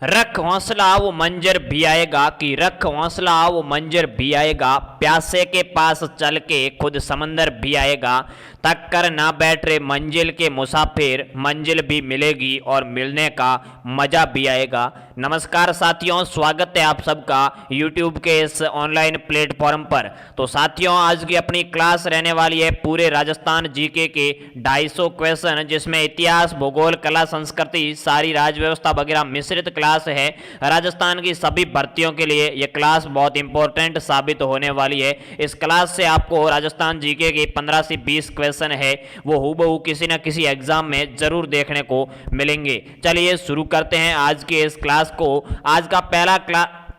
रख हौसला वो मंजर भी आएगा कि रख हौसला वो मंजर भी आएगा, प्यासे के पास चल के खुद समंदर भी आएगा। तक कर ना बैठ रे मंजिल के मुसाफिर, मंजिल भी मिलेगी और मिलने का मजा भी आएगा। नमस्कार साथियों, स्वागत है आप सबका YouTube के इस ऑनलाइन प्लेटफॉर्म पर। तो साथियों, आज की अपनी क्लास रहने वाली है पूरे राजस्थान जीके के 250 क्वेश्चन, जिसमें इतिहास, भूगोल, कला, संस्कृति, सारी राज व्यवस्था वगैरह मिश्रित क्लास है। राजस्थान की सभी भर्तियों के लिए यह क्लास बहुत इंपॉर्टेंट साबित होने वाली है। इस क्लास से आपको राजस्थान जीके के 15 से 20 क्वेश्चन है वो हूबहू किसी न किसी एग्जाम में जरूर देखने को मिलेंगे। चलिए शुरू करते हैं आज के इस क्लास को। आज का पहला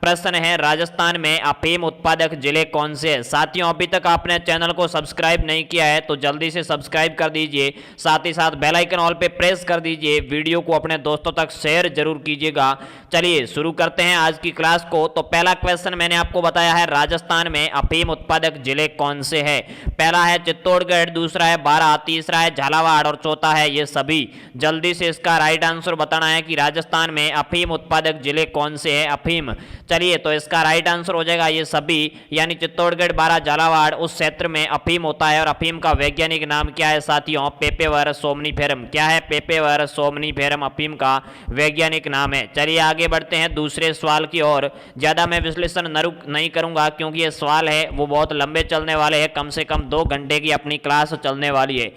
प्रश्न है, राजस्थान में अफीम उत्पादक जिले कौन से हैं? साथियों, अभी तक आपने चैनल को सब्सक्राइब नहीं किया है तो जल्दी से सब्सक्राइब कर दीजिए, साथ ही साथ बेल आइकन ऑल पे प्रेस कर दीजिए, वीडियो को अपने दोस्तों तक शेयर जरूर कीजिएगा। चलिए शुरू करते हैं आज की क्लास को। तो पहला क्वेश्चन मैंने आपको बताया है, राजस्थान में अफीम उत्पादक जिले कौन से हैं? पहला है चित्तौड़गढ़, दूसरा है बारां, तीसरा है झालावाड़ और चौथा है ये सभी। जल्दी से इसका राइट आंसर बताना है कि राजस्थान में अफीम उत्पादक जिले कौन से हैं। अफीम, चलिए तो इसका राइट आंसर हो जाएगा ये सभी, यानी चित्तौड़गढ़, बारां, झालावाड़ उस क्षेत्र में अफीम होता है। और अफीम का वैज्ञानिक नाम क्या है साथियों? पेपेवर सोमनीफेरम। क्या है? पेपेवर सोमनीफेरम अफीम का वैज्ञानिक नाम है। चलिए आगे बढ़ते हैं दूसरे सवाल की ओर। ज्यादा मैं विश्लेषण नहीं करूंगा क्योंकि ये सवाल है वो बहुत लंबे चलने वाले हैं, कम से कम 2 घंटे की अपनी क्लास चलने वाली है।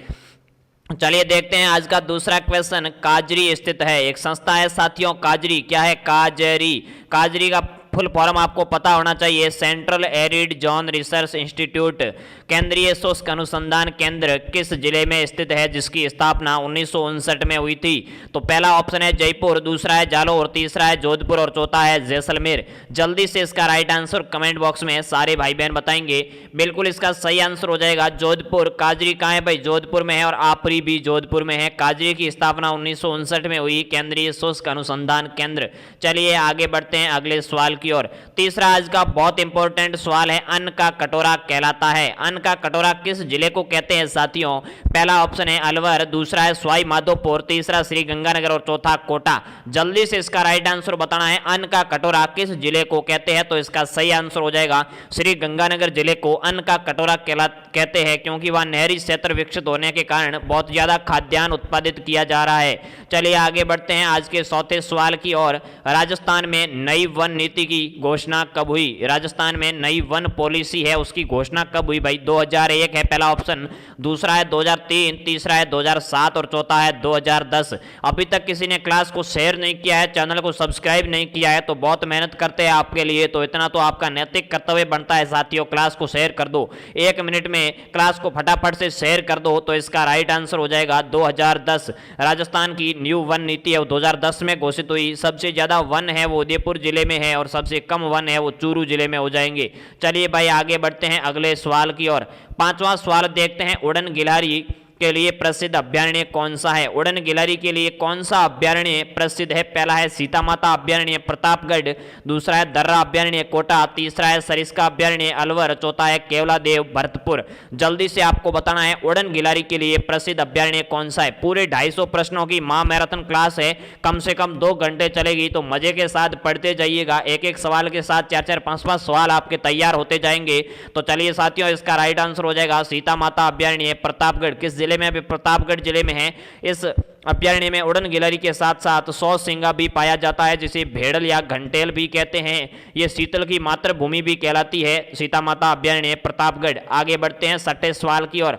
चलिए देखते हैं आज का दूसरा क्वेश्चन। काजरी स्थित है एक संस्था है साथियों, काजरी। क्या है? काजरी। काजरी का फुल फॉर्म आपको पता होना चाहिए, central arid zone research institute. केंद्रीय शुष्क अनुसंधान केंद्र किस जिले में स्थित है, जिसकी स्थापना 1959 में हुई थी? तो पहला ऑप्शन है जयपुर, दूसरा है जालौर, तीसरा है जोधपुर और चौथा है जैसलमेर। जल्दी से इसका राइट आंसर कमेंट बॉक्स में सारे भाई बहन बताएंगे। बिल्कुल इसका सही आंसर हो जाएगा जोधपुर। काजरी कहाँ है भाई? जोधपुर में है और आपरी भी जोधपुर में है। काजरी की स्थापना 1959 में हुई, केंद्रीय शुष्क अनुसंधान केंद्र। चलिए आगे बढ़ते हैं अगले सवाल की ओर। तीसरा आज का बहुत इंपॉर्टेंट सवाल है, अन्न का कटोरा कहलाता है। अन्न का कटोरा किस जिले को कहते हैं साथियों? पहला ऑप्शन है अलवर, दूसरा है सवाई माधोपुर, तीसरा श्री गंगानगर और चौथा कोटा। जल्दी से इसका राइट आंसर बताना है, अन्न का कटोरा किस जिले को कहते हैं? तो इसका सही आंसर हो जाएगा श्री गंगानगर जिले को अन्न का कटोरा कहते हैं, क्योंकि वह नहरी क्षेत्र विकसित होने के कारण बहुत ज्यादा खाद्यान्न उत्पादित किया जा रहा है। चलिए आगे बढ़ते हैं आज के चौथे सवाल की ओर। राजस्थान में नई वन नीति की घोषणा कब हुई? राजस्थान में नई वन पॉलिसी है उसकी घोषणा कब हुई भाई? 2001 है पहला ऑप्शन, दूसरा है 2003, तीसरा है 2007 और चौथा है 2010। अभी तक किसी ने क्लास को शेयर नहीं किया है, चैनल को सब्सक्राइब नहीं किया है तो बहुत मेहनत करते हैं आपके लिए, तो इतना तो आपका नैतिक कर्तव्य बनता है साथियों, क्लास को शेयर कर दो। 1 मिनट में क्लास को फटाफट से शेयर कर दो। तो इसका राइट आंसर हो जाएगा 2010। राजस्थान की न्यू वन नीति है वो 2010 में घोषित हुई। सबसे ज्यादा वन है वो उदयपुर जिले में है और सबसे कम वन है वो चूरू जिले में हो जाएंगे। चलिए भाई आगे बढ़ते हैं अगले सवाल की ओर। पांचवा सवाल देखते हैं, उड़न गिलहरी के लिए प्रसिद्ध अभ्यारण्य कौन सा है? उड़न गिलहरी के लिए कौन सा अभ्यारण्य प्रसिद्ध है? पहला है सीता माता अभ्यारण्य प्रतापगढ़, दूसरा है दर्रा अभ्यारण्य कोटा, तीसरा है सरिस्का अभ्यारण्य अलवर, चौथा है केवलादेव भरतपुर। जल्दी से आपको बताना है उड़न गिलहरी के लिए प्रसिद्ध अभ्यारण्य कौन सा है। पूरे 250 प्रश्नों की महा मैराथन क्लास है, कम से कम 2 घंटे चलेगी, तो मजे के साथ पढ़ते जाइएगा। एक एक सवाल के साथ 4-4, 5-5 सवाल आपके तैयार होते जाएंगे। तो चलिए साथियों, इसका राइट आंसर हो जाएगा सीता माता अभ्यारण्य प्रतापगढ़। किस जिले में? अभी प्रतापगढ़ जिले में है। इस अभ्यारण्य में उड़न गिलहरी के साथ साथ 100 सिंगा भी पाया जाता है, जिसे भेड़ल या घंटेल भी कहते हैं। यह शीतल की मातृभूमि भी कहलाती है सीता माता अभ्यारण्य प्रतापगढ़। आगे बढ़ते हैं 6ठे सवाल की ओर।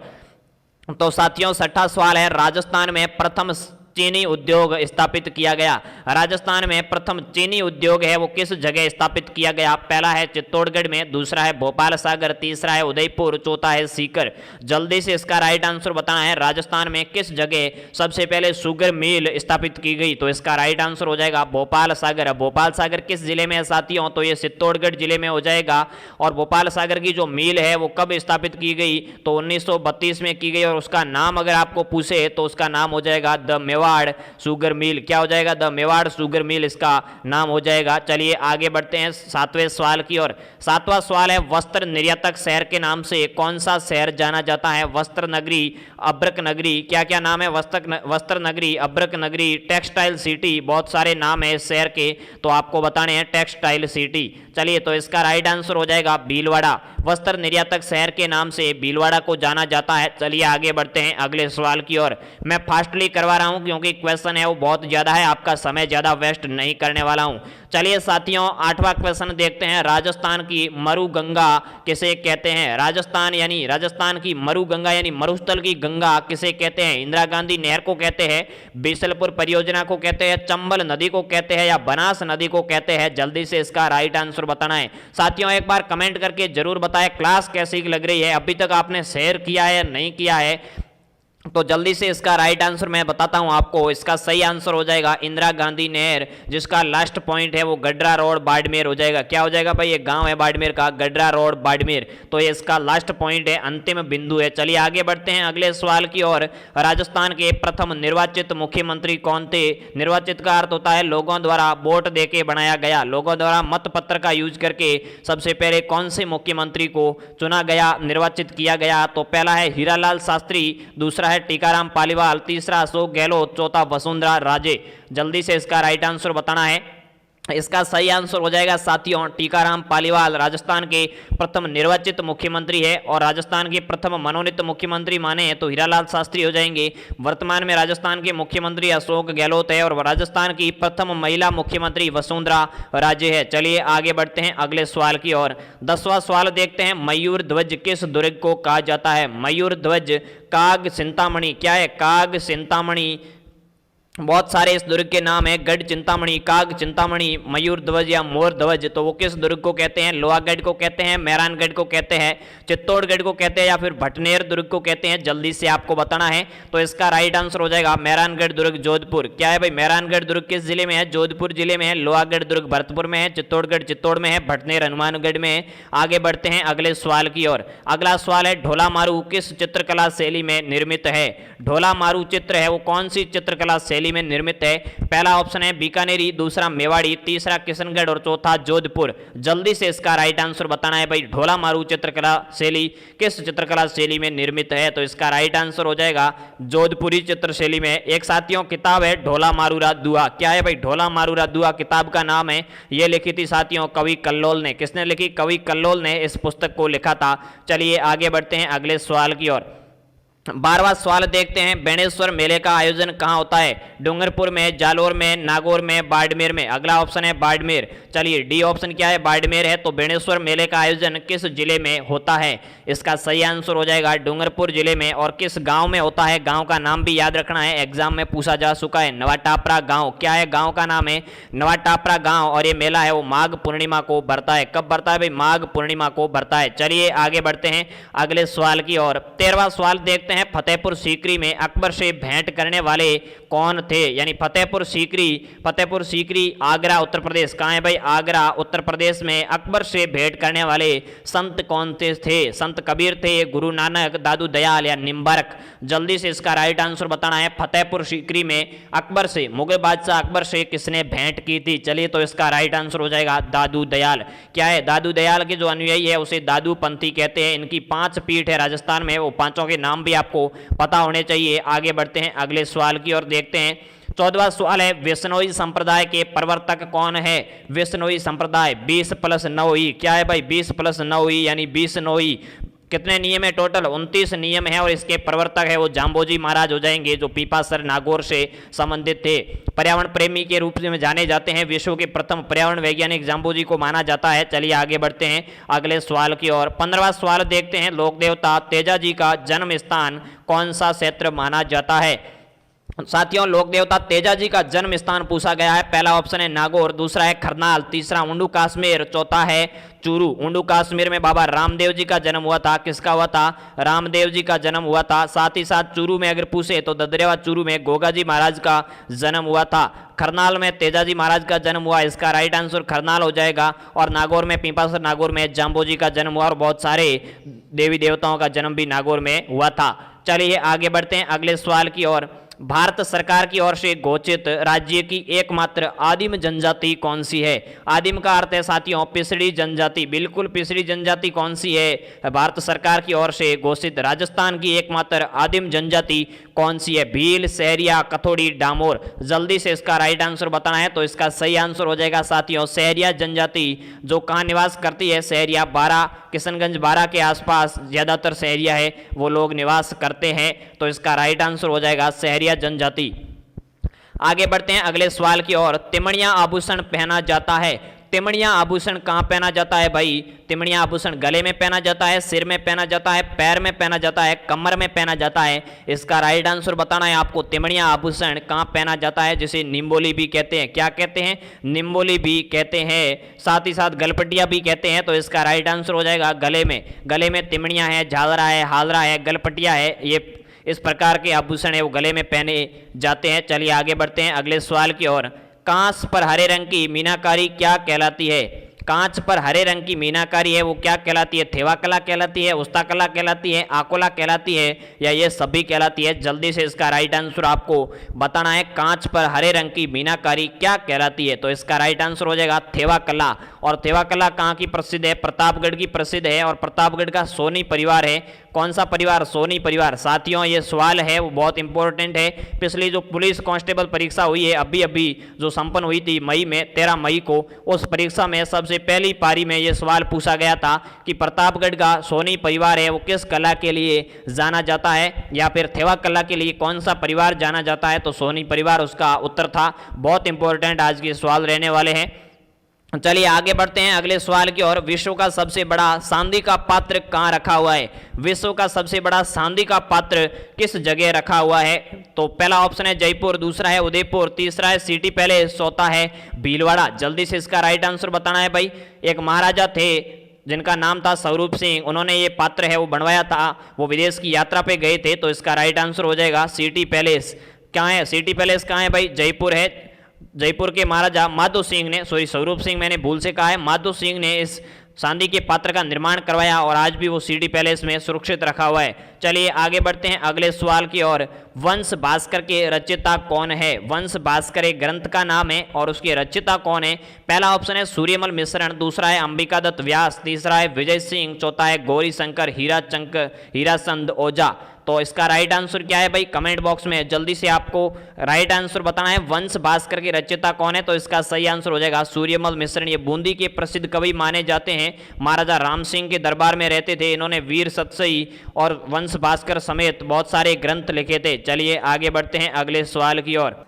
तो साथियों 6ठा सवाल है, राजस्थान में प्रथम चीनी उद्योग स्थापित किया गया। राजस्थान में प्रथम चीनी उद्योग है वो किस जगह स्थापित किया गया? पहला है चित्तौड़गढ़ में, दूसरा है भोपाल सागर, तीसरा है उदयपुर, चौथा है सीकर। जल्दी से इसका राइट आंसर बताना है, राजस्थान में किस जगह सबसे पहले शुगर मिल स्थापित की गई? तो इसका राइट आंसर हो जाएगा भोपाल सागर। भोपाल सागर किस जिले में है साथियों? तो ये चित्तौड़गढ़ जिले में हो जाएगा। और भोपाल सागर की जो मिल है वो कब स्थापित की गई? तो 1932 में की गई। और उसका नाम अगर आपको पूछे तो उसका नाम हो जाएगा द मेवाड़ शुगर मिल। क्या हो जाएगा? द मेवाड़ शुगर मिल इसका नाम हो जाएगा। चलिए आगे बढ़ते हैं 7वें सवाल की ओर। 7वां सवाल है, वस्त्र निर्यातक शहर के नाम से कौन सा शहर जाना जाता है? वस्त्र नगरी, अब्रक नगरी, क्या क्या नाम है? वस्त्र नगरी, अब्रक नगरी, टेक्सटाइल सिटी, बहुत सारे नाम है इस शहर के, तो आपको बताने हैं टेक्सटाइल सिटी। चलिए तो इसका राइट आंसर हो जाएगा भीलवाड़ा। वस्त्र निर्यातक शहर के नाम से भीलवाड़ा को जाना जाता है। चलिए आगे बढ़ते हैं अगले सवाल की ओर। मैं फास्टली करवा रहा हूं क्योंकि क्वेश्चन है वो बहुत ज्यादा है, आपका समय ज्यादा वेस्ट नहीं करने वाला हूं। चलिए साथियों 8वां क्वेश्चन देखते हैं। राजस्थान की मरुगंगा किसे कहते हैं? राजस्थान की मरुगंगा यानी मरुस्थल की गंगा किसे कहते हैं? इंदिरा गांधी नहर को कहते हैं, बीसलपुर परियोजना को कहते हैं, चंबल नदी को कहते हैं या बनास नदी को कहते हैं? जल्दी से इसका राइट आंसर बताना है। साथियों एक बार कमेंट करके जरूर बताएं क्लास कैसी लग रही है, अभी तक आपने शेयर किया है नहीं किया है तो जल्दी से इसका राइट आंसर मैं बताता हूं आपको। इसका सही आंसर हो जाएगा इंदिरा गांधी नहर, जिसका लास्ट पॉइंट है वो गडरा रोड बाड़मेर हो जाएगा। क्या हो जाएगा भाई? ये गांव है बाड़मेर का, गडरा रोड बाड़मेर, तो ये इसका लास्ट पॉइंट है, अंतिम बिंदु है। चलिए आगे बढ़ते हैं अगले सवाल की ओर। राजस्थान के प्रथम निर्वाचित मुख्यमंत्री कौन थे? निर्वाचित का अर्थ होता है लोगों द्वारा वोट देके बनाया गया, लोगों द्वारा मत पत्र का यूज करके सबसे पहले कौन से मुख्यमंत्री को चुना गया, निर्वाचित किया गया? तो पहला है हीरालाल शास्त्री, दूसरा है टीकाराम पालीवाल, तीसरा अशोक गहलोत, चौथा वसुंधरा राजे। जल्दी से इसका राइट आंसर बताना है। इसका सही आंसर हो जाएगा साथियों टीकाराम पालीवाल, राजस्थान के प्रथम निर्वाचित मुख्यमंत्री है। और राजस्थान के प्रथम मनोनीत मुख्यमंत्री माने हैं तो हीरालाल शास्त्री हो जाएंगे। वर्तमान में राजस्थान के मुख्यमंत्री अशोक गहलोत है और राजस्थान की प्रथम महिला मुख्यमंत्री वसुंधरा राजे है। चलिए आगे बढ़ते हैं अगले सवाल की ओर। 10वां सवाल देखते हैं। मयूर ध्वज किस दुर्ग को कहा जाता है? मयूर ध्वज काग चिंतामणि, क्या है? काग चिंतामणि, बहुत सारे इस दुर्ग के नाम है, गढ़ चिंतामणि, काग चिंतामणि, मयूर ध्वज या मोर ध्वज, तो वो किस दुर्ग को कहते हैं? लोहागढ़ को कहते हैं, मेहरानगढ़ को कहते हैं, चित्तौड़गढ़ को कहते हैं या फिर भटनेर दुर्ग को कहते हैं? जल्दी से आपको बताना है। तो इसका राइट आंसर हो जाएगा मेहरानगढ़ दुर्ग जोधपुर। क्या है भाई? मेहरानगढ़ दुर्ग किस जिले में है? जोधपुर जिले में है। लोहागढ़ दुर्ग भरतपुर में है, चित्तौड़गढ़ चित्तौड़ में है, भटनेर हनुमानगढ़ में है। आगे बढ़ते हैं अगले सवाल की ओर। अगला सवाल है ढोला मारू किस चित्रकला शैली में निर्मित है? ढोला मारू चित्र है वो कौन सी चित्रकला शैली में निर्मित है? पहला ऑप्शन है बीकानेरी, दूसरा मेवाड़ी, तीसरा किशनगढ़ और चौथा जोधपुर। जल्दी से इसका राइट आंसर बताना है भाई। ढोला मारू चित्रकला शैली किस चित्रकला शैली में निर्मित है? तो इसका राइट आंसर हो जाएगा जोधपुरी चित्र शैली में। एक साथियों किताब है ढोला मारूरा दुआ। क्या है भाई? ढोला मारूरा दुआ किताब का नाम है। यह लिखी थी साथियों कवि कल्लोल ने। किसने लिखी? कवि कल्लोल ने इस पुस्तक को लिखा था। चलिए आगे बढ़ते हैं अगले सवाल की ओर। 12वां सवाल देखते हैं। बेणेश्वर मेले का आयोजन कहाँ होता है? डूंगरपुर में, जालोर में, नागौर में, बाड़मेर में? अगला ऑप्शन है बाड़मेर। चलिए डी ऑप्शन क्या है? बाड़मेर है। तो बेणेश्वर मेले का आयोजन किस जिले में होता है? इसका सही आंसर हो जाएगा डूंगरपुर जिले में। और किस गांव में होता है? गांव का नाम भी याद रखना है, एग्जाम में पूछा जा चुका है। नवाटापरा गांव। क्या है? गांव का नाम है नवाटापरा गांव। और ये मेला है वो माघ पूर्णिमा को भरता है। कब भरता है भाई? माघ पूर्णिमा को भरता है। चलिए आगे बढ़ते हैं अगले सवाल की ओर। 13वां सवाल देखते हैं। फतेहपुर सीकरी में अकबर से भेंट करने वाले कौन थे? यानी फतेहपुर सीकरी आगरा उत्तर प्रदेश। कहाँ है भाई? आगरा उत्तर प्रदेश में अकबर से भेंट करने वाले संत कौन थे? संत कबीर थे, गुरु नानक, दादू दयाल या निम्बरक? जल्दी से इसका राइट आंसर बताना है। फतेहपुर सीकरी में अकबर से, मुगल बादशाह अकबर से किसने भेंट की थी? चलिए तो इसका राइट आंसर हो जाएगा दादू दयाल। क्या है? दादू दयाल के जो अनुयायी है उसे दादू पंथी कहते हैं। इनकी 5 पीठ है राजस्थान में, वो पांचों के नाम भी आपको पता होने चाहिए। आगे बढ़ते हैं अगले सवाल की ओर देखते हैं। 14वां सवाल है। विश्नोई संप्रदाय के प्रवर्तक कौन है? विश्नोई संप्रदाय 20+9 क्या है भाई? 20+9 यानी 20 नोई। कितने नियम है टोटल? 29 नियम है। और इसके प्रवर्तक है वो जाम्बोजी महाराज हो जाएंगे, जो पीपासर नागौर से संबंधित थे। पर्यावरण प्रेमी के रूप में जाने जाते हैं। विश्व के प्रथम पर्यावरण वैज्ञानिक जाम्बोजी को माना जाता है। चलिए आगे बढ़ते हैं अगले सवाल की ओर। 15वां सवाल देखते हैं। लोक देवता तेजाजी का जन्म स्थान कौन सा क्षेत्र माना जाता है? साथियों लोक देवता तेजाजी का जन्म स्थान पूछा गया है। पहला ऑप्शन है नागौर, दूसरा है खरनाल, तीसरा उंडू कश्मीर, चौथा है चूरू। उंडू कश्मीर में बाबा रामदेव जी का जन्म हुआ था। किसका हुआ था? रामदेव जी का जन्म हुआ था। साथ ही साथ चूरू में अगर पूछे तो ददरेवा चूरू में गोगाजी महाराज का जन्म हुआ था। खरनाल में तेजाजी महाराज का जन्म हुआ। इसका राइट आंसर खरनाल हो जाएगा। और नागौर में, पीपासर नागौर में जाम्बोजी का जन्म हुआ। और बहुत सारे देवी देवताओं का जन्म भी नागौर में हुआ था। चलिए आगे बढ़ते हैं अगले सवाल की ओर। भारत सरकार की ओर से घोषित राज्य की एकमात्र आदिम जनजाति कौन सी है? आदिम का अर्थ है साथियों पिछड़ी जनजाति। बिल्कुल पिछड़ी जनजाति कौन सी है? भारत सरकार की ओर से घोषित राजस्थान की एकमात्र आदिम जनजाति कौन सी है? भील, सहरिया, कथोड़ी, डामोर। जल्दी से इसका राइट आंसर बताना है, तो इसका सही आंसर हो जाएगा साथियों सहरिया जनजाति, जो कहाँ निवास करती है? सहरिया, बारा, किशनगंज बारा के आसपास ज्यादातर सहरिया है वो लोग निवास करते हैं, तो इसका राइट आंसर हो जाएगा सहरिया जनजाति। आगे बढ़ते हैं अगले सवाल की ओर। तिमणिया आभूषण पहना जाता है। तिमणिया आभूषण कहाँ पहना जाता है भाई? तिमणिया आभूषण गले में पहना जाता है, सिर में पहना जाता है, पैर में पहना जाता है, कमर में पहना जाता है। इसका राइट आंसर बताना है आपको। तिमणिया आभूषण कहाँ पहना जाता है, जिसे निम्बोली भी कहते हैं। क्या कहते हैं? निम्बोली भी कहते हैं, साथ ही साथ गलपटिया भी कहते हैं, तो इसका राइट आंसर हो जाएगा गले में। गले में तिमणिया है, झालरा है, हालरा है, गलपटिया है, ये इस प्रकार के आभूषण है वो गले में पहने जाते हैं। चलिए आगे बढ़ते हैं अगले सवाल की ओर। कांच पर हरे रंग की मीनाकारी क्या कहलाती है? कांच पर हरे रंग की मीनाकारी है वो क्या कहलाती है? थेवा कला कहलाती है, उस्ता कला कहलाती है, आकोला कहलाती है, या ये सभी कहलाती है? जल्दी से इसका राइट आंसर आपको बताना है। कांच पर हरे रंग की मीनाकारी क्या कहलाती है? तो इसका राइट आंसर हो जाएगा थेवा कला। और थेवा कला कहाँ की प्रसिद्ध है? प्रतापगढ़ की प्रसिद्ध है, और प्रतापगढ़ का सोनी परिवार है। कौन सा परिवार? सोनी परिवार। साथियों ये सवाल है वो बहुत इंपॉर्टेंट है। पिछली जो पुलिस कांस्टेबल परीक्षा हुई है अभी अभी जो संपन्न हुई थी मई में, 13 मई को, उस परीक्षा में सबसे पहली पारी में ये सवाल पूछा गया था कि प्रतापगढ़ का सोनी परिवार है वो किस कला के लिए जाना जाता है, या फिर थेवा कला के लिए कौन सा परिवार जाना जाता है? तो सोनी परिवार उसका उत्तर था। बहुत इंपॉर्टेंट आज के सवाल रहने वाले हैं। चलिए आगे बढ़ते हैं अगले सवाल की ओर। विश्व का सबसे बड़ा चांदी का पात्र कहाँ रखा हुआ है? विश्व का सबसे बड़ा चांदी का पात्र किस जगह रखा हुआ है? तो पहला ऑप्शन है जयपुर, दूसरा है उदयपुर, तीसरा है सिटी पैलेस, चौथा है भीलवाड़ा। जल्दी से इसका राइट आंसर बताना है भाई। एक महाराजा थे जिनका नाम था स्वरूप सिंह, उन्होंने ये पात्र है वो बनवाया था, वो विदेश की यात्रा पे गए थे, तो इसका राइट आंसर हो जाएगा सिटी पैलेस। क्या है सिटी पैलेस? कहाँ है भाई? जयपुर है। जयपुर के महाराजा माधो सिंह ने, सॉरी स्वरूप सिंह मैंने भूल से कहा है, माधो सिंह ने इस चांदी के पात्र का निर्माण करवाया और आज भी वो सिटी पैलेस में सुरक्षित रखा हुआ है। चलिए आगे बढ़ते हैं अगले सवाल की ओर। वंश भास्कर के रचयिता कौन है? वंश भास्कर एक ग्रंथ का नाम है और उसके रचयिता कौन है? पहला ऑप्शन है सूर्यमल मिश्रण, दूसरा है अंबिकादत्त व्यास, तीसरा है विजय सिंह, चौथा है गौरी शंकर हीराचंद ओझा। तो इसका राइट आंसर क्या है भाई? कमेंट बॉक्स में जल्दी से आपको राइट आंसर बताना है। वंश भास्कर के रचयिता कौन है? तो इसका सही आंसर हो जाएगा सूर्यमल मिश्रण। ये बूंदी के प्रसिद्ध कवि माने जाते हैं, महाराजा राम सिंह के दरबार में रहते थे। इन्होंने वीर सतसई और वंश भास्कर समेत बहुत सारे ग्रंथ लिखे थे। चलिए आगे बढ़ते हैं अगले सवाल की ओर।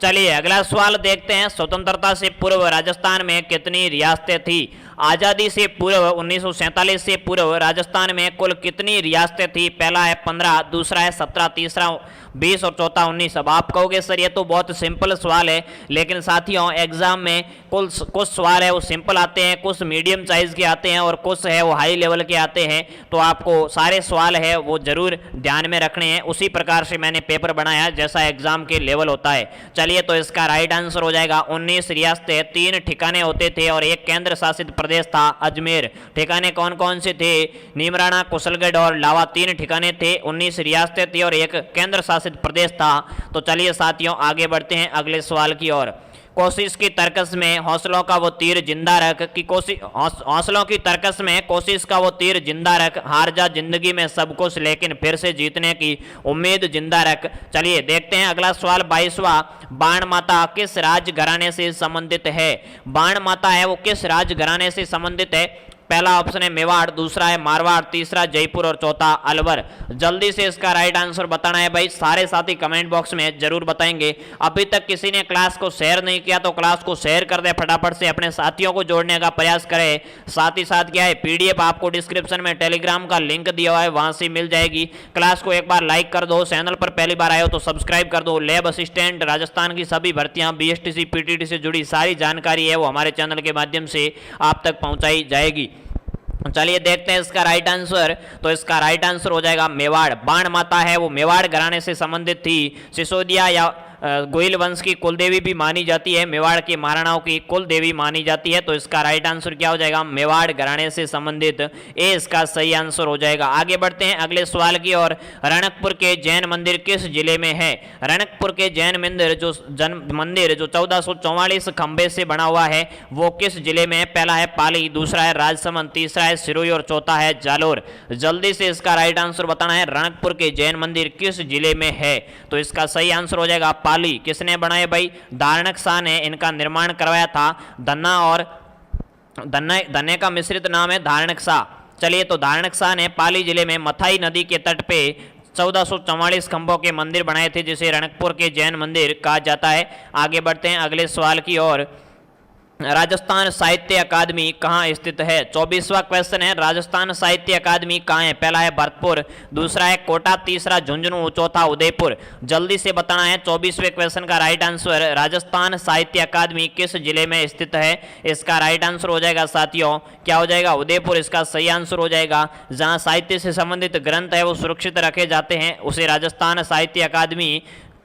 चलिए अगला सवाल देखते हैं। स्वतंत्रता से पूर्व राजस्थान में कितनी रियासतें थी? आज़ादी से पूर्व 1947 से पूर्व राजस्थान में कुल कितनी रियासतें थी? पहला है 15, दूसरा है 17, तीसरा 20 और चौथा 19। अब आप कहोगे सर ये तो बहुत सिंपल सवाल है, लेकिन साथियों एग्जाम में कुछ सवाल है वो सिंपल आते हैं, कुछ मीडियम साइज के आते हैं और कुछ है वो हाई लेवल के आते हैं। तो आपको सारे सवाल है वो जरूर ध्यान में रखने हैं। उसी प्रकार से मैंने पेपर बनाया जैसा एग्जाम के लेवल होता है। चलिए तो इसका राइट आंसर हो जाएगा 19 रियासतें, 3 ठिकाने होते थे और एक केंद्र शासित प्रदेश था अजमेर। ठिकाने कौन कौन से थे? नीमराना, कुशलगढ़ और लावा, 3 ठिकाने थे। 19 रियासतें थी और एक केंद्र शासित प्रदेश था। तो चलिए साथियों आगे बढ़ते हैं अगले सवाल की ओर। कोशिश की तरकस में हौसलों का वो तीर जिंदा रख की हौसलों की तरकस में कोशिश का वो तीर जिंदा रख, हार जा जिंदगी में सब कुछ लेकिन फिर से जीतने की उम्मीद जिंदा रख। चलिए देखते हैं अगला सवाल 22वां। बाण माता किस राज घराने से संबंधित है? बाण माता है वो किस राज घराने से संबंधित है? पहला ऑप्शन है मेवाड़, दूसरा है मारवाड़, तीसरा जयपुर और चौथा अलवर। जल्दी से इसका राइट आंसर बताना है भाई। सारे साथी कमेंट बॉक्स में जरूर बताएंगे। अभी तक किसी ने क्लास को शेयर नहीं किया तो क्लास को शेयर कर दे, फटाफट से अपने साथियों को जोड़ने का प्रयास करें। साथ ही साथ क्या है पीडीएफ आपको डिस्क्रिप्शन में टेलीग्राम का लिंक दिया हुआ है, वहां से मिल जाएगी। क्लास को एक बार लाइक कर दो, चैनल पर पहली बार आए हो तो सब्सक्राइब कर दो। लैब असिस्टेंट राजस्थान की सभी भर्तियां, बीएसटीसी पीटीटी से जुड़ी सारी जानकारी है वो हमारे चैनल के माध्यम से आप तक पहुंचाई जाएगी। चलिए देखते हैं इसका राइट आंसर। तो इसका राइट आंसर हो जाएगा मेवाड़। बाण माता है वो मेवाड़ घराने से संबंधित थी। सिसोदिया या गोइल वंश की कुल देवी भी मानी जाती है, मेवाड़ के महाराणाओं की कुल देवी मानी जाती है। तो इसका राइट आंसर क्या हो जाएगा, मेवाड़ घराने से संबंधित, ए इसका सही आंसर हो जाएगा। आगे बढ़ते हैं अगले सवाल की ओर। रणकपुर के जैन मंदिर किस जिले में है? रणकपुर के जैन मंदिर जो 1444 खंबे से बना हुआ है वो किस जिले में है? पहला है पाली, दूसरा है राजसमंद, तीसरा है सिरोही और चौथा है जालोर। जल्दी से इसका राइट आंसर बताना है, रणकपुर के जैन मंदिर किस जिले में है? तो इसका सही आंसर हो जाएगा पाली। किसने बनाए भाई? धारणक शाह ने इनका निर्माण करवाया था। धन्ना और धन्ने का मिश्रित नाम है धारणक शाह। चलिए, तो धारणक शाह ने पाली जिले में मथाई नदी के तट पे 1444 खंभों के मंदिर बनाए थे, जिसे रणकपुर के जैन मंदिर कहा जाता है। आगे बढ़ते हैं अगले सवाल की ओर। राजस्थान साहित्य अकादमी कहाँ स्थित है? 24वां क्वेश्चन है, राजस्थान साहित्य अकादमी कहाँ है? पहला है भरतपुर, दूसरा है कोटा, तीसरा झुंझुनू, चौथा उदयपुर। जल्दी से बताना है 24वें क्वेश्चन का राइट आंसर। राजस्थान साहित्य अकादमी किस जिले में स्थित है? इसका राइट आंसर हो जाएगा साथियों, क्या हो जाएगा? उदयपुर इसका सही आंसर हो जाएगा। जहाँ साहित्य से संबंधित ग्रंथ है वो सुरक्षित रखे जाते हैं उसे राजस्थान साहित्य अकादमी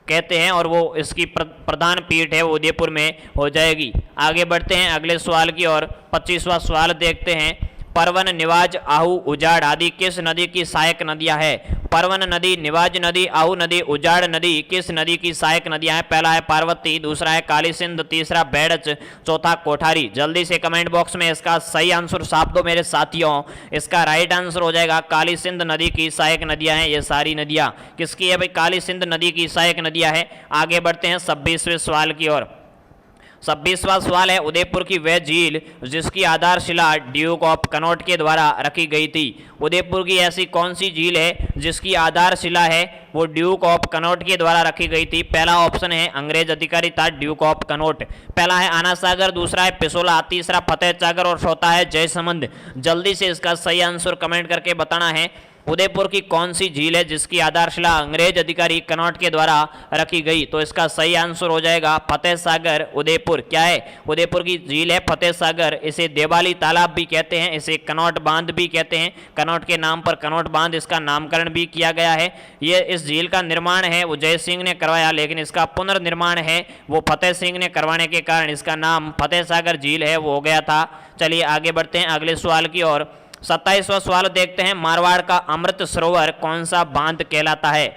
कहते हैं, और वो इसकी प्रधान पीठ है वो उदयपुर में हो जाएगी। आगे बढ़ते हैं अगले सवाल की ओर। 25वां सवाल देखते हैं। परवन, निवाज, आहू, उजाड़ आदि किस नदी की सहायक नदियां हैं? परवन नदी, निवाज नदी, आहू नदी, उजाड़ नदी किस नदी की सहायक नदियां हैं? पहला है पार्वती, दूसरा है काली सिंध, तीसरा बेड़च, चौथा कोठारी। जल्दी से कमेंट बॉक्स में इसका सही आंसर छाप दो मेरे साथियों। इसका राइट आंसर हो जाएगा काली सिंध नदी की सहायक नदियां हैं ये सारी नदियां। किसकी है भाई? काली सिंध नदी की सहायक नदियां हैं। आगे बढ़ते हैं 26वें सवाल की ओर। 26वां सवाल है, उदयपुर की वह झील जिसकी आधारशिला ड्यूक ऑफ कनॉट के द्वारा रखी गई थी। उदयपुर की ऐसी कौन सी झील है जिसकी आधारशिला है वो ड्यूक ऑफ कनॉट के द्वारा रखी गई थी? पहला ऑप्शन है अंग्रेज अधिकारी था ड्यूक ऑफ कनॉट, पहला है आना सागर, दूसरा है पिसोला, तीसरा फतेह सागर और चौथा है जयसमंद। जल्दी से इसका सही आंसर कमेंट करके बताना है। उदयपुर की कौन सी झील है जिसकी आधारशिला अंग्रेज अधिकारी कनॉट के द्वारा रखी गई? तो इसका सही आंसर हो जाएगा फतेह सागर उदयपुर। क्या है? उदयपुर की झील है फतेह सागर। इसे देवाली तालाब भी कहते हैं, इसे कनॉट बांध भी कहते हैं। कनॉट के नाम पर कनॉट बांध इसका नामकरण भी किया गया है। ये इस झील का निर्माण है वो जय सिंह ने करवाया, लेकिन इसका पुनर्निर्माण है वो फतेह सिंह ने करवाने के कारण इसका नाम फतेह सागर झील है वो हो गया था। चलिए आगे बढ़ते हैं अगले सवाल की ओर। 27वां सवाल देखते हैं। मारवाड़ का अमृत सरोवर कौन सा बांध कहलाता है?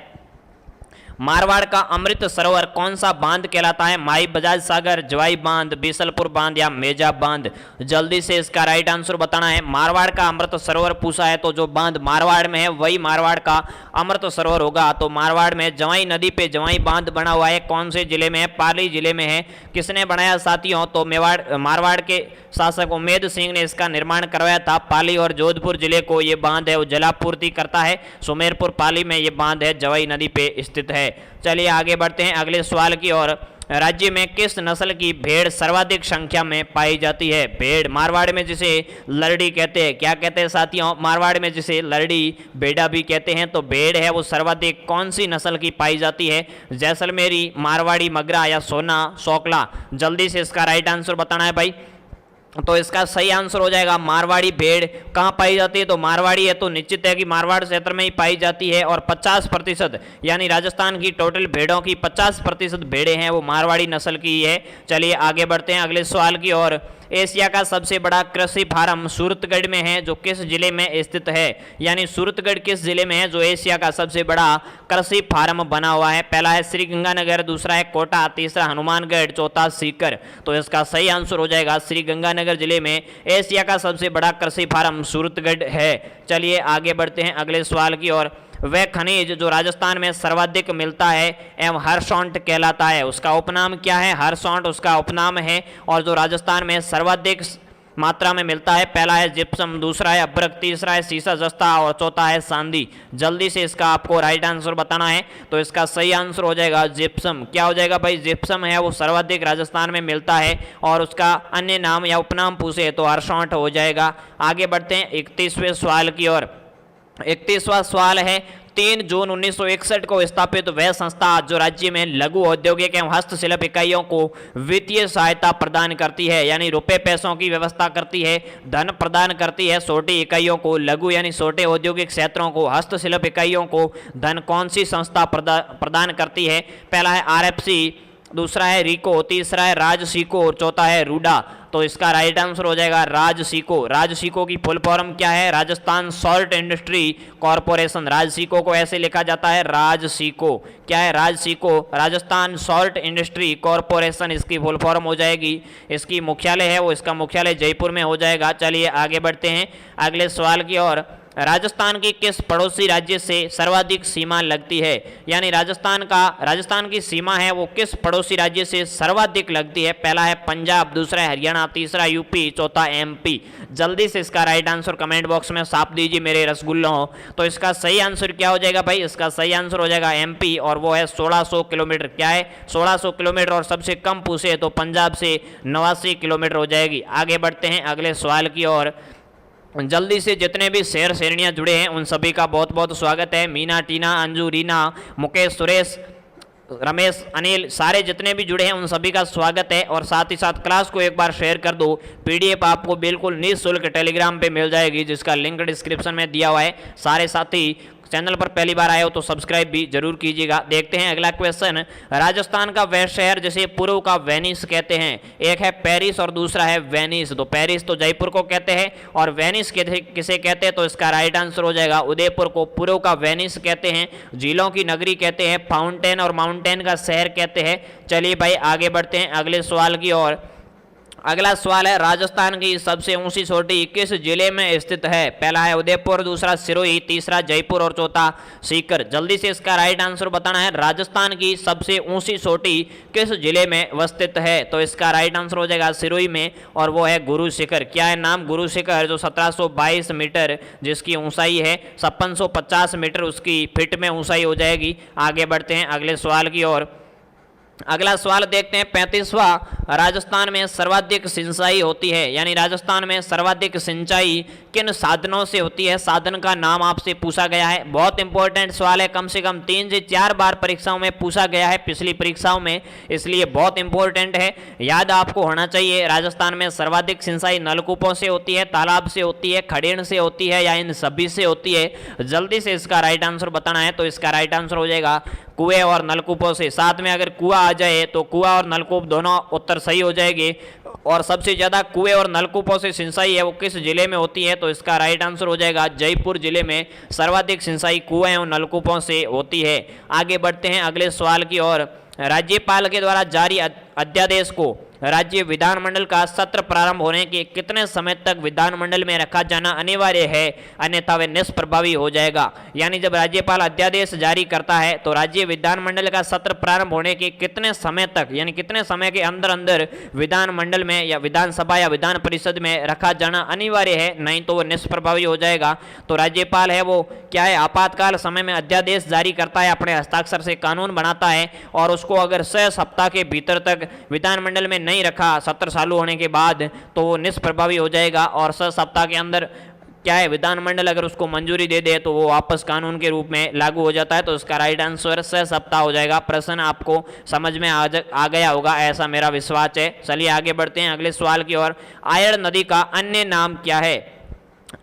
मारवाड़ का अमृत सरोवर कौन सा बांध कहलाता है? माई बजाज सागर, जवाई बांध, बीसलपुर बांध या मेजा बांध। जल्दी से इसका राइट आंसर बताना है। मारवाड़ का अमृत सरोवर पूछा है तो जो बांध मारवाड़ में है वही मारवाड़ का अमृत सरोवर होगा। तो मारवाड़ में जवाई नदी पे जवाई बांध बना हुआ है। कौन से जिले में है? पाली जिले में है। किसने बनाया साथियों? तो मारवाड़ के शासक उम्मेद सिंह ने इसका निर्माण करवाया था। पाली और जोधपुर जिले को ये बांध है वो जलापूर्ति करता है। सुमेरपुर पाली में ये बांध है, जवाई नदी पे स्थित है। चलिए आगे बढ़ते हैं अगले सवाल की ओर। राज्य में किस नस्ल की भेड़ सर्वाधिक संख्या में पाई जाती है? भेड़, मारवाड़ में जिसे लरड़ी कहते हैं। क्या कहते हैं साथियों? मारवाड़ में जिसे लरड़ी बेड़ा भी कहते हैं। तो भेड़ है वो सर्वाधिक कौन सी नस्ल की पाई जाती है? जैसलमेरी, मारवाड़ी, मगरा या सोना सोकला। जल्दी से इसका राइट आंसर बताना है भाई। तो इसका सही आंसर हो जाएगा मारवाड़ी भेड़। कहाँ पाई जाती है? तो मारवाड़ी है तो निश्चित है कि मारवाड़ क्षेत्र में ही पाई जाती है। और 50% यानी राजस्थान की टोटल भेड़ों की 50% भेड़ें हैं वो मारवाड़ी नस्ल की है। चलिए आगे बढ़ते हैं अगले सवाल की ओर। एशिया का सबसे बड़ा कृषि फार्म सूरतगढ़ में है जो किस जिले में स्थित है? यानी सूरतगढ़ किस जिले में है जो एशिया का सबसे बड़ा कृषि फार्म बना हुआ है? पहला है श्रीगंगानगर, दूसरा है कोटा, तीसरा हनुमानगढ़, चौथा सीकर। तो इसका सही आंसर हो जाएगा श्रीगंगानगर जिले में एशिया का सबसे बड़ा कृषि फार्म सूरतगढ़ है। चलिए आगे बढ़ते हैं अगले सवाल की ओर। वह खनिज जो राजस्थान में सर्वाधिक मिलता है एवं हरसौंठ कहलाता है, उसका उपनाम क्या है? हरसौंठ उसका उपनाम है। और जो राजस्थान में सर्वाधिक मात्रा में मिलता है, पहला है जिप्सम, दूसरा है अभ्रक, तीसरा है सीसा जस्ता और चौथा है सांदी। जल्दी से इसका आपको राइट आंसर बताना है। तो इसका सही आंसर हो जाएगा जिप्सम। क्या हो जाएगा भाई? जिप्सम है वो सर्वाधिक राजस्थान में मिलता है और उसका अन्य नाम या उपनाम पूछे तो हरसौंठ हो जाएगा। आगे बढ़ते हैं 31वें सवाल की ओर। 31वां सवाल है, 3 जून 1961 को स्थापित वह संस्था जो राज्य में लघु औद्योगिक एवं हस्तशिल्प इकाइयों को वित्तीय सहायता प्रदान करती है, यानी रुपए पैसों की व्यवस्था करती है, धन प्रदान करती है छोटी इकाइयों को, लघु यानी छोटे औद्योगिक क्षेत्रों को, हस्तशिल्प इकाइयों को धन कौन सी संस्था प्रदान करती है? पहला है आरएफसी, दूसरा है रिको, तीसरा है राजसिको और चौथा है रूडा। तो इसका राइट आंसर हो जाएगा राजसिको। राजसिको की फुल फॉर्म क्या है? Rajasthan salt industry corporation. Rajsico को ऐसे लिखा जाता है राजसिको। क्या है? Rajsico, Rajasthan salt industry corporation इसकी फुल फॉर्म हो जाएगी। इसकी मुख्यालय है वो, इसका मुख्यालय जयपुर में हो जाएगा। चलिए आगे बढ़ते हैं अगले सवाल की ओर। राजस्थान की किस पड़ोसी राज्य से सर्वाधिक सीमा लगती है? यानी राजस्थान की सीमा है वो किस पड़ोसी राज्य से सर्वाधिक लगती है? पहला है पंजाब, दूसरा है हरियाणा, तीसरा यूपी, चौथा एमपी। जल्दी से इसका राइट आंसर कमेंट बॉक्स में छाप दीजिए मेरे रसगुल्लों। तो इसका सही आंसर क्या हो जाएगा भाई? इसका सही आंसर हो जाएगा एमपी और वो है 1600 किलोमीटर। क्या है? 1600 किलोमीटर। और सबसे कम पूछे तो पंजाब से 89 किलोमीटर हो जाएगी। आगे बढ़ते हैं अगले सवाल की ओर। जल्दी से जितने भी शेर शेरनियाँ जुड़े हैं उन सभी का बहुत बहुत स्वागत है। मीना, टीना, अंजू, रीना, मुकेश, सुरेश, रमेश, अनिल, सारे जितने भी जुड़े हैं उन सभी का स्वागत है। और साथ ही साथ क्लास को एक बार शेयर कर दो। पीडीएफ आपको बिल्कुल निःशुल्क टेलीग्राम पे मिल जाएगी जिसका लिंक डिस्क्रिप्शन में दिया हुआ है। सारे साथी चैनल पर पहली बार आए हो तो सब्सक्राइब भी जरूर कीजिएगा। देखते हैं अगला क्वेश्चन। राजस्थान का वह शहर जिसे पूर्व का वेनिस कहते हैं? एक है पेरिस और दूसरा है वेनिस। तो पेरिस तो जयपुर को कहते हैं और वेनिस किसे कहते हैं? तो इसका राइट आंसर हो जाएगा उदयपुर को पूर्व का वेनिस कहते हैं। झीलों की नगरी कहते हैं, फाउंटेन और माउंटेन का शहर कहते हैं। चलिए भाई आगे बढ़ते हैं अगले सवाल की ओर। अगला सवाल है राजस्थान की सबसे ऊंची चोटी किस जिले में स्थित है? पहला है उदयपुर, दूसरा सिरोही, तीसरा जयपुर और चौथा सीकर। जल्दी से इसका राइट आंसर बताना है। राजस्थान की सबसे ऊंची चोटी किस जिले में स्थित है? तो इसका राइट आंसर हो जाएगा सिरोही में और वो है गुरु शिखर। क्या है नाम? गुरु शिखर, जो 1722 मीटर जिसकी ऊंचाई है, 5650 मीटर उसकी फीट में ऊंचाई हो जाएगी। आगे बढ़ते हैं अगले सवाल की ओर। अगला सवाल देखते हैं 35वां। राजस्थान में सर्वाधिक सिंचाई होती है, यानी राजस्थान में सर्वाधिक सिंचाई किन साधनों से होती है? साधन का नाम आपसे पूछा गया है। बहुत इंपॉर्टेंट सवाल है, कम से कम 3 से 4 बार परीक्षाओं में पूछा गया है पिछली परीक्षाओं में, इसलिए बहुत इंपॉर्टेंट है, याद आपको होना चाहिए। राजस्थान में सर्वाधिक सिंचाई नलकूपों से होती है, तालाब से होती है, खडेड़ से होती है या इन सभी से होती है? जल्दी से इसका राइट आंसर बताना है। तो इसका राइट आंसर हो जाएगा कुएं और नलकूपों से। साथ में अगर कुआं आ जाए तो कुआं और नलकूप दोनों उत्तर सही हो जाएंगे। और सबसे ज्यादा कुएं और नलकूपों से सिंचाई है वो किस जिले में होती है? तो इसका राइट आंसर हो जाएगा जयपुर जिले में सर्वाधिक सिंचाई कुएं और नलकूपों से होती है। आगे बढ़ते हैं अगले सवाल की ओर। राज्यपाल के द्वारा जारी अध्यादेश को राज्य विधानमंडल का सत्र प्रारंभ होने के कितने समय तक विधानमंडल में रखा जाना अनिवार्य है, अन्यथा वे निष्प्रभावी हो जाएगा? यानी जब राज्यपाल अध्यादेश जारी करता है तो राज्य विधानमंडल का सत्र प्रारंभ होने के कितने समय तक, यानी कितने समय के अंदर अंदर विधानमंडल में या विधानसभा या विधान परिषद में रखा जाना अनिवार्य है, नहीं तो वो निष्प्रभावी हो जाएगा। तो राज्यपाल है वो क्या है, आपातकाल समय में अध्यादेश जारी करता है, अपने हस्ताक्षर से कानून बनाता है और उसको अगर 6 सप्ताह के भीतर तक विधानमंडल में नहीं रखा सत्र चालू होने के बाद तो वो निष्प्रभावी हो जाएगा। और 6 सप्ताह के अंदर क्या है, विधानमंडल अगर उसको मंजूरी दे दे तो वो वापस कानून के रूप में लागू हो जाता है। तो इसका राइट आंसर 6 सप्ताह हो जाएगा। प्रश्न आपको समझ में आ गया होगा, ऐसा मेरा विश्वास है। चलिए आगे बढ़ते हैं अगले सवाल की ओर। आयड़ नदी का अन्य नाम क्या है?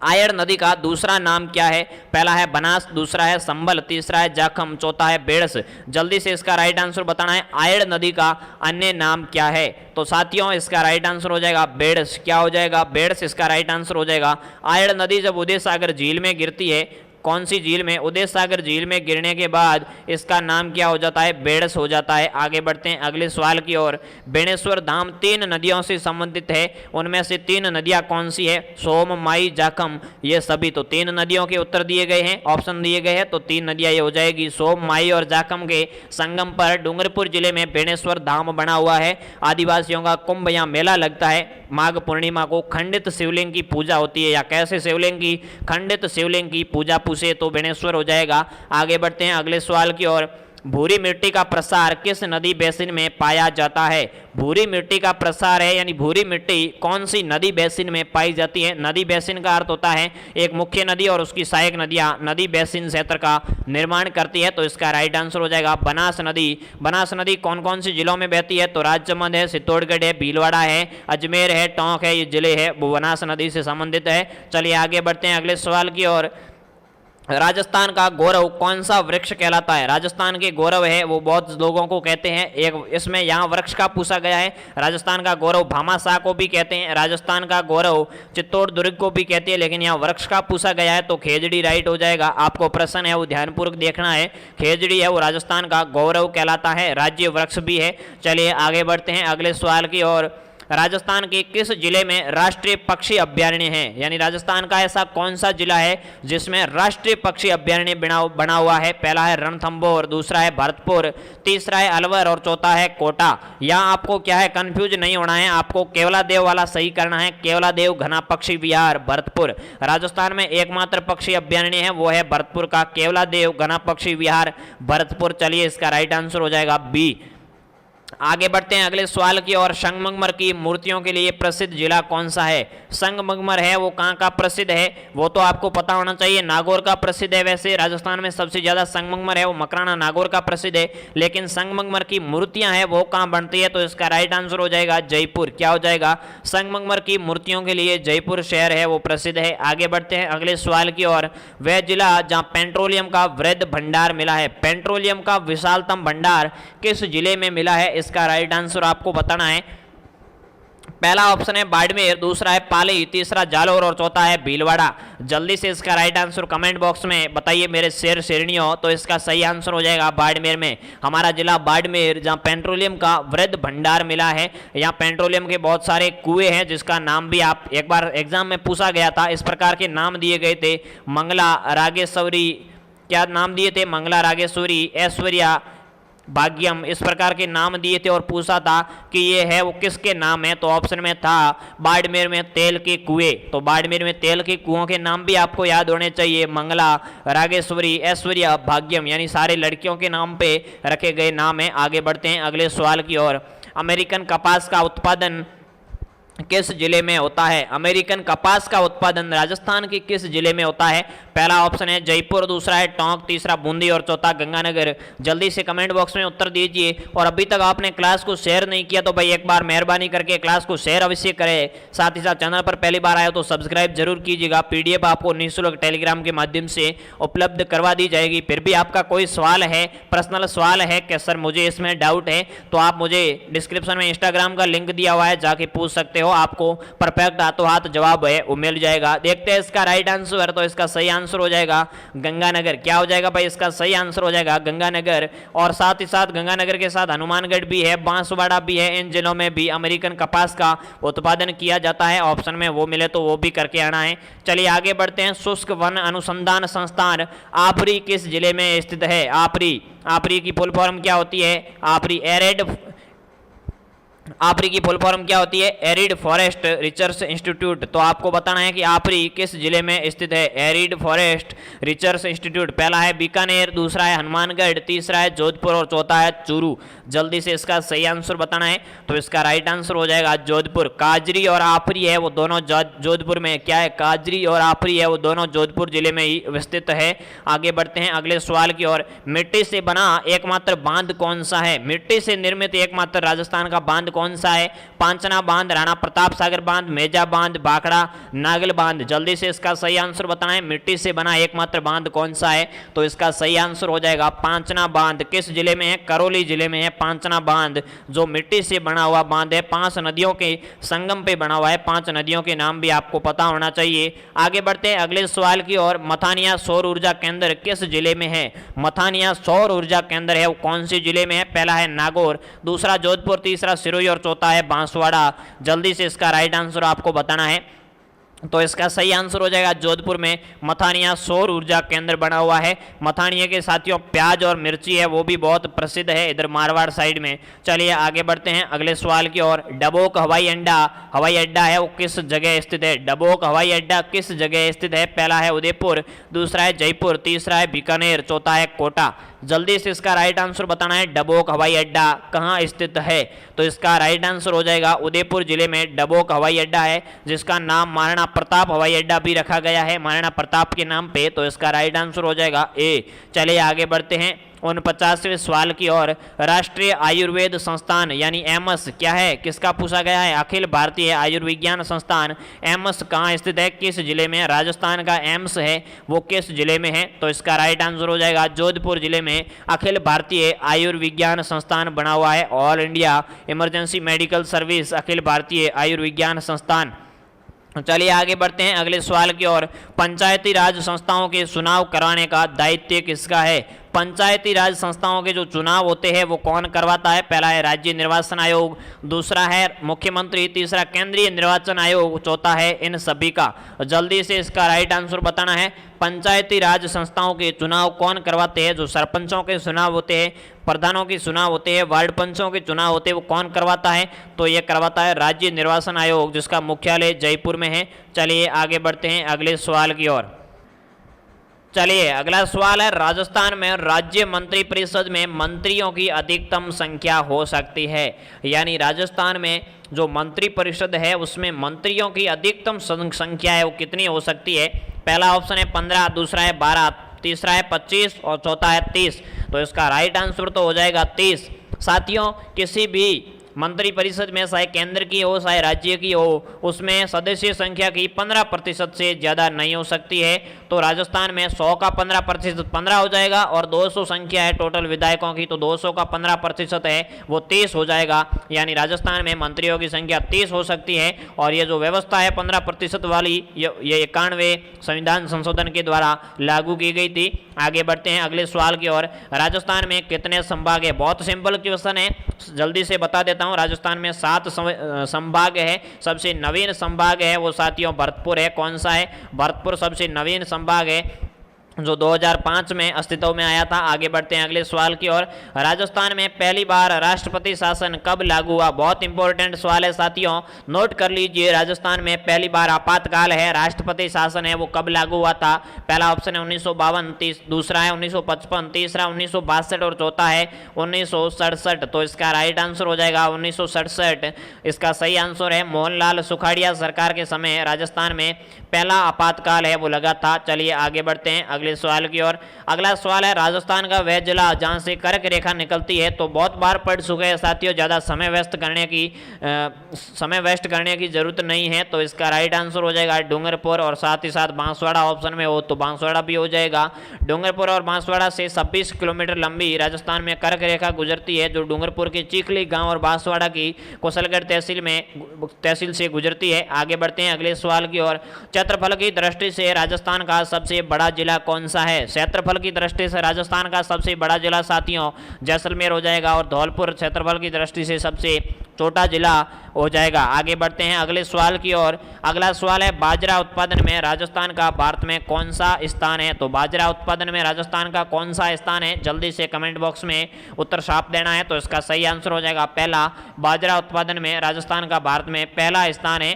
आयड़ नदी का दूसरा नाम क्या है? पहला है बनास, दूसरा है संबल, तीसरा है जाखम, चौथा है बेड़स। जल्दी से इसका राइट आंसर बताना है। आयड़ नदी का अन्य नाम क्या है? तो साथियों इसका राइट आंसर हो जाएगा बेड़स। क्या हो जाएगा? बेड़स इसका राइट आंसर हो जाएगा। आयड़ नदी जब उदय सागर झील में गिरती है, कौन सी झील में? उदय सागर झील में गिरने के बाद इसका नाम क्या हो जाता है? बेड़स हो जाता है। आगे बढ़ते हैं अगले सवाल की ओर। बेणेश्वर धाम 3 नदियों से संबंधित है, उनमें से 3 नदियां कौन सी है? सोम, माई, जाखम, ये सभी। तो 3 नदियों के उत्तर दिए गए हैं, ऑप्शन दिए गए हैं, तो 3 नदियां ये हो जाएगी। सोम, माई और जाखम के संगम पर डूंगरपुर जिले में बेणेश्वर धाम बना हुआ है। आदिवासियों का कुंभ यहाँ मेला लगता है। माघ पूर्णिमा को खंडित शिवलिंग की पूजा होती है, या कैसे शिवलिंग की? खंडित शिवलिंग की पूजा पूछे तो बेणेश्वर हो जाएगा। आगे बढ़ते हैं अगले सवाल की ओर। भूरी मिट्टी का प्रसार किस नदी बेसिन में पाया जाता है? भूरी मिट्टी का प्रसार है यानी भूरी मिट्टी कौन सी नदी बेसिन में पाई जाती है? नदी बेसिन का अर्थ होता है एक मुख्य नदी और उसकी सहायक नदियां नदी बेसिन क्षेत्र का निर्माण करती है। तो इसका राइट आंसर हो जाएगा बनास नदी। बनास नदी कौन कौन से जिलों में बहती है? तो राजसमंद है, चित्तौड़गढ़ है, भीलवाड़ा है, अजमेर है, टोंक है, ये जिले है वो बनास नदी से संबंधित है। चलिए आगे बढ़ते हैं अगले सवाल की ओर। राजस्थान का गौरव कौन सा वृक्ष कहलाता है? राजस्थान के गौरव है वो बहुत लोगों को कहते हैं, एक इसमें यहाँ वृक्ष का पूछा गया है। राजस्थान का गौरव भामाशाह को भी कहते हैं, राजस्थान का गौरव चित्तौड़ दुर्ग को भी कहते हैं, लेकिन यहाँ वृक्ष का पूछा गया है तो खेजड़ी राइट हो जाएगा। आपको प्रश्न है वो ध्यानपूर्वक देखना है। खेजड़ी है वो राजस्थान का गौरव कहलाता है, राज्य वृक्ष भी है। चलिए आगे बढ़ते हैं अगले सवाल की ओर। राजस्थान के किस जिले में राष्ट्रीय पक्षी अभ्यारण्य है? यानी राजस्थान का ऐसा कौन सा जिला है जिसमें राष्ट्रीय पक्षी अभ्यारण्य बना हुआ है? पहला है रणथंभौर, दूसरा है भरतपुर, तीसरा है अलवर और चौथा है कोटा। यहाँ आपको क्या है, कंफ्यूज नहीं होना है, आपको केवलादेव वाला सही करना है। केवलादेव घना पक्षी विहार भरतपुर, राजस्थान में एकमात्र पक्षी अभ्यारण्य है वो है भरतपुर का केवलादेव घना पक्षी विहार भरतपुर। चलिए इसका राइट आंसर हो जाएगा बी। आगे बढ़ते हैं अगले सवाल की ओर। संगमरमर की मूर्तियों के लिए प्रसिद्ध जिला कौन सा है? संगमरमर है वो कहाँ का प्रसिद्ध है वो तो आपको पता होना चाहिए, नागौर का प्रसिद्ध है। वैसे राजस्थान में सबसे ज्यादा संगमरमर है वो मकराना नागौर का प्रसिद्ध है, लेकिन संगमरमर की मूर्तियां हैं वो कहाँ बनती है? तो इसका राइट आंसर हो जाएगा जयपुर। क्या हो जाएगा? संगमरमर की मूर्तियों के लिए जयपुर शहर है वो प्रसिद्ध है। आगे बढ़ते हैं अगले सवाल की ओर। वह जिला जहाँ पेट्रोलियम का वृहद भंडार मिला है, पेट्रोलियम का विशालतम भंडार किस जिले में मिला है? इसका राइट आंसर आपको बताना है। पहला ऑप्शन है बाड़मेर, दूसरा है पाली, तीसरा जालोर और चौथा है भीलवाड़ा। जल्दी से इसका राइट आंसर कमेंट बॉक्स में बताइए मेरे शेर शेरनियों। तो इसका सही आंसर हो जाएगा बाड़मेर में। हमारा जिला बाड़मेर जहां पेट्रोलियम का वृहद भंडार मिला है। यहाँ पेट्रोलियम के बहुत सारे कुएं हैं जिसका नाम भी आप एक बार एग्जाम में पूछा गया था। इस प्रकार के नाम दिए गए थे, मंगला, रागेश्वरी, क्या नाम दिए थे? मंगला, रागेश्वरी, ऐश्वर्या, भाग्यम, इस प्रकार के नाम दिए थे और पूछा था कि ये है वो किसके नाम है? तो ऑप्शन में था बाड़मेर में तेल के कुएं। तो बाड़मेर में तेल के कुओं के नाम भी आपको याद होने चाहिए, मंगला, रागेश्वरी, ऐश्वर्या, भाग्यम, यानी सारे लड़कियों के नाम पे रखे गए नाम है। आगे बढ़ते हैं अगले सवाल की ओर। अमेरिकन कपास का उत्पादन किस जिले में होता है? अमेरिकन कपास का उत्पादन राजस्थान के किस जिले में होता है? पहला ऑप्शन है जयपुर, दूसरा है टोंक, तीसरा बूंदी और चौथा गंगानगर। जल्दी से कमेंट बॉक्स में उत्तर दीजिए। और अभी तक आपने क्लास को शेयर नहीं किया तो भाई एक बार मेहरबानी करके क्लास को शेयर अवश्य करें। साथ ही साथ चैनल पर पहली बार आए तो सब्सक्राइब जरूर कीजिएगा। पीडीएफ आपको निःशुल्क टेलीग्राम के माध्यम से उपलब्ध करवा दी जाएगी। फिर भी आपका कोई सवाल है, पर्सनल सवाल है कि सर मुझे इसमें डाउट है, तो आप मुझे डिस्क्रिप्शन में इंस्टाग्राम का लिंक दिया हुआ है, जाके पूछ सकते हो। आपको परफेक्ट हाथों हाथ जवाब है वो मिल जाएगा। देखते हैं इसका राइट आंसर। तो इसका सही आंसर हो जाएगा गंगानगर। क्या हो जाएगा भाई? इसका सही आंसर हो जाएगा गंगानगर। और साथ ही साथ गंगानगर के साथ हनुमानगढ़ भी है, बांसवाड़ा भी है। इन जिलों में भी अमेरिकन कपास का उत्पादन किया जाता है। ऑप्शन में वो मिले तो वो भी करके आना है। चलिए आगे बढ़ते हैं। शुष्क वन अनुसंधान संस्थान आपरी किस जिले में स्थित है? आपरी, आपरी की फुल फॉर्म क्या होती है? आपरी आपरी की फुल फॉर्म क्या होती है? Arid forest research institute. तो आपको बताना है कि आपरी किस जिले में स्थित है? Arid forest research institute. पहला है बीकानेर, दूसरा है हनुमानगढ़, तीसरा है जोधपुर और चौथा है चूरू। जल्दी से इसका सही आंसर बताना है। तो इसका राइट आंसर हो जाएगा जोधपुर। काजरी और आपरी है वो दोनों जोधपुर में, क्या है? काजरी और आपरी है वो दोनों जोधपुर जिले में ही स्थित है। आगे बढ़ते हैं अगले सवाल की ओर। मिट्टी से बना एकमात्र बांध कौन सा है? मिट्टी से निर्मित एकमात्र राजस्थान का बांध कौन सा है? पांचना बांध, राणा प्रताप सागर बांध, मेजा बांध, भाखड़ा, नागल बांध। जल्दी से इसका सही आंसर बताना है। मिट्टी से बना एकमात्र बांध कौन सा है? तो इसका सही आंसर हो जाएगा पांचना बांध। किस जिले में है? करौली जिले में है पांचना बांध, जो मिट्टी से बना हुआ बांध है। 5 नदियों के संगम पे बना हुआ है। 5 नदियों के नाम भी आपको पता होना चाहिए। आगे बढ़ते हैं अगले सवाल की ओर। मथानिया सौर ऊर्जा केंद्र किस जिले में है? मथानिया सौर ऊर्जा केंद्र है वो कौन से जिले में है? पहला है नागौर, दूसरा जोधपुर, तीसरा सिरोही और चौथा है बांसवाड़ा। जल्दी से इसका राइट आंसर आपको बताना है। तो इसका सही आंसर हो जाएगा जोधपुर में मथानिया सौर ऊर्जा केंद्र बना हुआ है। मथानिया के साथियों प्याज और मिर्ची है वो भी बहुत प्रसिद्ध है इधर मारवाड़ साइड में। चलिए आगे बढ़ते हैं अगले सवाल की ओर। डबोक हवाई अड्डा है वो किस जगह स्थित है? डबोक हवाई अड्डा किस जगह स्थित है? पहला है उदयपुर, दूसरा है जयपुर, तीसरा है बीकानेर, चौथा है कोटा। जल्दी से इसका राइट आंसर बताना है। डबोक हवाई अड्डा कहाँ स्थित है? तो इसका राइट आंसर हो जाएगा उदयपुर जिले में डबोक हवाई अड्डा है, जिसका नाम महाराणा प्रताप हवाई अड्डा भी रखा गया है, महाराणा प्रताप के नाम पे। तो इसका राइट आंसर हो जाएगा ए। चलिए आगे बढ़ते हैं 49वें सवाल की ओर। राष्ट्रीय आयुर्वेद संस्थान यानी एम्स क्या है? किसका पूछा गया है? अखिल भारतीय आयुर्विज्ञान संस्थान एम्स कहाँ स्थित है? किस जिले में? राजस्थान का एम्स है वो किस जिले में है? तो इसका राइट आंसर हो जाएगा जोधपुर जिले में अखिल भारतीय आयुर्विज्ञान संस्थान बना हुआ है। All India emergency medical service अखिल भारतीय आयुर्विज्ञान संस्थान। चलिए आगे बढ़ते हैं अगले सवाल की ओर। पंचायती राज संस्थाओं के चुनाव करवाने का दायित्व किसका है? पंचायती राज संस्थाओं के जो चुनाव होते हैं वो कौन करवाता है? पहला है राज्य निर्वाचन आयोग, दूसरा है मुख्यमंत्री, तीसरा केंद्रीय निर्वाचन आयोग, चौथा है इन सभी का। जल्दी से इसका राइट आंसर बताना है। पंचायती राज संस्थाओं के चुनाव कौन करवाते हैं? जो सरपंचों के चुनाव होते हैं, प्रधानों के चुनाव होते हैं, वार्ड पंचों के चुनाव होते हैं, वो कौन करवाता है? तो ये करवाता है राज्य निर्वाचन आयोग, जिसका मुख्यालय जयपुर में है। चलिए आगे बढ़ते हैं अगले सवाल की ओर। चलिए अगला सवाल है, राजस्थान में राज्य मंत्री परिषद में मंत्रियों की अधिकतम संख्या हो सकती है? यानी राजस्थान में जो मंत्री परिषद है उसमें मंत्रियों की अधिकतम संख्या है वो कितनी हो सकती है? पहला ऑप्शन है 15, दूसरा है 12, तीसरा है 25 और चौथा है 30। तो इसका राइट आंसर तो हो जाएगा 30। साथियों, किसी भी मंत्री परिषद में चाहे केंद्र की हो चाहे राज्य की हो, उसमें सदस्य संख्या की 15% से ज़्यादा नहीं हो सकती है। तो राजस्थान में 100 का 15% 15 हो जाएगा, और 200 संख्या है टोटल विधायकों की, तो 200 का 15% है वो 30 हो जाएगा। यानी राजस्थान में मंत्रियों की संख्या 30 हो सकती है। और ये जो व्यवस्था है 15% वाली, ये 91वें संविधान संशोधन के द्वारा लागू की गई थी। आगे बढ़ते हैं अगले सवाल की ओर। राजस्थान में कितने संभाग है? बहुत सिंपल क्वेश्चन है, जल्दी से बता देता हूं। राजस्थान में 7 संभाग है। सबसे नवीन संभाग है वो साथियों भरतपुर है। कौन सा है? भरतपुर सबसे नवीन संभाग है जो 2005 में अस्तित्व में आया था। आगे बढ़ते हैं अगले सवाल की ओर। राजस्थान में पहली बार राष्ट्रपति शासन कब लागू हुआ? बहुत इंपॉर्टेंट सवाल है साथियों, नोट कर लीजिए। राजस्थान में पहली बार आपातकाल है, राष्ट्रपति शासन है, वो कब लागू हुआ था? पहला ऑप्शन है 1952, दूसरा है 1955, तीसरा 1962 और चौथा है 1967। तो इसका राइट आंसर हो जाएगा 1967। इसका सही आंसर है मोहनलाल सुखाड़िया सरकार के समय राजस्थान में पहला आपातकाल है वो लगा था। चलिए आगे बढ़ते हैं अगले सवाल की ओर। अगला सवाल है, राजस्थान का वह जिला जहां से कर्क रेखा निकलती है? तो बहुत बार पढ़ चुके हैं साथियों, ज़्यादा समय वेस्ट करने की जरूरत नहीं है। तो इसका राइट आंसर हो जाएगा डूंगरपुर, और साथ ही साथ बांसवाड़ा ऑप्शन में हो तो बांसवाड़ा भी हो जाएगा। डूंगरपुर और बांसवाड़ा से 26 किलोमीटर लंबी राजस्थान में कर्क रेखा गुजरती है, जो डूंगरपुर के चिखली गाँव और बांसवाड़ा की कुशलगढ़ तहसील से गुजरती है। आगे बढ़ते हैं अगले सवाल की ओर। क्षेत्रफल की दृष्टि से राजस्थान का सबसे बड़ा जिला कौन सा है? क्षेत्रफल की दृष्टि से राजस्थान का सबसे बड़ा जिला साथियों जैसलमेर हो जाएगा, और धौलपुर क्षेत्रफल की दृष्टि से सबसे छोटा जिला हो जाएगा। आगे बढ़ते हैं अगले सवाल की ओर। अगला सवाल है, बाजरा उत्पादन में राजस्थान का भारत में कौन सा स्थान है? तो बाजरा उत्पादन में राजस्थान का कौन सा स्थान है? जल्दी से कमेंट बॉक्स में उत्तर साफ देना है। तो इसका सही आंसर हो जाएगा पहला, बाजरा उत्पादन में राजस्थान का भारत में पहला स्थान है।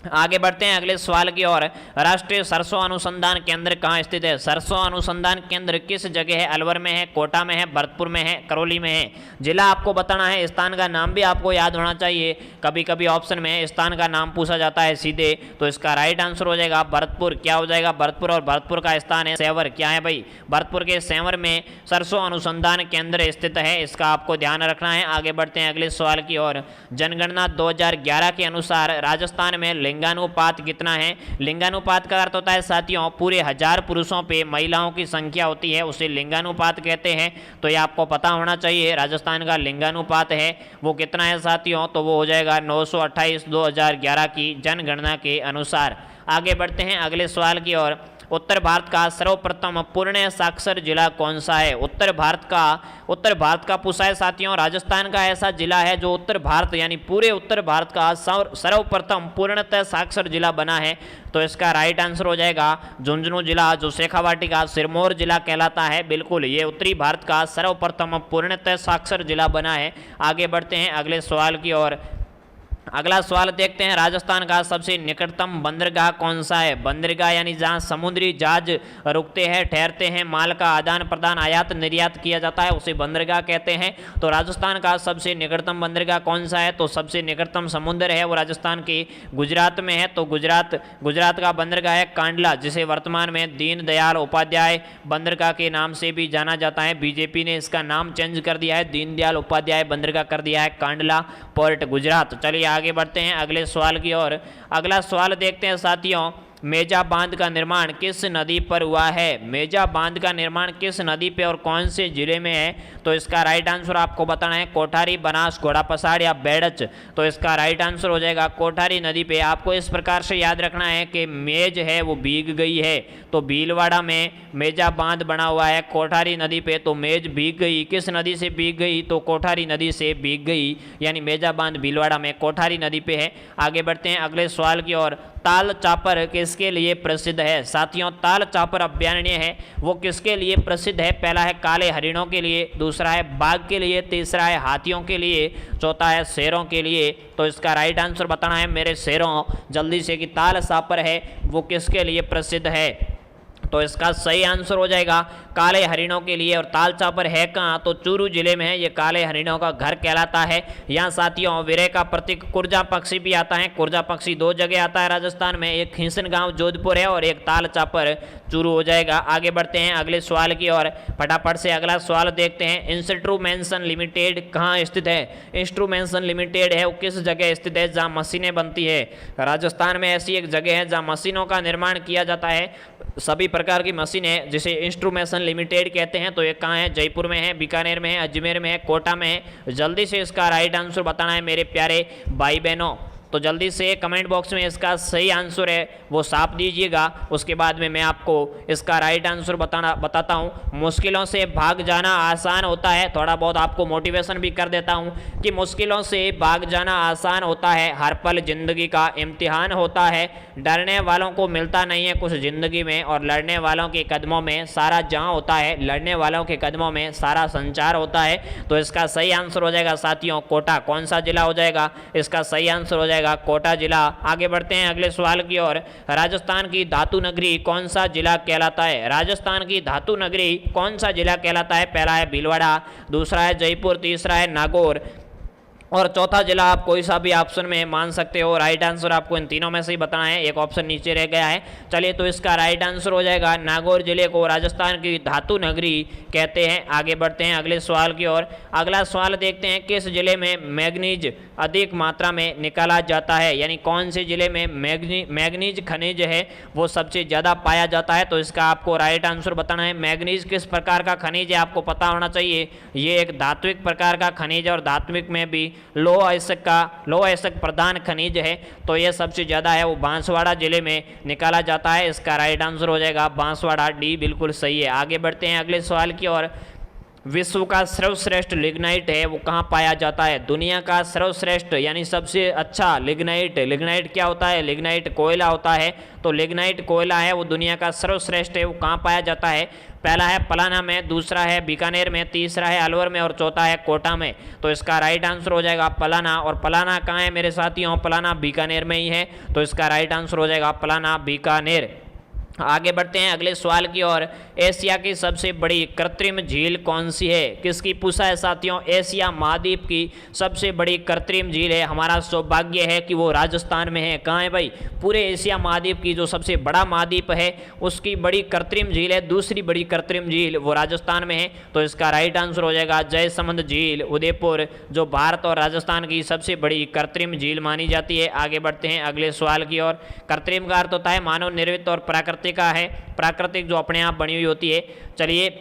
आगे बढ़ते हैं अगले सवाल की ओर। राष्ट्रीय सरसों अनुसंधान केंद्र कहाँ स्थित है? सरसों अनुसंधान केंद्र किस जगह है? अलवर में है, कोटा में है, भरतपुर में है, करौली में है? जिला आपको बताना है, स्थान का नाम भी आपको याद होना चाहिए। कभी कभी ऑप्शन में स्थान का नाम पूछा जाता है सीधे। तो इसका राइट आंसर हो जाएगा भरतपुर। क्या हो जाएगा? भरतपुर, और भरतपुर का स्थान है सेवर। क्या है भाई? भरतपुर के सेवर में सरसों अनुसंधान केंद्र स्थित है, इसका आपको ध्यान रखना है। आगे बढ़ते हैं अगले सवाल की ओर। जनगणना 2011 के अनुसार राजस्थान में लिंगानुपात कितना है? लिंगानुपात का अर्थ होता है साथियों, पूरे 1000 पुरुषों पे महिलाओं की संख्या होती है, उसे लिंगानुपात कहते हैं। तो ये आपको पता होना चाहिए। राजस्थान का लिंगानुपात है वो कितना है साथियों? तो वो हो जाएगा 928 2011 की जनगणना के अनुसार। आगे बढ़ते हैं अगले सवाल की ओर। उत्तर भारत का सर्वप्रथम पूर्ण साक्षर जिला कौन सा है? उत्तर भारत का पूछा है साथियों। राजस्थान का ऐसा जिला है जो उत्तर भारत यानी पूरे उत्तर भारत का सर्वप्रथम पूर्णतः साक्षर जिला बना है। तो इसका राइट आंसर हो जाएगा झुंझुनू जिला, जो शेखावाटी का सिरमौर जिला कहलाता है। बिल्कुल, ये उत्तरी भारत का सर्वप्रथम पूर्णतः साक्षर जिला बना है। आगे बढ़ते हैं अगले सवाल की ओर। अगला सवाल देखते हैं, राजस्थान का सबसे निकटतम बंदरगाह कौन सा है? बंदरगाह यानी जहां समुद्री जहाज रुकते हैं, ठहरते हैं, माल का आदान प्रदान आयात निर्यात किया जाता है, उसे बंदरगाह कहते हैं। तो राजस्थान का सबसे निकटतम बंदरगाह कौन सा है? तो सबसे निकटतम समुद्र है वो राजस्थान के गुजरात में है। तो गुजरात का बंदरगाह है कांडला, जिसे वर्तमान में दीनदयाल उपाध्याय बंदरगाह के नाम से भी जाना जाता है। बीजेपी ने इसका नाम चेंज कर दिया है, दीनदयाल उपाध्याय बंदरगाह कर दिया है कांडला पोर्ट गुजरात। चलिए आगे बढ़ते हैं अगले सवाल की ओर। अगला सवाल देखते हैं साथियों, मेजा बांध का निर्माण किस नदी पर हुआ है? मेजा बांध का निर्माण किस नदी पे और कौन से जिले में है? तो इसका राइट आंसर आपको बताना है कोठारी, बनास, घोड़ापसाड़ या बेड़च। तो इसका राइट आंसर हो जाएगा कोठारी नदी पे। आपको इस प्रकार से याद रखना है कि मेज है वो भीग गई है, तो भीलवाड़ा में मेजा बांध बना हुआ है कोठारी नदी पे, तो मेज भीग गई। किस नदी से भीग गई? तो कोठारी नदी से भीग गई, यानी मेजा बांध भीलवाड़ा में कोठारी नदी पे है। आगे बढ़ते हैं अगले सवाल की ओर। ताल चापर किसके लिए प्रसिद्ध है? साथियों, ताल चापर अभ्यारण्य है वो किसके लिए प्रसिद्ध है? पहला है काले हरिणों के लिए, दूसरा है बाघ के लिए, तीसरा है हाथियों के लिए, चौथा है शेरों के लिए। तो इसका राइट आंसर बताना है मेरे शेरों जल्दी से कि ताल चापर है वो किसके लिए प्रसिद्ध है? तो इसका सही आंसर हो जाएगा काले हरिणों के लिए। और ताल चापर है कहाँ? तो चूरू जिले में है, ये काले हरिणों का घर कहलाता है। यहाँ साथियों विरह का प्रतीक कुर्जा पक्षी भी आता है। कुर्जा पक्षी दो जगह आता है राजस्थान में, एक खींसन गांव जोधपुर है और एक ताल चापर चूरू हो जाएगा। आगे बढ़ते हैं अगले सवाल की ओर, फटाफट से अगला सवाल देखते हैं। इंस्ट्रूमेंसन लिमिटेड कहाँ स्थित है? इंस्ट्रूमेंसन लिमिटेड है वो किस जगह स्थित है जहाँ मशीनें बनती है? राजस्थान में ऐसी एक जगह है जहाँ मशीनों का निर्माण किया जाता है, सभी प्रकार की मशीनें, जिसे इंस्ट्रूमेंसन लिमिटेड कहते हैं। तो ये कहाँ है? जयपुर में है, बीकानेर में है, अजमेर में है, कोटा में है। जल्दी से इसका राइट आंसर बताना है मेरे प्यारे भाई बहनों। तो जल्दी से कमेंट बॉक्स में इसका सही आंसर है वो साफ दीजिएगा, उसके बाद में मैं आपको इसका राइट आंसर बताता हूँ। मुश्किलों से भाग जाना आसान होता है, थोड़ा बहुत आपको मोटिवेशन भी कर देता हूँ कि मुश्किलों से भाग जाना आसान होता है, हर पल जिंदगी का इम्तिहान होता है। डरने वालों को मिलता नहीं है कुछ जिंदगी में, और लड़ने वालों के कदमों में सारा जहां होता है, लड़ने वालों के कदमों में सारा संचार होता है। तो इसका सही आंसर हो जाएगा साथियों कोटा। कौन सा जिला हो जाएगा? इसका सही आंसर हो जाएगा कोटा जिला। आगे बढ़ते हैं अगले सवाल की ओर। राजस्थान की धातु नगरी कौन सा जिला कहलाता है? राजस्थान की धातु नगरी कौन सा जिला कहलाता है? पहला है भीलवाड़ा, दूसरा है जयपुर, तीसरा है नागौर और चौथा जिला आप कोई सा भी ऑप्शन में मान सकते हो। राइट आंसर आपको इन तीनों में से ही बताना है, एक ऑप्शन नीचे रह गया है। चलिए, तो इसका राइट आंसर हो जाएगा नागौर जिले को राजस्थान की धातु नगरी कहते हैं। आगे बढ़ते हैं अगले सवाल की ओर। अगला सवाल देखते हैं, किस जिले में मैग्नीज अधिक मात्रा में निकाला जाता है? यानी कौन से जिले में मैग्नीज खनिज है वो सबसे ज़्यादा पाया जाता है? तो इसका आपको राइट आंसर बताना है। मैग्नीज किस प्रकार का खनिज है आपको पता होना चाहिए। ये एक धात्विक प्रकार का खनिज है और धात्विक में भी लोह अयस्क प्रधान खनिज है। तो यह सबसे ज़्यादा है वो बांसवाड़ा जिले में निकाला जाता है। इसका राइट आंसर हो जाएगा बांसवाड़ा, डी बिल्कुल सही है। आगे बढ़ते हैं अगले सवाल की ओर। विश्व का सर्वश्रेष्ठ लिग्नाइट है वो कहाँ पाया जाता है? दुनिया का सर्वश्रेष्ठ यानी सबसे अच्छा लिग्नाइट क्या होता है? लिग्नाइट कोयला होता है। तो लिग्नाइट कोयला है वो दुनिया का सर्वश्रेष्ठ है वो कहाँ पाया जाता है? पहला है पलाना में, दूसरा है बीकानेर में, तीसरा है अलवर में और चौथा है कोटा में। तो इसका राइट आंसर हो जाएगा पलाना। और पलाना कहाँ है मेरे साथियों? पलाना बीकानेर में ही है। तो इसका राइट आंसर हो जाएगा पलाना बीकानेर। आगे बढ़ते हैं अगले सवाल की ओर। एशिया की सबसे बड़ी कृत्रिम झील कौन सी है? किसकी पूछा है साथियों? एशिया महाद्वीप की सबसे बड़ी कृत्रिम झील है। हमारा सौभाग्य है कि वो राजस्थान में है। कहाँ है भाई? पूरे एशिया महाद्वीप की जो सबसे बड़ा महाद्वीप है उसकी बड़ी कृत्रिम झील है, दूसरी बड़ी कृत्रिम झील वो राजस्थान में है। तो इसका राइट आंसर हो जाएगा जयसमंद झील उदयपुर, जो भारत और राजस्थान की सबसे बड़ी कृत्रिम झील मानी जाती है। आगे बढ़ते हैं अगले सवाल की ओर। कृत्रिम का अर्थ होता है मानव निर्मित और प्राकृतिक का है, प्राकृतिक जो अपने आप बनी हुई होती है। चलिए,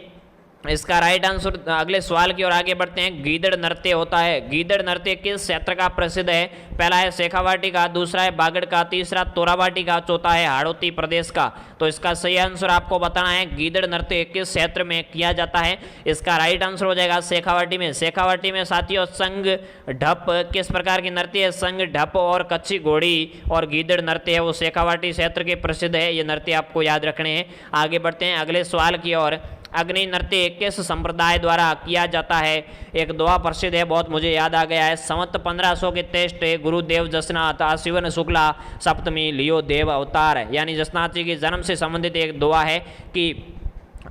इसका राइट आंसर अगले सवाल की ओर आगे बढ़ते हैं। गीदड़ नृत्य होता है, गीदड़ नृत्य किस क्षेत्र का प्रसिद्ध है? पहला है शेखावाटी का, दूसरा है बागड़ का, तीसरा तोरावाटी का, चौथा है हाड़ौती प्रदेश का। तो इसका सही आंसर आपको बताना है गीदड़ नृत्य किस क्षेत्र में किया जाता है। इसका राइट आंसर हो जाएगा शेखावाटी में। शेखावाटी में साथियों संग ढप किस प्रकार की नृत्य है? संग ढप और कच्ची घोड़ी और गीदड़ नृत्य है वो शेखावाटी क्षेत्र के प्रसिद्ध है। ये नृत्य आपको याद रखने हैं। आगे बढ़ते हैं अगले सवाल की ओर। अग्नि नृत्य किस संप्रदाय द्वारा किया जाता है? एक दोहा प्रसिद्ध है, बहुत मुझे याद आ गया है। संवत 1500 के तेष्ट गुरुदेव जसनाथ आश्विन शुक्ला सप्तमी लियो देव अवतार, यानी जसनाथ जी के जन्म से संबंधित एक दोहा है कि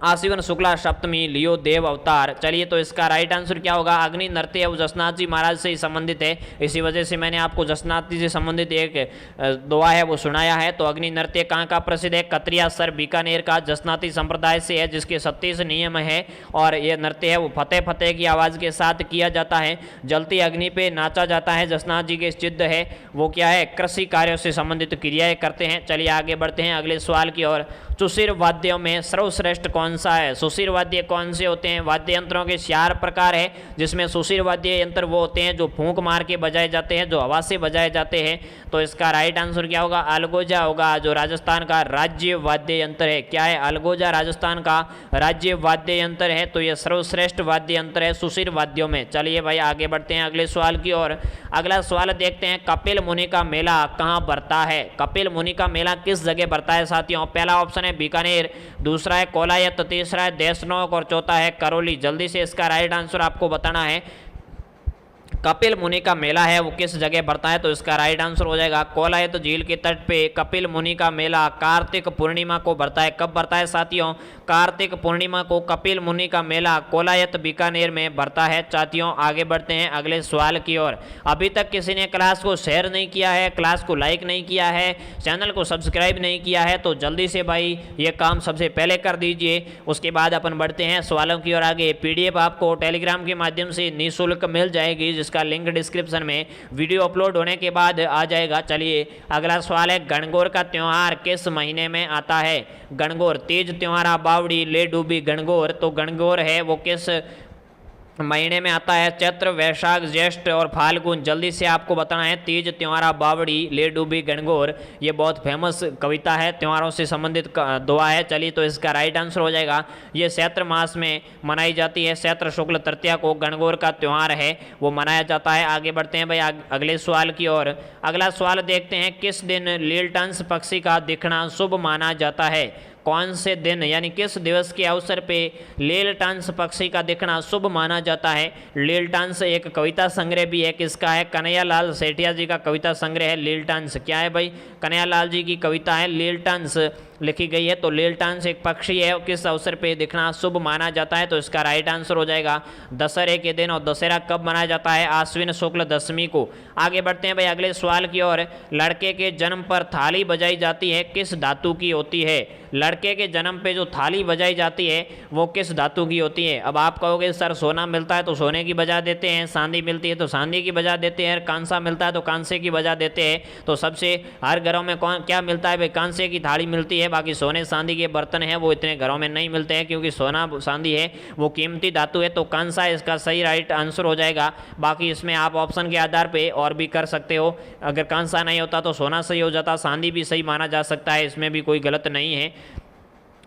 आश्विन शुक्ला सप्तमी लियो देव अवतार। चलिए, तो इसका राइट आंसर क्या होगा? अग्नि नृत्य वो जसनाथ जी महाराज से ही संबंधित है, इसी वजह से मैंने आपको जसनाथ जी से संबंधित एक दोहा है वो सुनाया है। तो अग्नि नृत्य कहाँ का प्रसिद्ध है? कतरिया सर बीकानेर का जसनाती संप्रदाय से है, जिसके 36 नियम है और ये नृत्य है वो फतेह फतेह की आवाज़ के साथ किया जाता है। जलती अग्नि पे नाचा जाता है। जसनाथ जी के सिद्ध है वो क्या है? कृषि कार्यों से संबंधित क्रियाएं करते हैं। चलिए आगे बढ़ते हैं अगले सवाल की ओर। सुशिर वाद्यों में सर्वश्रेष्ठ कौन सा है? सुशिर वाद्य कौन से होते हैं? वाद्य यंत्रों के 4 प्रकार है, जिसमें सुशिर वाद्य यंत्र वो होते हैं जो फूंक मार के बजाए जाते हैं, जो हवा से बजाए जाते हैं। तो इसका राइट आंसर क्या होगा? अलगोजा होगा, जो राजस्थान का राज्य वाद्य यंत्र है। क्या है? अलगोजा राजस्थान का राज्य वाद्य यंत्र है। तो ये सर्वश्रेष्ठ वाद्य यंत्र है सुशिर वाद्यों में। चलिए भाई आगे बढ़ते हैं अगले सवाल की ओर। अगला सवाल देखते हैं, कपिल मुनि का मेला कहाँ बढ़ता है? कपिल मुनि का मेला किस जगह बढ़ता है साथियों? पहला ऑप्शन है बीकानेर, दूसरा है कोलायत, तीसरा है देशनोक और चौथा है करौली। जल्दी से इसका राइट आंसर आपको बताना है। कपिल मुनि का मेला है वो किस जगह बढ़ता है? तो इसका राइट आंसर हो जाएगा कोलायत झील के तट पे कपिल मुनि का मेला कार्तिक पूर्णिमा को बढ़ता है। कब बढ़ता है साथियों? कार्तिक पूर्णिमा को कपिल मुनि का मेला कोलायत बीकानेर में बढ़ता है। साथियों आगे बढ़ते हैं अगले सवाल की ओर। अभी तक किसी ने क्लास को शेयर नहीं किया है, क्लास को लाइक नहीं किया है, चैनल को सब्सक्राइब नहीं किया है, तो जल्दी से भाई ये काम सबसे पहले कर दीजिए। उसके बाद अपन बढ़ते हैं सवालों की ओर आगे। PDF आपको टेलीग्राम के माध्यम से निःशुल्क मिल जाएगी, जिसका लिंक डिस्क्रिप्शन में वीडियो अपलोड होने के बाद आ जाएगा। चलिए अगला सवाल है, गणगौर का त्योहार किस महीने में आता है? गणगौर तीज त्योहारा बावड़ी ले डूबी गणगौर। तो गणगौर है वो किस महीने में आता है? चैत्र, वैशाख, ज्येष्ठ और फाल्गुन। जल्दी से आपको बताना है। तीज त्योहारा बावड़ी ले डूबी गणगौर, ये बहुत फेमस कविता है, त्योहारों से संबंधित दुआ है। चलिए तो इसका राइट आंसर हो जाएगा, ये चैत्र मास में मनाई जाती है। चैत्र शुक्ल तृतीया को गणगौर का त्यौहार है वो मनाया जाता है। आगे बढ़ते हैं भाई अगले सवाल की ओर। अगला सवाल देखते हैं, किस दिन लीलटंस पक्षी का दिखना शुभ माना जाता है? कौन से दिन यानी किस दिवस के अवसर पे लीलटंस पक्षी का दिखना शुभ माना जाता है? लीलटंस एक कविता संग्रह भी है, किसका है? कन्हैयालाल सेठिया जी का कविता संग्रह है लीलटंस। क्या है भाई? कन्हैयालाल जी की कविता है, लीलटंस लिखी गई है। तो लीलटंस एक पक्षी है, किस अवसर पे दिखना शुभ माना जाता है? तो इसका राइट आंसर हो जाएगा दशहरे के दिन। और दशहरा कब मनाया जाता है? आश्विन शुक्ल दशमी को। आगे बढ़ते हैं भाई अगले सवाल की ओर। लड़के के जन्म पर थाली बजाई जाती है, किस धातु की होती है? लड़के के जन्म पे जो थाली बजाई जाती है वो किस धातु की होती है? अब आप कहोगे सर सोना मिलता है तो सोने की बजा देते हैं, चांदी मिलती है तो चांदी की बजा देते हैं, कांसा मिलता है तो कांसे की बजा देते हैं। तो सबसे हर घरों में कौन क्या मिलता है भाई? कांसे की थाली मिलती है। बाकी सोने चांदी के बर्तन हैं वो इतने घरों में नहीं मिलते हैं, क्योंकि सोना चांदी है वो कीमती धातु है। तो कांसा इसका सही राइट आंसर हो जाएगा। बाकी इसमें आप ऑप्शन के आधार पर और भी कर सकते हो। अगर कांसा नहीं होता तो सोना सही हो जाता, चांदी भी सही माना जा सकता है, इसमें भी कोई गलत नहीं है।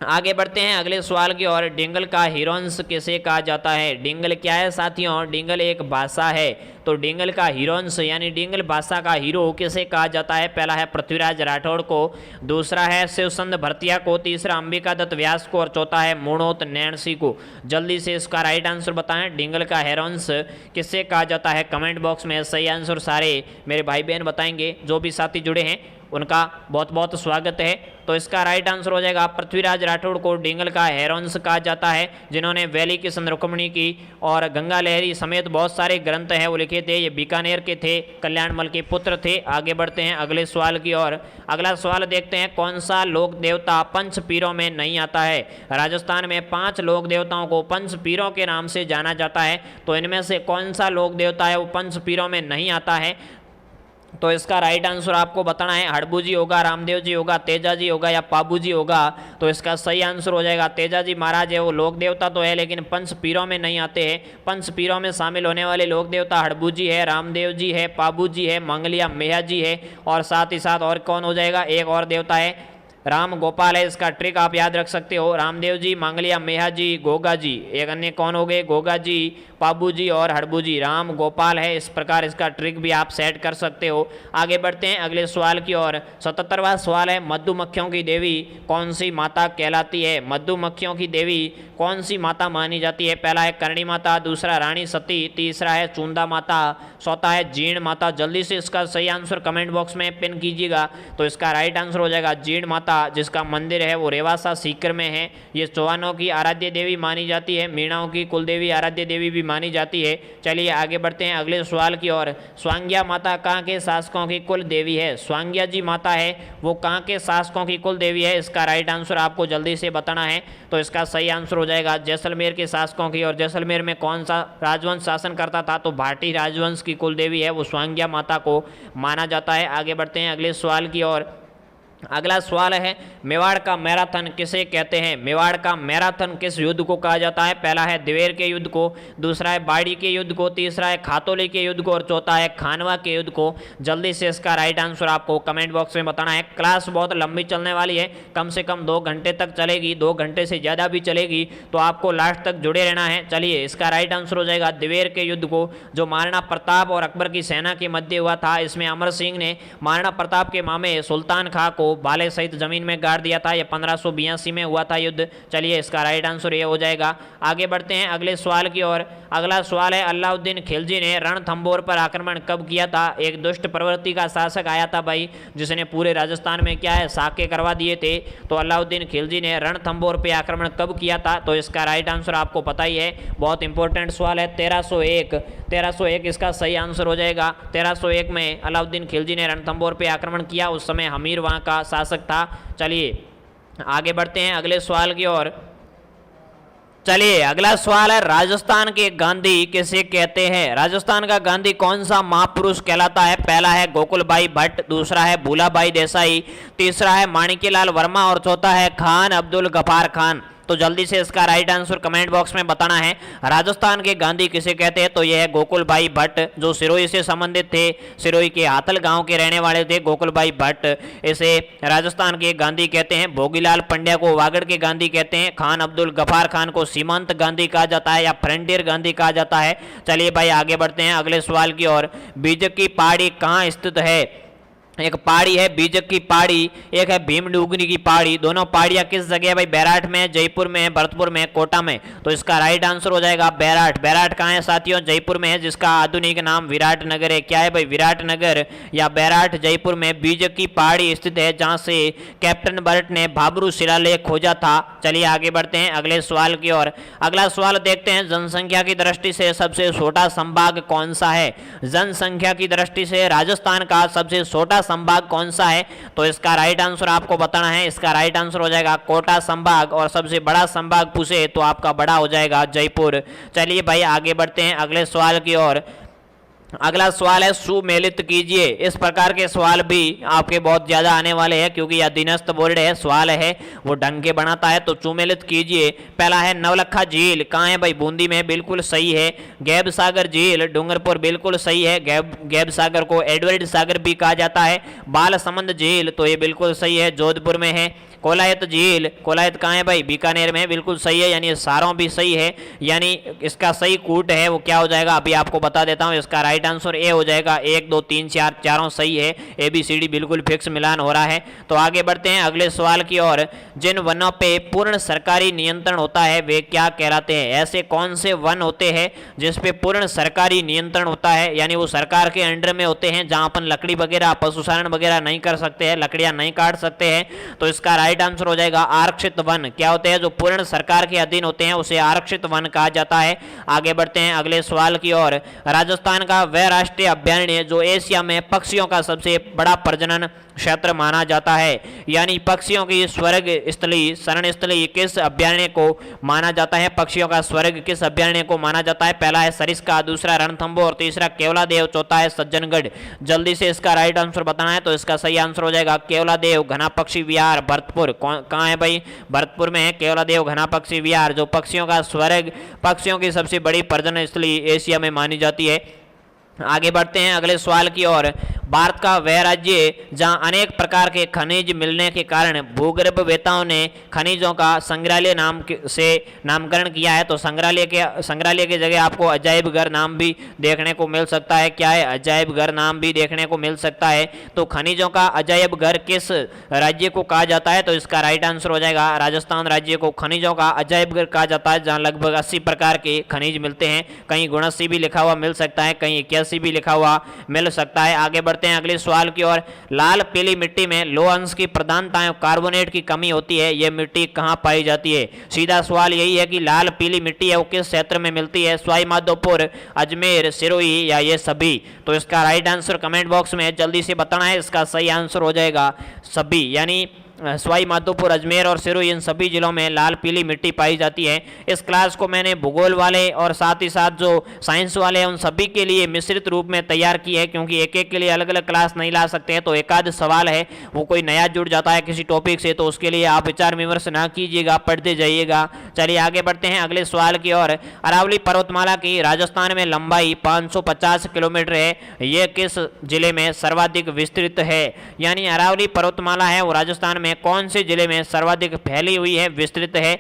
आगे बढ़ते हैं अगले सवाल की ओर। डिंगल का हीरोंस किसे कहा जाता है? डिंगल क्या है साथियों? डिंगल एक भाषा है। तो डिंगल का हीरोंस यानी डिंगल भाषा का हीरो किसे कहा जाता है? पहला है पृथ्वीराज राठौड़ को, दूसरा है शिवचंद भरतिया को, तीसरा अंबिका दत्त व्यास को और चौथा है मोणोत नैणसी को। जल्दी से इसका राइट आंसर बताएं। डिंगल का हीरोंस किससे कहा जाता है? कमेंट बॉक्स में सही आंसर सारे मेरे भाई बहन बताएंगे। जो भी साथी जुड़े हैं उनका बहुत बहुत स्वागत है। तो इसका राइट आंसर हो जाएगा पृथ्वीराज राठौड़ को डिंगल का हीरोंस कहा जाता है, जिन्होंने वैली की संरुकमणी की और गंगा लहरी समेत बहुत सारे ग्रंथ हैं वो लिखे थे। ये बीकानेर के थे, कल्याणमल के पुत्र थे। आगे बढ़ते हैं अगले सवाल की ओर। अगला सवाल देखते हैं, कौन सा लोक देवता पंच पीरों में नहीं आता है? राजस्थान में 5 लोक देवताओं को पंच पीरों के नाम से जाना जाता है। तो इनमें से कौन सा लोक देवता है वो पंच पीरों में नहीं आता है? तो इसका राइट आंसर आपको बताना है। हड़बू जी होगा, रामदेव जी होगा, तेजा जी होगा या पाबू जी होगा। तो इसका सही आंसर हो जाएगा तेजा जी महाराज है वो लोक देवता तो है, लेकिन पंच पीरों में नहीं आते हैं। पंच पीरों में शामिल होने वाले लोक देवता हड़बू जी है, रामदेव जी है, पाबू जी है, मंगलिया मेहा जी है और साथ ही साथ और कौन हो जाएगा? एक और देवता है राम गोपाल है, इसका ट्रिक आप याद रख सकते हो। रामदेव जी, मांगलिया, मेहा जी, गोगा जी, एक अन्य कौन हो गए, गोगा जी, पाबू जी और हड़बू जी। राम गोपाल है, इस प्रकार इसका ट्रिक भी आप सेट कर सकते हो। आगे बढ़ते हैं अगले सवाल की ओर। 77वां सवाल है, मधुमक्खियों की देवी कौन सी माता कहलाती है? मधुमक्खियों की देवी कौन सी माता मानी जाती है? पहला है करणी माता, दूसरा रानी सती, तीसरा है चूंदा माता, चौथा है जीण माता। जल्दी से इसका सही आंसर कमेंट बॉक्स में पिन कीजिएगा। तो इसका राइट आंसर हो जाएगा जीण माता, जिसका मंदिर है वो रेवासा सीकर में है। ये चौहानों की आराध्य देवी मानी जाती है, मीणाओं की कुल देवी आराध्य देवी भी मानी जाती है। चलिए आगे बढ़ते हैं अगले सवाल की ओर। स्वांग्या माता कहाँ के शासकों की कुल देवी है? स्वांग्या जी माता है वो कहाँ के शासकों की कुल देवी है? इसका राइट आंसर आपको जल्दी से बताना है। तो इसका सही आंसर हो जाएगा जैसलमेर के शासकों की। और जैसलमेर में कौन सा राजवंश शासन करता था? तो भाटी राजवंश की कुल देवी है वो स्वांग्या माता को माना जाता है। आगे बढ़ते हैं अगले सवाल की ओर। अगला सवाल है, मेवाड़ का मैराथन किसे कहते हैं? मेवाड़ का मैराथन किस युद्ध को कहा जाता है? पहला है दिवेर के युद्ध को, दूसरा है बाड़ी के युद्ध को, तीसरा है खातोली के युद्ध को और चौथा है खानवा के युद्ध को। जल्दी से इसका राइट आंसर आपको कमेंट बॉक्स में बताना है। क्लास बहुत लंबी चलने वाली है, कम से कम 2 घंटे तक चलेगी, 2 घंटे से ज़्यादा भी चलेगी, तो आपको लास्ट तक जुड़े रहना है। चलिए इसका राइट आंसर हो जाएगा दिवेर के युद्ध को, जो महाराणा प्रताप और अकबर की सेना के मध्य हुआ था। इसमें अमर सिंह ने महाराणा प्रताप के मामे सुल्तान खां को बाले सहित जमीन में गाड़ दिया था। यह 1582 में हुआ था युद्ध। चलिए इसका राइट आंसर ये हो जाएगा। आगे बढ़ते हैं अगले सवाल की ओर। अगला सवाल है, अलाउद्दीन खिलजी ने रणथंभौर पर आक्रमण कब किया था? एक दुष्ट प्रवृत्ति का शासक आया था भाई, जिसने पूरे राजस्थान में क्या है साके करवा दिए थे। तो अलाउद्दीन खिलजी ने रणथंभौर पर आक्रमण कब किया था? तो इसका राइट आंसर आपको पता ही है, बहुत इंपॉर्टेंट सवाल है। 1301 इसका सही आंसर हो जाएगा। 1301 में अलाउद्दीन खिलजी ने रणथंभौर पर आक्रमण किया। उस समय हमीर वहाँ का शासक था। चलिए आगे बढ़ते हैं अगले सवाल की ओर। चलिए अगला सवाल है, राजस्थान के गांधी किसे कहते हैं? राजस्थान का गांधी कौन सा महापुरुष कहलाता है? पहला है गोकुलभाई भट्ट, दूसरा है भूलाभाई देसाई, तीसरा है माणिक्यलाल वर्मा और चौथा है खान अब्दुल गफार खान। तो जल्दी से इसका राइट आंसर कमेंट बॉक्स में बताना है। राजस्थान के गांधी किसे कहते हैं? तो यह है गोकुलभाई भट्ट, जो सिरोही से संबंधित थे। सिरोही के हाथल गांव के रहने वाले थे गोकुलभाई भट्ट, इसे राजस्थान के गांधी कहते हैं। भोगीलाल पंड्या को वागड़ के गांधी कहते हैं। खान अब्दुल गफार खान को सीमांत गांधी कहा जाता है या फ्रंटियर गांधी कहा जाता है। चलिए भाई आगे बढ़ते हैं अगले सवाल की ओर। बीजक की पहाड़ी कहाँ स्थित है? एक पहाड़ी है बीजक की पहाड़ी, एक है भीमडुगरी की पहाड़ी। दोनों पहाड़ियां किस जगह है भाई? बैराठ में, जयपुर में, भरतपुर में, कोटा में। तो इसका राइट आंसर हो जाएगा बैराठ। बैराठ कहाँ है साथियों? जयपुर में है, जिसका आधुनिक नाम विराट नगर है। क्या है भाई? विराट नगर या बैराठ जयपुर में बीजक की पहाड़ी स्थित है, जहाँ से कैप्टन बर्ट ने भाबरू शिलालेख खोजा था। चलिए आगे बढ़ते हैं अगले सवाल की ओर। अगला सवाल देखते हैं, जनसंख्या की दृष्टि से सबसे छोटा संभाग कौन सा है? जनसंख्या की दृष्टि से राजस्थान का सबसे छोटा संभाग कौन सा है? तो इसका राइट आंसर आपको बताना है। इसका राइट आंसर हो जाएगा कोटा संभाग, और सबसे बड़ा संभाग पूछे तो आपका बड़ा हो जाएगा जयपुर। चलिए भाई आगे बढ़ते हैं अगले सवाल की ओर। अगला सवाल है, सुमेलित कीजिए। इस प्रकार के सवाल भी आपके बहुत ज्यादा आने वाले हैं, क्योंकि यह अधीनस्थ बोर्ड है, सवाल है वो ढंग के बनाता है। तो सुमेलित कीजिए। पहला है, नवलखा झील कहाँ है भाई? बूंदी में, बिल्कुल सही है। गैब सागर झील डूंगरपुर, बिल्कुल सही है। गैब सागर को एडवर्ड सागर भी कहा जाता है। बालसमंद झील, तो ये बिल्कुल सही है, जोधपुर में है। कोलायत झील, कोलायत कहाँ है भाई? बीकानेर में, बिल्कुल सही है, यानी सारों भी सही है। यानी इसका सही कूट है वो क्या हो जाएगा, अभी आपको बता देता हूँ। इसका राइट आंसर ए हो जाएगा। 1 2 3 4 चारों सही है। ABCD बिल्कुल फिक्स मिलान हो रहा है। तो आगे बढ़ते हैं अगले सवाल की ओर। जिन वनों पे पूर्ण सरकारी नियंत्रण होता है वे क्या कहलाते हैं? ऐसे कौन से वन होते हैं जिसपे पूर्ण सरकारी नियंत्रण होता है, यानी वो सरकार के अंडर में होते हैं, जहाँ अपन लकड़ी वगैरह, पशुचारण वगैरह नहीं कर सकते हैं, लकड़ियाँ नहीं काट सकते हैं? तो इसका राइट आंसर हो जाएगा आरक्षित वन। क्या होते हैं? जो पूर्ण सरकार के अधीन होते हैं उसे आरक्षित वन कहा जाता है। आगे बढ़ते हैं अगले सवाल की ओर। राजस्थान का वह राष्ट्रीय अभयारण्य जो एशिया में पक्षियों का सबसे बड़ा प्रजनन क्षेत्र माना जाता है, यानी पक्षियों की स्वर्ग स्थली, शरण स्थली किस अभयारण्य को माना जाता है? पक्षियों का स्वर्ग किस अभयारण्य को माना जाता है? पहला है सरिस्का, दूसरा रणथंभौर, तीसरा केवलादेव, चौथा है सज्जनगढ़। जल्दी से इसका राइट आंसर बताना है। तो इसका सही आंसर हो जाएगा केवलादेव घना पक्षी विहार, भरतपुर। कहाँ है भाई? भरतपुर में है केवलादेव घना पक्षी विहार, जो पक्षियों का स्वर्ग, पक्षियों की सबसे बड़ी प्रजनन स्थली एशिया में मानी जाती है। आगे बढ़ते हैं अगले सवाल की ओर। भारत का वह राज्य जहां अनेक प्रकार के खनिज मिलने के कारण भूगर्भवेत्ताओं ने खनिजों का संग्रहालय नाम से नामकरण किया है। तो संग्रहालय के जगह आपको अजायब घर नाम भी देखने को मिल सकता है। क्या है? अजायब घर नाम भी देखने को मिल सकता है। तो खनिजों का अजायब घर किस राज्य को कहा जाता है? तो इसका राइट आंसर हो जाएगा राजस्थान राज्य को खनिजों का अजायब घर कहा जाता है, जहां लगभग 80 प्रकार के खनिज मिलते हैं। कहीं 79 भी लिखा हुआ मिल सकता है, कहीं 81 भी लिखा हुआ मिल सकता है। आगे बढ़ते हैं अगले सवाल की ओर। लाल पीली मिट्टी में लौह अंश की प्रधानताएं कार्बोनेट की कमी होती है, यह मिट्टी कहां पाई जाती है? सीधा सवाल यही है कि लाल पीली मिट्टी है वो किस क्षेत्र में मिलती है? सवाई माधोपुर, अजमेर, सिरोही या ये सभी? तो इसका राइट आंसर कमेंट बॉक्स में जल्दी से बताना है। इसका सही आंसर हो जाएगा सभी, यानी सवाई माधोपुर, अजमेर और सिरोही इन सभी जिलों में लाल पीली मिट्टी पाई जाती है। इस क्लास को मैंने भूगोल वाले और साथ ही साथ जो साइंस वाले हैं उन सभी के लिए मिश्रित रूप में तैयार की है, क्योंकि एक एक के लिए अलग अलग क्लास नहीं ला सकते हैं। तो एक आध सवाल है वो कोई नया जुड़ जाता है किसी टॉपिक से, तो उसके लिए आप विचार विमर्श ना कीजिएगा, पढ़ते जाइएगा। चलिए आगे बढ़ते हैं अगले सवाल की ओर। अरावली पर्वतमाला की राजस्थान में लंबाई 550 किलोमीटर है, यह किस जिले में सर्वाधिक विस्तृत है? यानी अरावली पर्वतमाला है वो राजस्थान में कौन से जिले में सर्वाधिक फैली हुई है, विस्तृत है?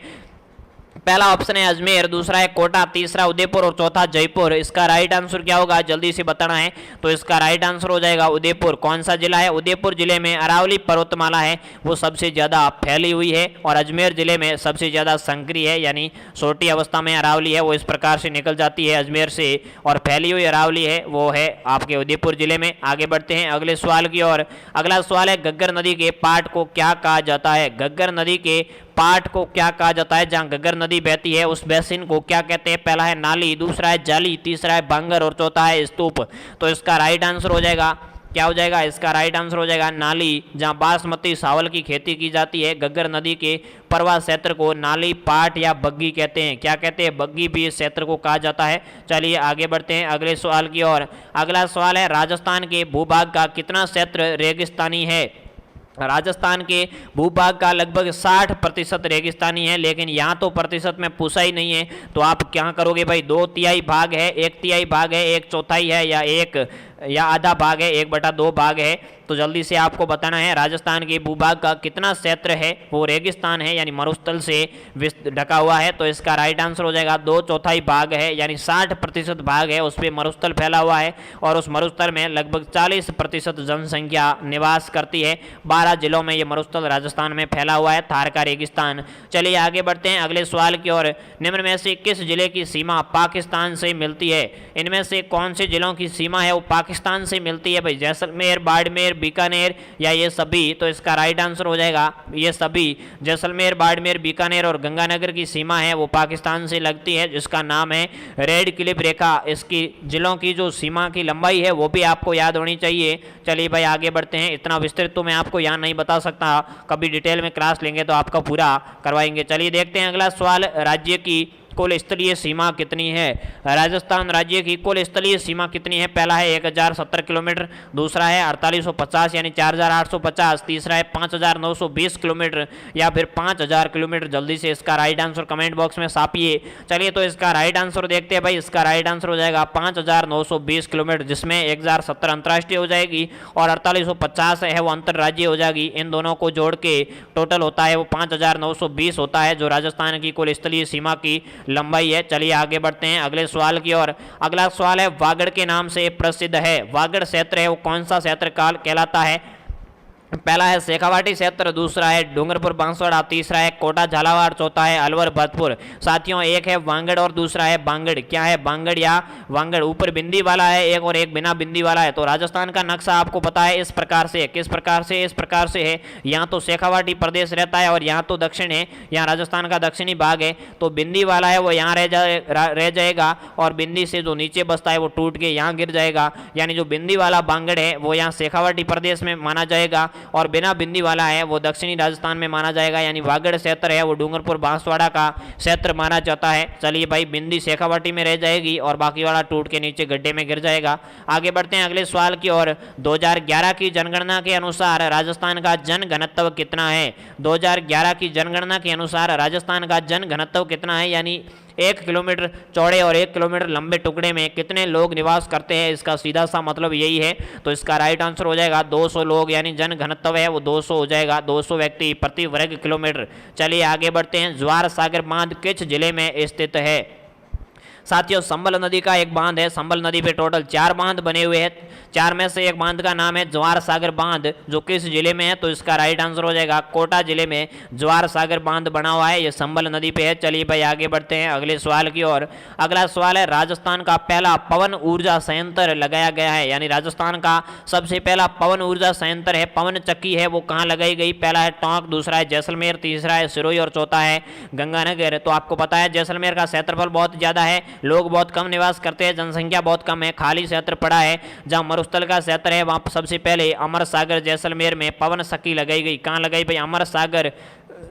पहला ऑप्शन है अजमेर, दूसरा है कोटा, तीसरा उदयपुर और चौथा जयपुर। इसका राइट आंसर क्या होगा? जल्दी से बताना है। तो इसका राइट आंसर हो जाएगा उदयपुर। कौन सा जिला है? उदयपुर जिले में अरावली पर्वतमाला है वो सबसे ज्यादा फैली हुई है, और अजमेर जिले में सबसे ज्यादा संकरी है, यानी छोटी अवस्था में अरावली है वो इस प्रकार से निकल जाती है अजमेर से, और फैली हुई अरावली है वो है आपके उदयपुर जिले में। आगे बढ़ते हैं अगले सवाल की ओर। अगला सवाल है घग्गर नदी के पाट को क्या कहा जाता है? घग्गर नदी के पाट को क्या कहा जाता है? जहां घग्गर नदी बहती है उस बेसिन को क्या कहते हैं? पहला है नाली, दूसरा है जाली, तीसरा है बांगर और चौथा है स्तूप। तो इसका राइट आंसर हो जाएगा, क्या हो जाएगा? इसका राइट आंसर हो जाएगा नाली, जहां बासमती चावल की खेती की जाती है। घग्गर नदी के प्रवाह क्षेत्र को नाली, पाट या बग्गी कहते हैं। क्या कहते हैं? बग्गी भी इस क्षेत्र को कहा जाता है। चलिए आगे बढ़ते हैं अगले सवाल की ओर। अगला सवाल है राजस्थान के भूभाग का कितना क्षेत्र रेगिस्तानी है? राजस्थान के भूभाग का लगभग 60% रेगिस्तानी है, लेकिन यहाँ तो प्रतिशत में पूछा ही नहीं है, तो आप क्या करोगे भाई? 2/3 भाग है, 1/3 भाग है, 1/4 है, या आधा भाग है, 1/2 भाग है? तो जल्दी से आपको बताना है राजस्थान के भूभाग का कितना क्षेत्र है वो रेगिस्तान है, यानी मरुस्थल से ढका हुआ है। तो इसका राइट आंसर हो जाएगा 2/4 भाग है, यानी 60% भाग है उस पर मरुस्थल फैला हुआ है, और उस मरुस्थल में लगभग 40% जनसंख्या निवास करती है। 12 जिलों में ये मरुस्थल राजस्थान में फैला हुआ है, थार का रेगिस्तान। चलिए आगे बढ़ते हैं अगले सवाल की ओर। निम्न में से किस जिले की सीमा पाकिस्तान से मिलती है? इनमें से कौन से जिलों की सीमा है वो पाकिस्तान से मिलती है भाई? जैसलमेर, बाड़मेर, बीकानेर या ये सभी? तो इसका राइट आंसर हो जाएगा ये सभी। जैसलमेर, बाड़मेर, बीकानेर और गंगानगर की सीमा है वो पाकिस्तान से लगती है, जिसका नाम है रेड क्लिफ रेखा। इसकी जिलों की जो सीमा की लंबाई है वो भी आपको याद होनी चाहिए। चलिए भाई आगे बढ़ते हैं। इतना विस्तृत तो मैं आपको यहाँ नहीं बता सकता, कभी डिटेल में क्लास लेंगे तो आपका पूरा करवाएंगे। चलिए देखते हैं अगला सवाल। राज्य की कुल स्थलीय सीमा कितनी है? राजस्थान राज्य की कुल स्थलीय सीमा कितनी है? पहला है 1070 किलोमीटर, दूसरा है 4850 यानी 4850, तीसरा है 5920 किलोमीटर या फिर 5000 किलोमीटर। जल्दी से इसका राइट आंसर कमेंट बॉक्स में छापिए। चलिए तो इसका राइट आंसर देखते हैं भाई। इसका राइट आंसर हो जाएगा 5920 किलोमीटर, जिसमें 1070 अंतर्राष्ट्रीय हो जाएगी और 4850 है वो अंतर्राज्यीय हो जाएगी। इन दोनों को जोड़ के टोटल होता है वो 5920 होता है, जो राजस्थान की कुल स्थलीय सीमा की लंबाई है। चलिए आगे बढ़ते हैं अगले सवाल की ओर। अगला सवाल है वागड़ के नाम से प्रसिद्ध है। वागड़ क्षेत्र है वो कौन सा क्षेत्र कहलाता है? पहला है शेखावाटी क्षेत्र, दूसरा है डूंगरपुर बांसवाड़ा, तीसरा है कोटा झालावाड़, चौथा है अलवर भरतपुर। साथियों एक है वांगड़ और दूसरा है बांगड़। क्या है? बांगड़ या वांगड़। ऊपर बिंदी वाला है एक और एक बिना बिंदी वाला है। तो राजस्थान का नक्शा आपको पता है इस प्रकार से। किस प्रकार से? इस प्रकार से है। यहाँ तो शेखावाटी प्रदेश रहता है और यहाँ तो दक्षिण है, यहाँ राजस्थान का दक्षिणी भाग है। तो बिंदी वाला है वो यहाँ रह जाएगा और बिंदी से जो नीचे बसता है वो टूट के यहाँ गिर जाएगा, यानी जो बिंदी वाला बांगड़ है वो यहाँ शेखावाटी प्रदेश में माना जाएगा और बिना बिंदी वाला है वो दक्षिणी राजस्थान में माना जाएगा, यानी वागड़ क्षेत्र है वो डूंगरपुर बांसवाड़ा का क्षेत्र माना जाता है। चलिए भाई बिंदी शेखावाटी में रह जाएगी और बाकी वाला टूट के नीचे गड्ढे में गिर जाएगा। आगे बढ़ते हैं अगले सवाल की ओर। 2011 की जनगणना के अनुसार राजस्थान का जन घनत्व कितना है? 2011 की जनगणना के अनुसार राजस्थान का जन घनत्व कितना है? यानी 1 किलोमीटर चौड़े और 1 किलोमीटर लंबे टुकड़े में कितने लोग निवास करते हैं, इसका सीधा सा मतलब यही है। तो इसका राइट आंसर हो जाएगा 200 लोग, यानी जन घनत्व है वो 200 हो जाएगा, 200 व्यक्ति प्रति वर्ग किलोमीटर। चलिए आगे बढ़ते हैं। ज्वार सागर बांध किस जिले में स्थित है? साथियों संबल नदी का एक बांध है। संबल नदी पे टोटल 4 बांध बने हुए हैं, 4 में से एक बांध का नाम है ज्वार सागर बांध, जो किस जिले में है? तो इसका राइट आंसर हो जाएगा कोटा जिले में ज्वार सागर बांध बना हुआ है, ये संबल नदी पे है। चलिए भाई आगे बढ़ते हैं अगले सवाल की ओर। अगला सवाल है, राजस्थान का पहला पवन ऊर्जा संयंत्र लगाया गया है, यानी राजस्थान का सबसे पहला पवन ऊर्जा संयंत्र है, पवन चक्की है, वो कहाँ लगाई गई? पहला है टोंक, दूसरा है जैसलमेर, तीसरा है सिरोही और चौथा है गंगानगर। तो आपको पता है जैसलमेर का क्षेत्रफल बहुत ज्यादा है, लोग बहुत कम निवास करते हैं, जनसंख्या बहुत कम है, खाली क्षेत्र पड़ा है। जहां मरुस्थल का क्षेत्र है वहां सबसे पहले अमर सागर जैसलमेर में पवन सखी लगाई गई। कहां लगाई भाई? अमर सागर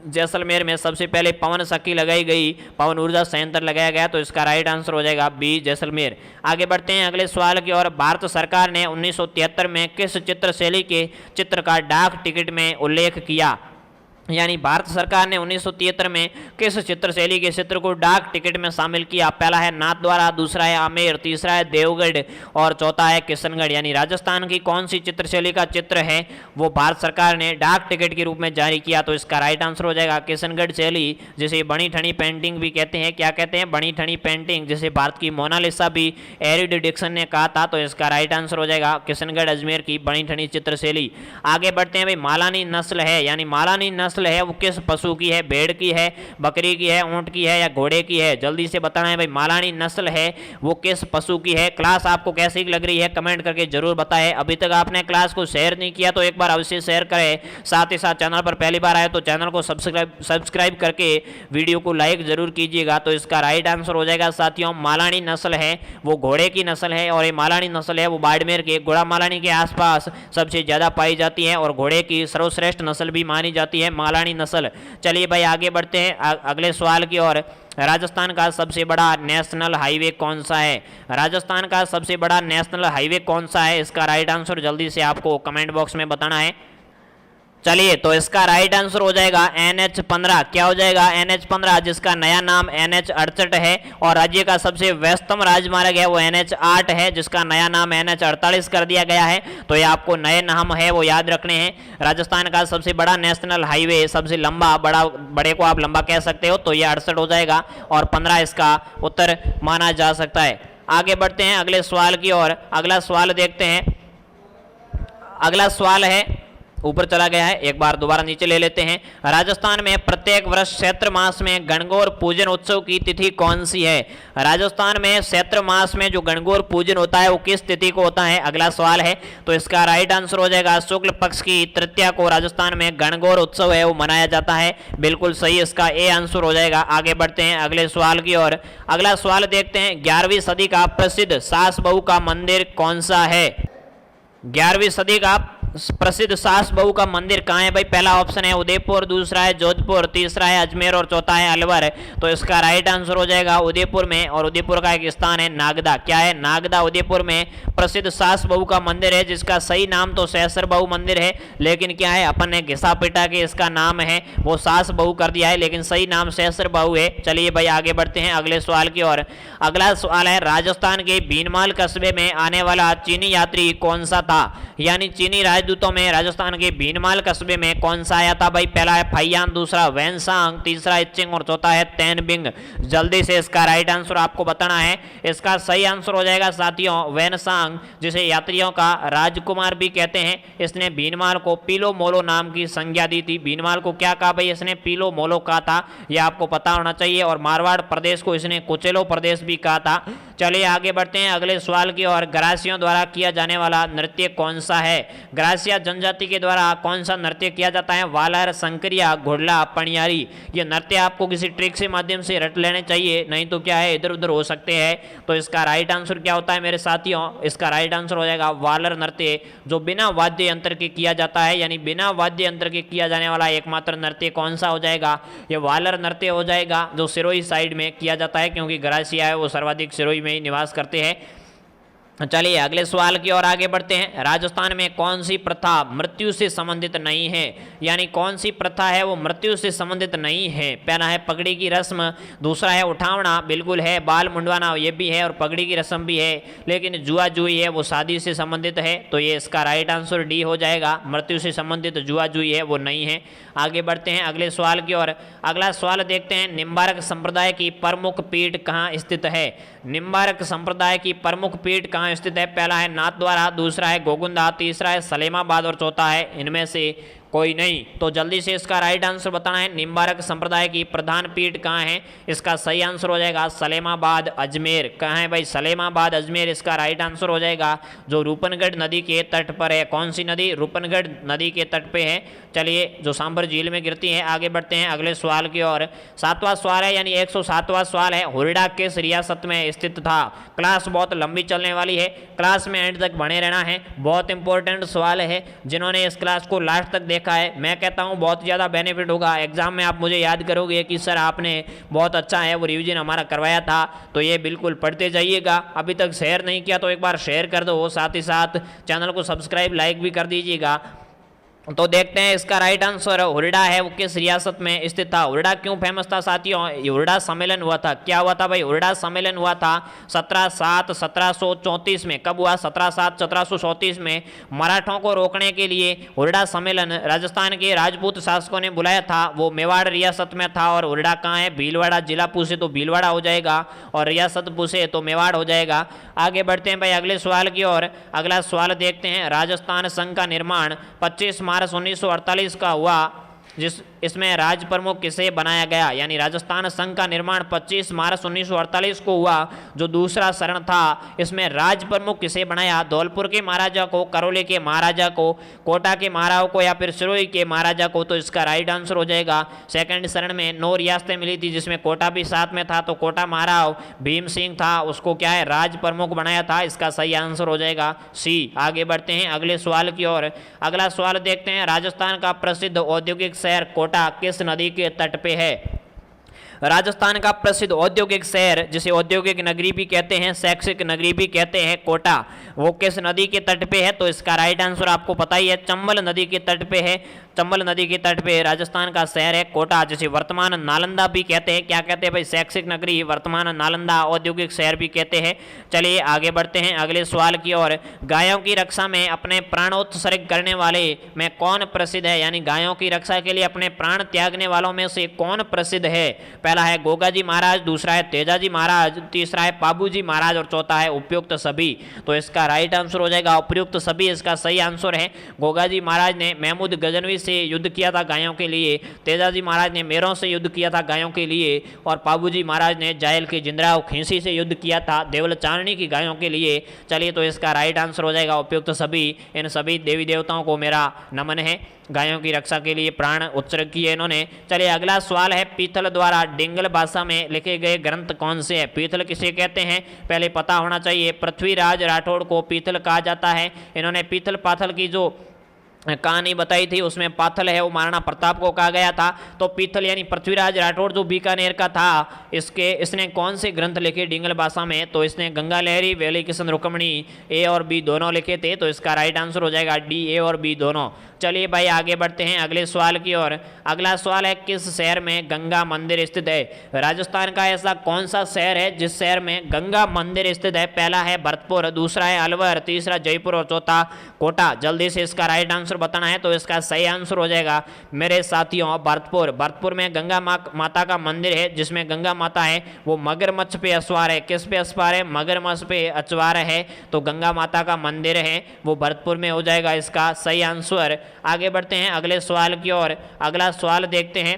जैसलमेर में सबसे पहले पवन सखी लगाई गई, पवन ऊर्जा संयंत्र लगाया गया। तो इसका राइट आंसर हो जाएगा बी जैसलमेर। आगे बढ़ते हैं अगले सवाल की ओर। भारत सरकार ने 1973 में किस चित्रशैली के चित्र का डाक टिकट में उल्लेख किया? यानी भारत सरकार ने 1973 में किस चित्रशैली के चित्र को डाक टिकट में शामिल किया? पहला है नाथद्वारा, दूसरा है आमेर, तीसरा है देवगढ़ और चौथा है किशनगढ़। यानी राजस्थान की कौन सी चित्रशैली का चित्र है वो भारत सरकार ने डाक टिकट के रूप में जारी किया? तो इसका राइट आंसर हो जाएगा किशनगढ़ शैली, जिसे बनी ठनी पेंटिंग भी कहते हैं। क्या कहते हैं? बनी ठनी पेंटिंग, जिसे भारत की मोनालिसा भी एरिड डिक्सन ने कहा था। तो इसका राइट आंसर हो जाएगा किशनगढ़ अजमेर की बनी ठनी चित्रशैली। आगे बढ़ते हैं भाई। मालानी नस्ल है, यानी मालानी नस्ल है वो किस पशु की है? भेड़ की है, बकरी की है, ऊंट की है या घोड़े की है? जल्दी से बताना है भाई, मालानी नस्ल है वो किस पशु की है? क्लास आपको कैसी लग रही है कमेंट करके जरूर बताएं। अभी तक आपने क्लास को शेयर नहीं किया तो एक बार अवश्य शेयर करें, साथ ही साथ चैनल पर पहली बार आए तो चैनल को सब्सक्राइब करके वीडियो को लाइक जरूर कीजिएगा। तो इसका राइट आंसर हो जाएगा साथियों मालानी नस्ल है वो घोड़े की नस्ल है, और ये मालानी नस्ल है वो बाड़मेर के घोड़ा मालानी के आसपास सबसे ज्यादा पाई जाती है और घोड़े की सर्वश्रेष्ठ नस्ल भी मानी जाती है मालानी नस्ल। चलिए भाई आगे बढ़ते हैं अगले सवाल की ओर। राजस्थान का सबसे बड़ा नेशनल हाईवे कौन सा है? राजस्थान का सबसे बड़ा नेशनल हाईवे कौन सा है? इसका राइट आंसर जल्दी से आपको कमेंट बॉक्स में बताना है। चलिए तो इसका राइट आंसर हो जाएगा NH15। क्या हो जाएगा? NH15, जिसका नया नाम NH68 है, और राज्य का सबसे व्यस्तम राजमार्ग है वो NH8 है, जिसका नया नाम NH48 कर दिया गया है। तो ये आपको नए नाम है वो याद रखने हैं। राजस्थान का सबसे बड़ा नेशनल हाईवे, सबसे लंबा, बड़े को आप लंबा कह सकते हो, तो ये 68 हो जाएगा और 15 इसका उत्तर माना जा सकता है। आगे बढ़ते हैं अगले सवाल की ओर। अगला सवाल देखते हैं। अगला सवाल है, ऊपर चला गया है, एक बार दोबारा नीचे ले लेते हैं। राजस्थान में प्रत्येक वर्ष चैत्र मास में गणगौर पूजन उत्सव की तिथि कौन सी है? राजस्थान में चैत्र मास में जो गणगौर पूजन होता है वो किस तिथि को होता है? अगला सवाल है। तो इसका राइट आंसर हो जाएगा शुक्ल पक्ष की तृतीया को राजस्थान में गणगौर उत्सव है वो मनाया जाता है। बिल्कुल सही, इसका ए आंसर हो जाएगा। आगे बढ़ते हैं अगले सवाल की ओर। अगला सवाल देखते हैं। 11वीं सदी का प्रसिद्ध सास बहू का मंदिर कौन सा है? 11वीं सदी का प्रसिद्ध सास बहू का मंदिर कहाँ है भाई? पहला ऑप्शन है उदयपुर, दूसरा है जोधपुर, तीसरा है अजमेर और चौथा है अलवर। तो इसका राइट आंसर हो जाएगा उदयपुर में, और उदयपुर का एक स्थान है नागदा। क्या है? नागदा उदयपुर में प्रसिद्ध सास बहू का मंदिर है, जिसका सही नाम तो सहस्र बहू मंदिर है, लेकिन क्या है अपन ने घिसा पिटा के इसका नाम है वो सास बहू कर दिया है, लेकिन सही नाम सहस्र बहू है। चलिए भाई आगे बढ़ते हैं अगले सवाल की ओर। अगला सवाल है, राजस्थान के भीनमाल कस्बे में आने वाला चीनी यात्री कौन सा था? यानी चीनी राजदूतों में राजस्थान के भीनमाल कस्बे में कौन सा आया था भाई? पहला है फैयान, दूसरा वैनसांग, तीसरा इचिंग और चौथा है तेनबिंग। जल्दी से इसका राइट आंसर आपको बताना है। इसका सही आंसर हो जाएगा साथियों वैनसांग, जिसे यात्रियों का राजकुमार भी कहते हैं। इसने भीनमाल को पीलो मोलो नाम की संज्ञा दी थी। भीनमाल को क्या कहा भाई? इसने पीलो मोलो कहा था, यह आपको पता होना चाहिए। और मारवाड़ प्रदेश को इसने कुचेलो प्रदेश भी कहा था। चलिए आगे बढ़ते हैं अगले सवाल की ओर। ग्रासियों द्वारा किया जाने वाला नृत्य कौन सा है? ग्रासिया जनजाति के द्वारा कौन सा नृत्य किया जाता है? वालर, संकरिया, घुड़ला, पणियारी। ये नृत्य आपको किसी ट्रिक से माध्यम से रट लेने चाहिए, नहीं तो क्या है इधर उधर हो सकते हैं। तो इसका राइट आंसर क्या होता है मेरे साथियों? इसका राइट आंसर हो जाएगा वालर नृत्य, जो बिना वाद्य यंत्र के किया जाता है। यानी बिना वाद्य यंत्र के किया जाने वाला एकमात्र नृत्य कौन सा हो जाएगा? ये वालर नृत्य हो जाएगा, जो सिरोही साइड में किया जाता है, क्योंकि ग्रासिया है वो सर्वाधिक सिरोही में ही निवास करते हैं। चलिए अगले सवाल की ओर आगे बढ़ते हैं। राजस्थान में कौन सी प्रथा मृत्यु से संबंधित नहीं है, यानी कौन सी प्रथा है वो मृत्यु से संबंधित नहीं है। पहला है पगड़ी की रस्म, दूसरा है उठावना, बिल्कुल है, बाल मुंडवाना ये भी है और पगड़ी की रस्म भी है, लेकिन जुआ जुई है वो शादी से संबंधित है, तो ये इसका राइट आंसर डी हो जाएगा। मृत्यु से संबंधित जुआ जुई है वो नहीं है। आगे बढ़ते हैं अगले सवाल की ओर। अगला सवाल देखते हैं, निम्बारक संप्रदाय की प्रमुख पीठ कहाँ स्थित है। निम्बारक संप्रदाय की प्रमुख पीठ कहाँ स्थित है। पहला है नाथद्वारा, दूसरा है गोगुंदा, तीसरा है सलेमाबाद और चौथा है इनमें से कोई नहीं। तो जल्दी से इसका राइट आंसर बताना है। निम्बारक संप्रदाय की प्रधान पीठ कहाँ है, इसका सही आंसर हो जाएगा सलेमाबाद अजमेर। कहाँ है भाई, सलेमाबाद अजमेर इसका राइट आंसर हो जाएगा, जो रूपनगढ़ नदी के तट पर है। कौन सी नदी, रूपनगढ़ नदी के तट पे है। चलिए जो सांभर झील में गिरती है। आगे बढ़ते हैं अगले सवाल की ओर। 7वां सवाल है, यानी 107वां सवाल है, हुरडा किस रियासत में स्थित था। क्लास बहुत लंबी चलने वाली है, क्लास में एंड तक बने रहना है, बहुत इंपॉर्टेंट सवाल है। जिन्होंने इस क्लास को लास्ट तक देखा है, मैं कहता हूं बहुत ज़्यादा बेनिफिट होगा। एग्जाम में आप मुझे याद करोगे कि सर आपने बहुत अच्छा है वो रिवीजन हमारा करवाया था, तो ये बिल्कुल पढ़ते जाइएगा। अभी तक शेयर नहीं किया तो एक बार शेयर कर दो, साथ ही साथ चैनल को सब्सक्राइब लाइक भी कर दीजिएगा। तो देखते हैं इसका राइट आंसर हुरडा है वो किस रियासत में स्थित था। हुरडा क्यों फेमस था साथियों, हुरडा सम्मेलन हुआ था। क्या हुआ था भाई, हुरडा सम्मेलन हुआ था 17/7/1734 में। कब हुआ, 17/7/1734 में। मराठों को रोकने के लिए हुरडा सम्मेलन राजस्थान के राजपूत शासकों ने बुलाया था, वो मेवाड़ रियासत में था। और हुरडा कहाँ है, भीलवाड़ा। जिला पूछे तो भीलवाड़ा हो जाएगा और रियासत पूछे तो मेवाड़ हो जाएगा। आगे बढ़ते हैं भाई अगले सवाल की ओर। अगला सवाल देखते हैं, राजस्थान संघ का निर्माण 25 मार्च 1948 का हुआ, इसमें राज प्रमुख किसे बनाया गया। यानी राजस्थान संघ का निर्माण 25 मार्च 1948 को हुआ, जो दूसरा चरण था, इसमें राज प्रमुख किसे बनाया। धौलपुर के महाराजा को, करौली के महाराजा को, कोटा के महाराजा को या फिर सिरोही के महाराजा को। तो इसका राइट आंसर हो जाएगा सेकंड चरण में 9 रियासतें मिली थी, जिसमें कोटा भी साथ में था, तो कोटा महाराव भीम सिंह था, उसको क्या है राज प्रमुख बनाया था। इसका सही आंसर हो जाएगा सी। आगे बढ़ते हैं अगले सवाल की ओर। अगला सवाल देखते हैं, राजस्थान का प्रसिद्ध औद्योगिक शहर कोटा किस नदी के तट पे है। राजस्थान का प्रसिद्ध औद्योगिक शहर, जिसे औद्योगिक नगरी भी कहते हैं, शैक्षिक नगरी भी कहते हैं, कोटा, वो किस नदी के तट पे है। तो इसका राइट आंसर आपको पता ही है, चंबल नदी के तट पे है। चंबल नदी के तट पे राजस्थान का शहर है कोटा, जिसे वर्तमान नालंदा भी कहते हैं। क्या कहते हैं भाई, शैक्षिक नगरी, वर्तमान नालंदा, औद्योगिक शहर भी कहते हैं। चलिए आगे बढ़ते हैं अगले सवाल की ओर। गायों की रक्षा में अपने प्राणोत्सर्ग करने वाले में कौन प्रसिद्ध है। यानी गायों की रक्षा के लिए अपने प्राण त्यागने वालों में से कौन प्रसिद्ध है। पहला है गोगाजी महाराज, दूसरा है तेजाजी महाराज, तीसरा है पाबूजी महाराज और चौथा है उपयुक्त सभी। तो इसका राइट आंसर हो जाएगा उपयुक्त सभी, इसका सही आंसर है। गोगाजी महाराज ने महमूद गजनवी से युद्ध किया था गायों के लिए, तेजाजी महाराज ने मेरों से युद्ध किया था गायों के लिए, और पाबूजी महाराज ने जायल के जिंदराव खींसी से युद्ध किया था देवल चारणी की गायों के लिए। चलिए तो इसका राइट आंसर हो जाएगा उपयुक्त सभी। इन सभी देवी देवताओं को मेरा नमन है, गायों की रक्षा के लिए प्राण उत्सर्ग किए इन्होंने। चलिए अगला सवाल है, पीथल द्वारा डिंगल भाषा में लिखे गए ग्रंथ कौन से हैं। पीथल किसे कहते हैं पहले पता होना चाहिए। पृथ्वीराज राठौड़ को पीथल कहा जाता है। इन्होंने पीथल पाथल की जो कहानी बताई थी, उसमें पाथल है वो महाराणा प्रताप को कहा गया था। तो पीथल यानी पृथ्वीराज राठौड़ जो बीकानेर का था, इसने कौन से ग्रंथ लिखे डिंगल भाषा में। तो इसने गंगा लहरी, वेली किशन रुक्मणी, ए और बी दोनों लिखे थे। तो इसका राइट आंसर हो जाएगा डी, ए और बी दोनों। चलिए भाई आगे बढ़ते हैं अगले सवाल की ओर। अगला सवाल है, किस शहर में गंगा मंदिर स्थित है। राजस्थान का ऐसा कौन सा शहर है जिस शहर में गंगा मंदिर स्थित है। पहला है भरतपुर, दूसरा है अलवर, तीसरा जयपुर और चौथा कोटा। जल्दी से इसका राइट आंसर बताना है। तो इसका सही आंसर हो जाएगा मेरे साथियों भरतपुर। भरतपुर में गंगा माता का मंदिर है, जिसमें गंगा माता है वो मगरमच्छ पे असवार है। किस पे असवार है, मगरमच्छ पे अचवार है। तो गंगा माता का मंदिर है वो भरतपुर में हो जाएगा इसका सही आंसर। आगे बढ़ते हैं अगले सवाल की ओर। अगला सवाल देखते हैं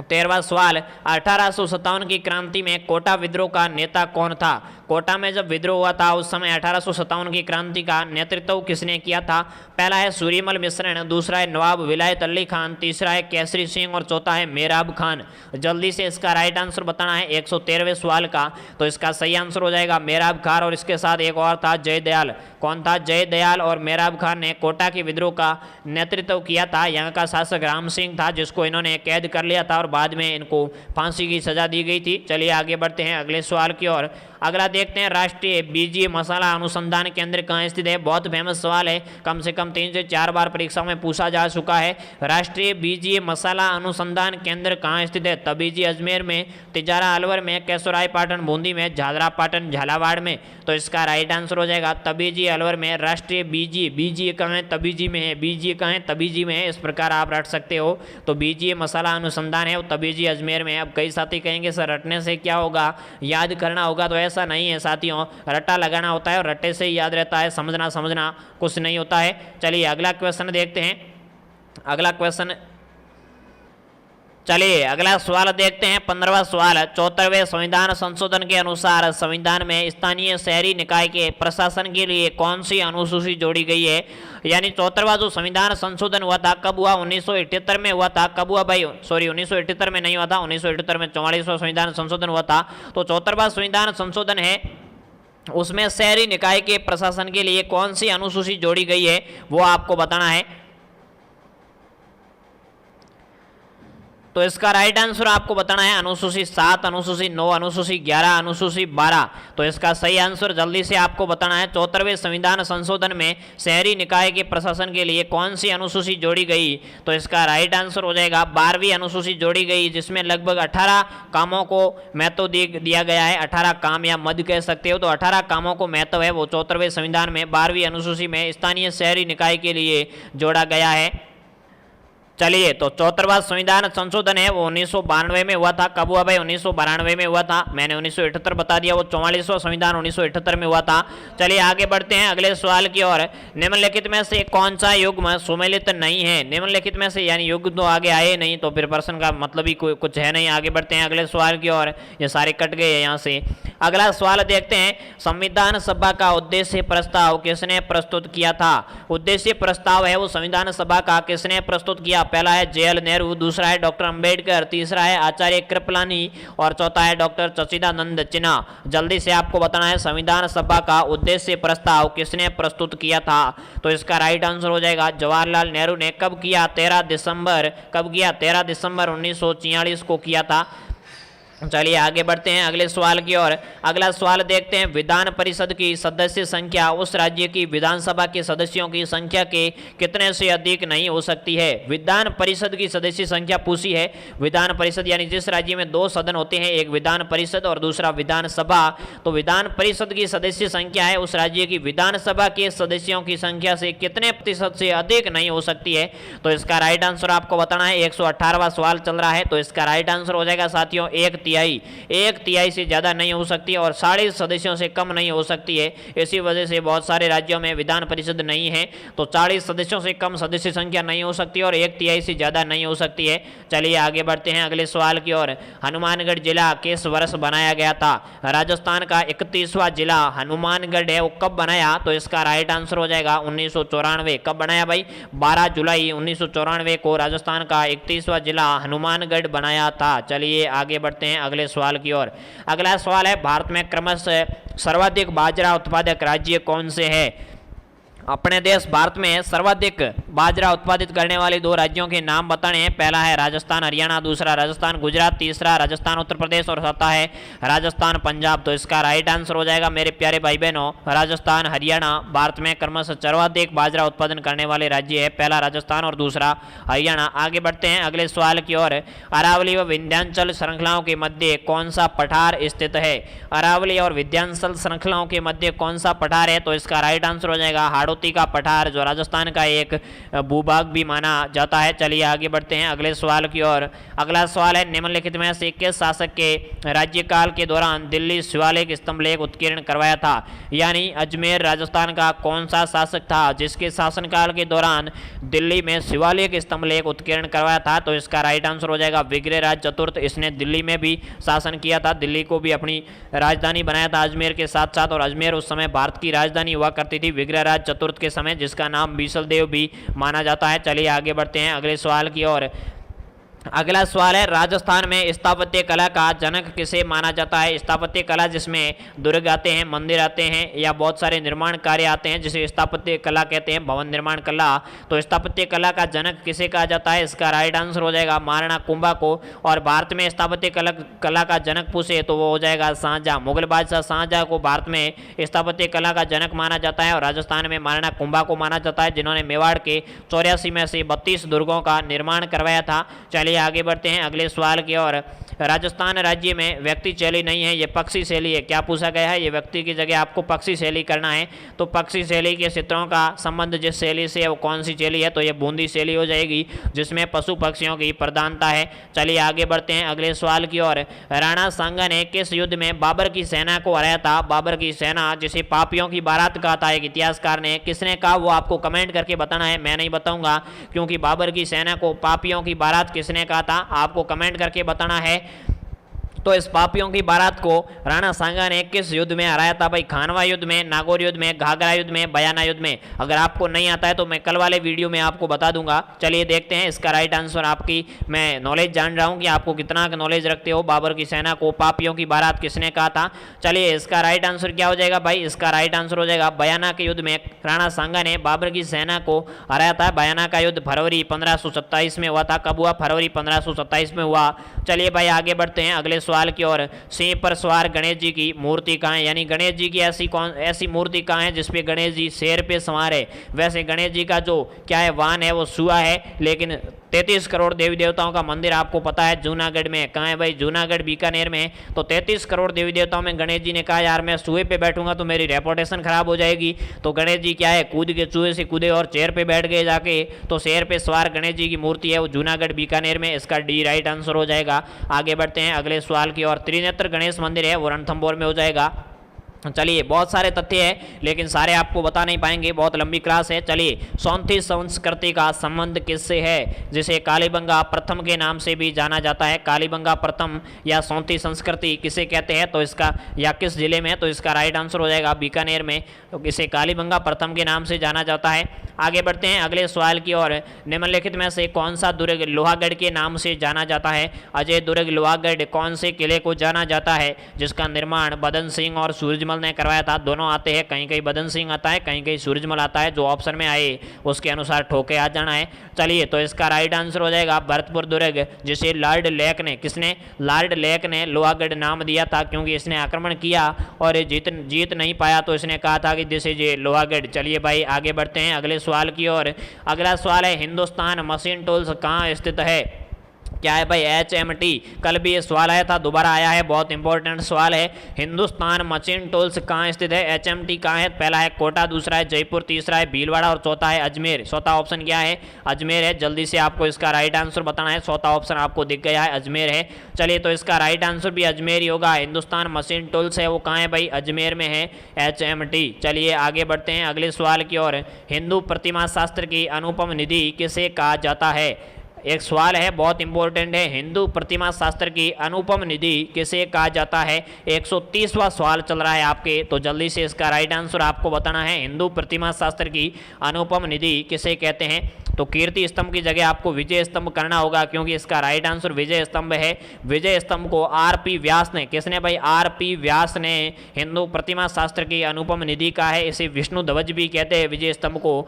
13वां सवाल, 1857 की क्रांति में कोटा विद्रोह का नेता कौन था। कोटा में जब विद्रोह हुआ था उस समय 1857 की क्रांति का नेतृत्व किसने किया था। पहला है सूर्यमल मिश्रण, दूसरा है नवाब विलायत अली खान, तीसरा है केसरी सिंह और चौथा है मेराब खान। जल्दी से इसका राइट आंसर बताना है 113वें सवाल का। तो इसका सही आंसर हो जाएगा मेराब खान, और इसके साथ एक और था जयदयाल। कौन था, जयदयाल और मेराब खान ने कोटा के विद्रोह का नेतृत्व किया था। यहाँ का शासक राम सिंह था, जिसको इन्होंने कैद कर लिया था और बाद में इनको फांसी की सजा दी गई थी। चलिए आगे बढ़ते हैं अगले सवाल की ओर। अगला देखते हैं, राष्ट्रीय बीजीय मसाला अनुसंधान केंद्र कहाँ स्थित है। बहुत फेमस सवाल है, कम से कम 3 से 4 बार परीक्षा में पूछा जा चुका है। राष्ट्रीय बीजीय मसाला अनुसंधान केंद्र कहाँ स्थित है। तबीजी अजमेर में, तिजारा अलवर में, केसोराय पाटन बूंदी में, झालरा पाटन झालावाड़ में। तो इसका राइट आंसर हो जाएगा तबीजी अलवर में। राष्ट्रीय बीजीय, बीजीय कहाँ है, तबीजी में है, बीजीय कहाँ है, तबीजी में है। इस प्रकार आप रट सकते हो। तो बीजीय मसाला अनुसंधान है वो तबीजी अजमेर में। अब कई साथी कहेंगे सर रटने से क्या होगा, याद करना होगा, तो ऐसा नहीं है साथियों, रट्टा लगाना होता है और रट्टे से ही याद रहता है, समझना कुछ नहीं होता है। चलिए अगला क्वेश्चन देखते हैं। अगला क्वेश्चन, चलिए अगला सवाल देखते हैं। 15वां सवाल, 74वें संविधान संशोधन के अनुसार संविधान में स्थानीय शहरी निकाय के प्रशासन के लिए कौन सी अनुसूची जोड़ी गई है। यानी 74वां जो संविधान संशोधन हुआ था कब हुआ, 1978 में हुआ था। कब हुआ भाई, सॉरी 1978 में नहीं हुआ था, 1978 में 44वां संविधान संशोधन हुआ था। तो 74वां संविधान संशोधन है, उसमें शहरी निकाय के प्रशासन के लिए कौन सी अनुसूची जोड़ी गई है वो आपको बताना है। तो इसका राइट आंसर आपको बताना है अनुसूची 7, अनुसूची 9, अनुसूची 11, अनुसूची 12। तो इसका सही आंसर जल्दी से आपको बताना है। 74वें संविधान संशोधन में शहरी निकाय के प्रशासन के लिए कौन सी अनुसूची जोड़ी गई। तो इसका राइट आंसर हो जाएगा 12वीं अनुसूची जोड़ी गई, जिसमें लगभग 18 कामों को महत्व दिया गया है। 18 काम या मद कह सकते हो। तो 18 कामों को महत्व है वो 74वें संविधान में 12वीं अनुसूची में स्थानीय शहरी निकाय के लिए जोड़ा गया है। चलिए तो 74वां संविधान संशोधन है वो 1992 में हुआ था। कब हुआ भाई, 1992 में हुआ था। मैंने 1978 बता दिया, वो 44वां संविधान 1978 में हुआ था। चलिए आगे बढ़ते हैं अगले सवाल की ओर। निम्नलिखित में से कौन सा युग्म सुमेलित नहीं है। निम्नलिखित में से यानी युग्म तो आगे आए नहीं, तो फिर प्रश्न का मतलब ही कुछ है नहीं। आगे बढ़ते हैं अगले सवाल की ओर, ये सारे कट गए हैं यहाँ से। अगला सवाल देखते हैं, संविधान सभा का उद्देश्य प्रस्ताव किसने प्रस्तुत किया था। उद्देश्य प्रस्ताव है वो संविधान सभा का किसने प्रस्तुत किया। पहला है जवाहरलाल नेहरू, दूसरा है डॉक्टर अंबेडकर, तीसरा है आचार्य कृपलानी और चौथा है डॉक्टर सच्चिदानंद सिन्हा। जल्दी से आपको बताना है संविधान सभा का उद्देश्य प्रस्ताव किसने प्रस्तुत किया था। तो इसका राइट आंसर हो जाएगा जवाहरलाल नेहरू ने। कब किया, 13 दिसंबर, कब किया, 13 दिसंबर 1946 को किया था। चलिए आगे बढ़ते हैं अगले सवाल की ओर। अगला सवाल देखते हैं, विधान परिषद की सदस्य संख्या उस राज्य की विधानसभा के सदस्यों की संख्या के कितने से अधिक नहीं हो सकती है। विधान परिषद की सदस्य संख्या पूछी है। विधान परिषद यानी जिस राज्य में 2 सदन होते हैं, एक विधान परिषद और दूसरा विधानसभा। तो विधान परिषद की सदस्य संख्या है उस राज्य की विधानसभा के सदस्यों की संख्या से कितने प्रतिशत से अधिक नहीं हो सकती है। तो इसका राइट आंसर आपको बताना है। 118वां सवाल चल रहा है। तो इसका राइट आंसर हो जाएगा साथियों 1 तिहाई से ज़्यादा नहीं हो सकती और 40 सदस्यों से कम नहीं हो सकती है। इसी वजह से बहुत सारे राज्यों में विधान परिषद नहीं है। तो 40 सदस्यों से कम सदस्य संख्या नहीं हो सकती और 1 तिहाई से ज़्यादा नहीं हो सकती है। चलिए आगे बढ़ते हैं अगले सवाल की ओर। हनुमानगढ़ जिला किस वर्ष बनाया गया था। राजस्थान का 31वां जिला हनुमानगढ़ है, वो कब बनाया। तो इसका राइट आंसर हो जाएगा 1994। कब बनाया भाई, 12 जुलाई 1994 को राजस्थान का 31वां जिला हनुमानगढ़ बनाया था। चलिए आगे बढ़ते हैं अगले सवाल की ओर। अगला सवाल है, भारत में क्रमशः सर्वाधिक बाजरा उत्पादक राज्य कौन से है। अपने देश भारत में सर्वाधिक बाजरा उत्पादित करने वाले 2 राज्यों के नाम बताने हैं। पहला है राजस्थान हरियाणा, दूसरा राजस्थान गुजरात, तीसरा राजस्थान उत्तर प्रदेश और चौथा है राजस्थान पंजाब। तो इसका राइट आंसर हो जाएगा मेरे प्यारे भाई बहनों राजस्थान हरियाणा। भारत में क्रमशः सर्वाधिक बाजरा उत्पादन करने वाले राज्य है, पहला राजस्थान और दूसरा हरियाणा। आगे बढ़ते हैं अगले सवाल की ओर। अरावली व विंध्याचल श्रृंखलाओं के मध्य कौन सा पठार स्थित है। अरावली और विंध्याचल श्रृंखलाओं के मध्य कौन सा पठार है। तो इसका राइट आंसर हो जाएगा हाड़ौती का पठार, जो राजस्थान का एक भूभाग भी माना जाता है। चलिए आगे बढ़ते हैं अगले सवाल की ओर। अगला सवाल है, निम्नलिखित में से किस शासक के राज्यकाल के दौरान दिल्ली शिवालिक स्तंभलेख उत्कीर्ण करवाया था। यानी अजमेर राजस्थान का कौन सा शासक था जिसके शासनकाल के दौरान दिल्ली में शिवालिक स्तंभलेख उत्कीर्ण करवाया था। तो इसका राइट आंसर हो जाएगा विग्रहराज चतुर्थ। इसने दिल्ली में भी शासन किया था, दिल्ली को भी अपनी राजधानी बनाया था अजमेर के साथ साथ। और अजमेर उस समय भारत की राजधानी हुआ करती थी विग्रहराज चतुर्थ के समय, जिसका नाम बीसल देव भी माना जाता है। चलिए आगे बढ़ते हैं अगले सवाल की ओर। अगला सवाल है, राजस्थान में स्थापत्य कला का जनक किसे माना जाता है? स्थापत्य कला जिसमें दुर्ग आते हैं, मंदिर आते हैं या बहुत सारे निर्माण कार्य आते हैं जिसे स्थापत्य कला कहते हैं, भवन निर्माण कला। तो स्थापत्य कला का जनक किसे कहा जाता है? इसका राइट आंसर हो जाएगा महाराणा कुंभा को। और भारत में स्थापत्य कला का जनक पूछे तो वो हो जाएगा शाहजहां। मुगल बादशाह शाहजहां को भारत में स्थापत्य कला का जनक माना जाता है और राजस्थान में महाराणा कुंभा को माना जाता है, जिन्होंने मेवाड़ के 84 में से 32 दुर्गों का निर्माण करवाया था। चलिए आगे बढ़ते हैं अगले सवाल की ओर। राजस्थान राज्य में व्यक्ति शैली नहीं है, ये पक्षी शैली है। क्या पूछा गया है? ये व्यक्ति की जगह आपको पक्षी शैली करना है। तो पक्षी शैली के चित्रों का संबंध जिस शैली से है वो कौन सी शैली है? तो ये बूंदी शैली हो जाएगी, जिसमें पशु पक्षियों की प्रधानता है। चलिए आगे बढ़ते हैं अगले सवाल की ओर। राणा सांगा ने किस युद्ध में बाबर की सेना को हराया था? बाबर की सेना जिसे पापियों की बारात कहा था एक इतिहासकार ने, किसने कहा वो आपको कमेंट करके बताना है, मैं नहीं बताऊंगा, क्योंकि बाबर की सेना को पापियों की बारात किसने कहा था आपको कमेंट करके बताना है। तो इस पापियों की बारात को राणा सांगा ने किस युद्ध में हराया था? भाई खानवा युद्ध में, नागौर युद्ध में, घाघरा युद्ध में, बयाना युद्ध में। अगर आपको नहीं आता है तो मैं कल वाले वीडियो में आपको बता दूंगा। चलिए देखते हैं इसका राइट आंसर। आपकी मैं नॉलेज जान रहा हूं कि आपको कितना नॉलेज रखते हो। बाबर की सेना को पापियों की बारात किसने कहा था? चलिए इसका राइट आंसर क्या हो जाएगा भाई? इसका राइट आंसर हो जाएगा बयाना के युद्ध में राणा सांगा ने बाबर की सेना को हराया था। बयाना का युद्ध फरवरी 1527 में हुआ था। कब हुआ? फरवरी 1527 में हुआ। चलिए भाई आगे बढ़ते हैं अगले सवाल की ओर। सिंह पर सवार गणेश जी की मूर्ति कहाँ है? यानी गणेश जी की ऐसी मूर्ति कहाँ है जिसपे गणेश जी शेर पे सवार है? वैसे गणेश जी का जो क्या है वाहन है वो सुआ है, लेकिन 33 करोड़ देवी देवताओं का मंदिर आपको पता है जूनागढ़ में। कहाँ है भाई? जूनागढ़ बीकानेर में। तो 33 करोड़ देवी देवताओं में गणेश जी ने कहा यार मैं सुए पे बैठूंगा तो मेरी रेपुटेशन खराब हो जाएगी। तो गणेश जी क्या है, कूद के चूहे से कूदे और चेयर पे बैठ गए जाके। तो शेर पे सवार गणेश जी की मूर्ति है वो जूनागढ़ बीकानेर में। इसका डी राइट आंसर हो जाएगा। आगे बढ़ते हैं अगले सवाल की ओर। त्रिनेत्र गणेश मंदिर है वो रणथंभौर में हो जाएगा। चलिए बहुत सारे तथ्य हैं लेकिन सारे आपको बता नहीं पाएंगे, बहुत लंबी क्लास है। चलिए सौंथी संस्कृति का संबंध किससे है? जिसे कालीबंगा प्रथम के नाम से भी जाना जाता है। कालीबंगा प्रथम या सौंथी संस्कृति किसे कहते हैं? तो इसका या किस जिले में? तो इसका राइट आंसर हो जाएगा बीकानेर में। तो इसे कालीबंगा प्रथम के नाम से जाना जाता है। आगे बढ़ते हैं अगले सवाल की ओर। निम्नलिखित में से कौन सा दुर्ग लोहागढ़ के नाम से जाना जाता है? अजय दुर्ग लोहागढ़ कौन से किले को जाना जाता है जिसका निर्माण बदन सिंह और सूरजमल ने करवाया था? दोनों आते हैं, कहीं कहीं बदन सिंह आता है, कहीं कहीं सूरजमल आता है। जो ऑप्शन में आए उसके अनुसार ठोके आ जाना है। चलिए तो इसका राइट आंसर हो जाएगा भरतपुर दुर्ग, जिसे लॉर्ड लेक ने, किसने? लॉर्ड लेक ने लोहागढ़ नाम दिया था क्योंकि इसने आक्रमण किया और जीत नहीं पाया तो इसने कहा था कि दिस इज ए लोहागढ़। चलिए भाई आगे बढ़ते हैं अगले सवाल की ओर। अगला सवाल है, हिंदुस्तान मशीन टूल्स कहाँ स्थित है? क्या है भाई? HMT। कल भी ये सवाल आया था, दोबारा आया है, बहुत इंपॉर्टेंट सवाल है। हिंदुस्तान मशीन टूल्स कहाँ स्थित है? HMT कहाँ है? पहला है कोटा, दूसरा है जयपुर, तीसरा है भीलवाड़ा और चौथा है अजमेर। चौथा ऑप्शन क्या है? अजमेर है। जल्दी से आपको इसका राइट आंसर बताना है। चौथा ऑप्शन आपको दिख गया है, अजमेर है। चलिए तो इसका राइट आंसर भी अजमेर ही होगा। हिंदुस्तान मशीन टूल्स है वो कहाँ है भाई? अजमेर में है, HMT। चलिए आगे बढ़ते हैं अगले सवाल की ओर। हिंदू प्रतिमा शास्त्र की अनुपम निधि किसे कहा जाता है? एक सवाल है, बहुत इंपॉर्टेंट है। हिंदू प्रतिमा शास्त्र की अनुपम निधि किसे कहा जाता है? 130वां सवाल चल रहा है आपके, तो जल्दी से इसका राइट आंसर आपको बताना है। हिंदू प्रतिमा शास्त्र की अनुपम निधि किसे कहते हैं? तो कीर्ति स्तंभ की जगह आपको विजय स्तंभ करना होगा क्योंकि इसका राइट आंसर विजय स्तंभ है। विजय स्तंभ को RP व्यास ने, किसने भाई? RP व्यास ने हिंदू प्रतिमा शास्त्र की अनुपम निधि कहा है। इसे विष्णु ध्वज भी कहते हैं विजय स्तंभ को।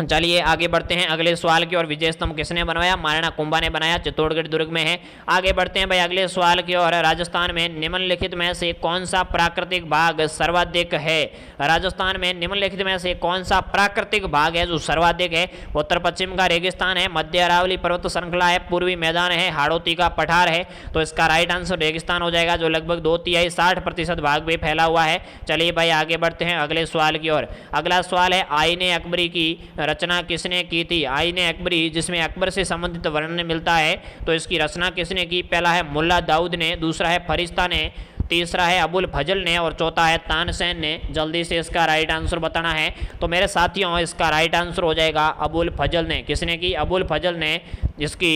चलिए आगे बढ़ते हैं अगले सवाल की ओर। विजय स्तंभ किसने बनवाया? महाराणा कुंभा ने बनाया, चित्तौड़गढ़ दुर्ग में है। आगे बढ़ते हैं भाई अगले सवाल की ओर। राजस्थान में निम्नलिखित में से कौन सा प्राकृतिक भाग सर्वाधिक है? राजस्थान में निम्नलिखित में से कौन सा प्राकृतिक भाग है जो सर्वाधिक है? उत्तर पश्चिम का रेगिस्तान है, मध्य अरावली पर्वत श्रृंखला है, पूर्वी मैदान है, हाड़ौती का पठार है। तो इसका राइट आंसर रेगिस्तान हो जाएगा, जो लगभग 2/3 60% भाग में फैला हुआ है। चलिए भाई आगे बढ़ते हैं अगले सवाल की ओर। अगला सवाल है, आईने अकबरी की रचना किसने की थी? आईने अकबरी जिसमें अकबर से संबंधित वर्णन मिलता है, तो इसकी रचना किसने की? पहला है मुल्ला दाऊद ने, दूसरा है फरिश्ता ने, तीसरा है अबुल फजल ने और चौथा है तानसेन ने। जल्दी से इसका राइट आंसर बताना है। तो मेरे साथियों इसका राइट आंसर हो जाएगा अबुल फजल ने। किसने की? अबुल फजल ने इसकी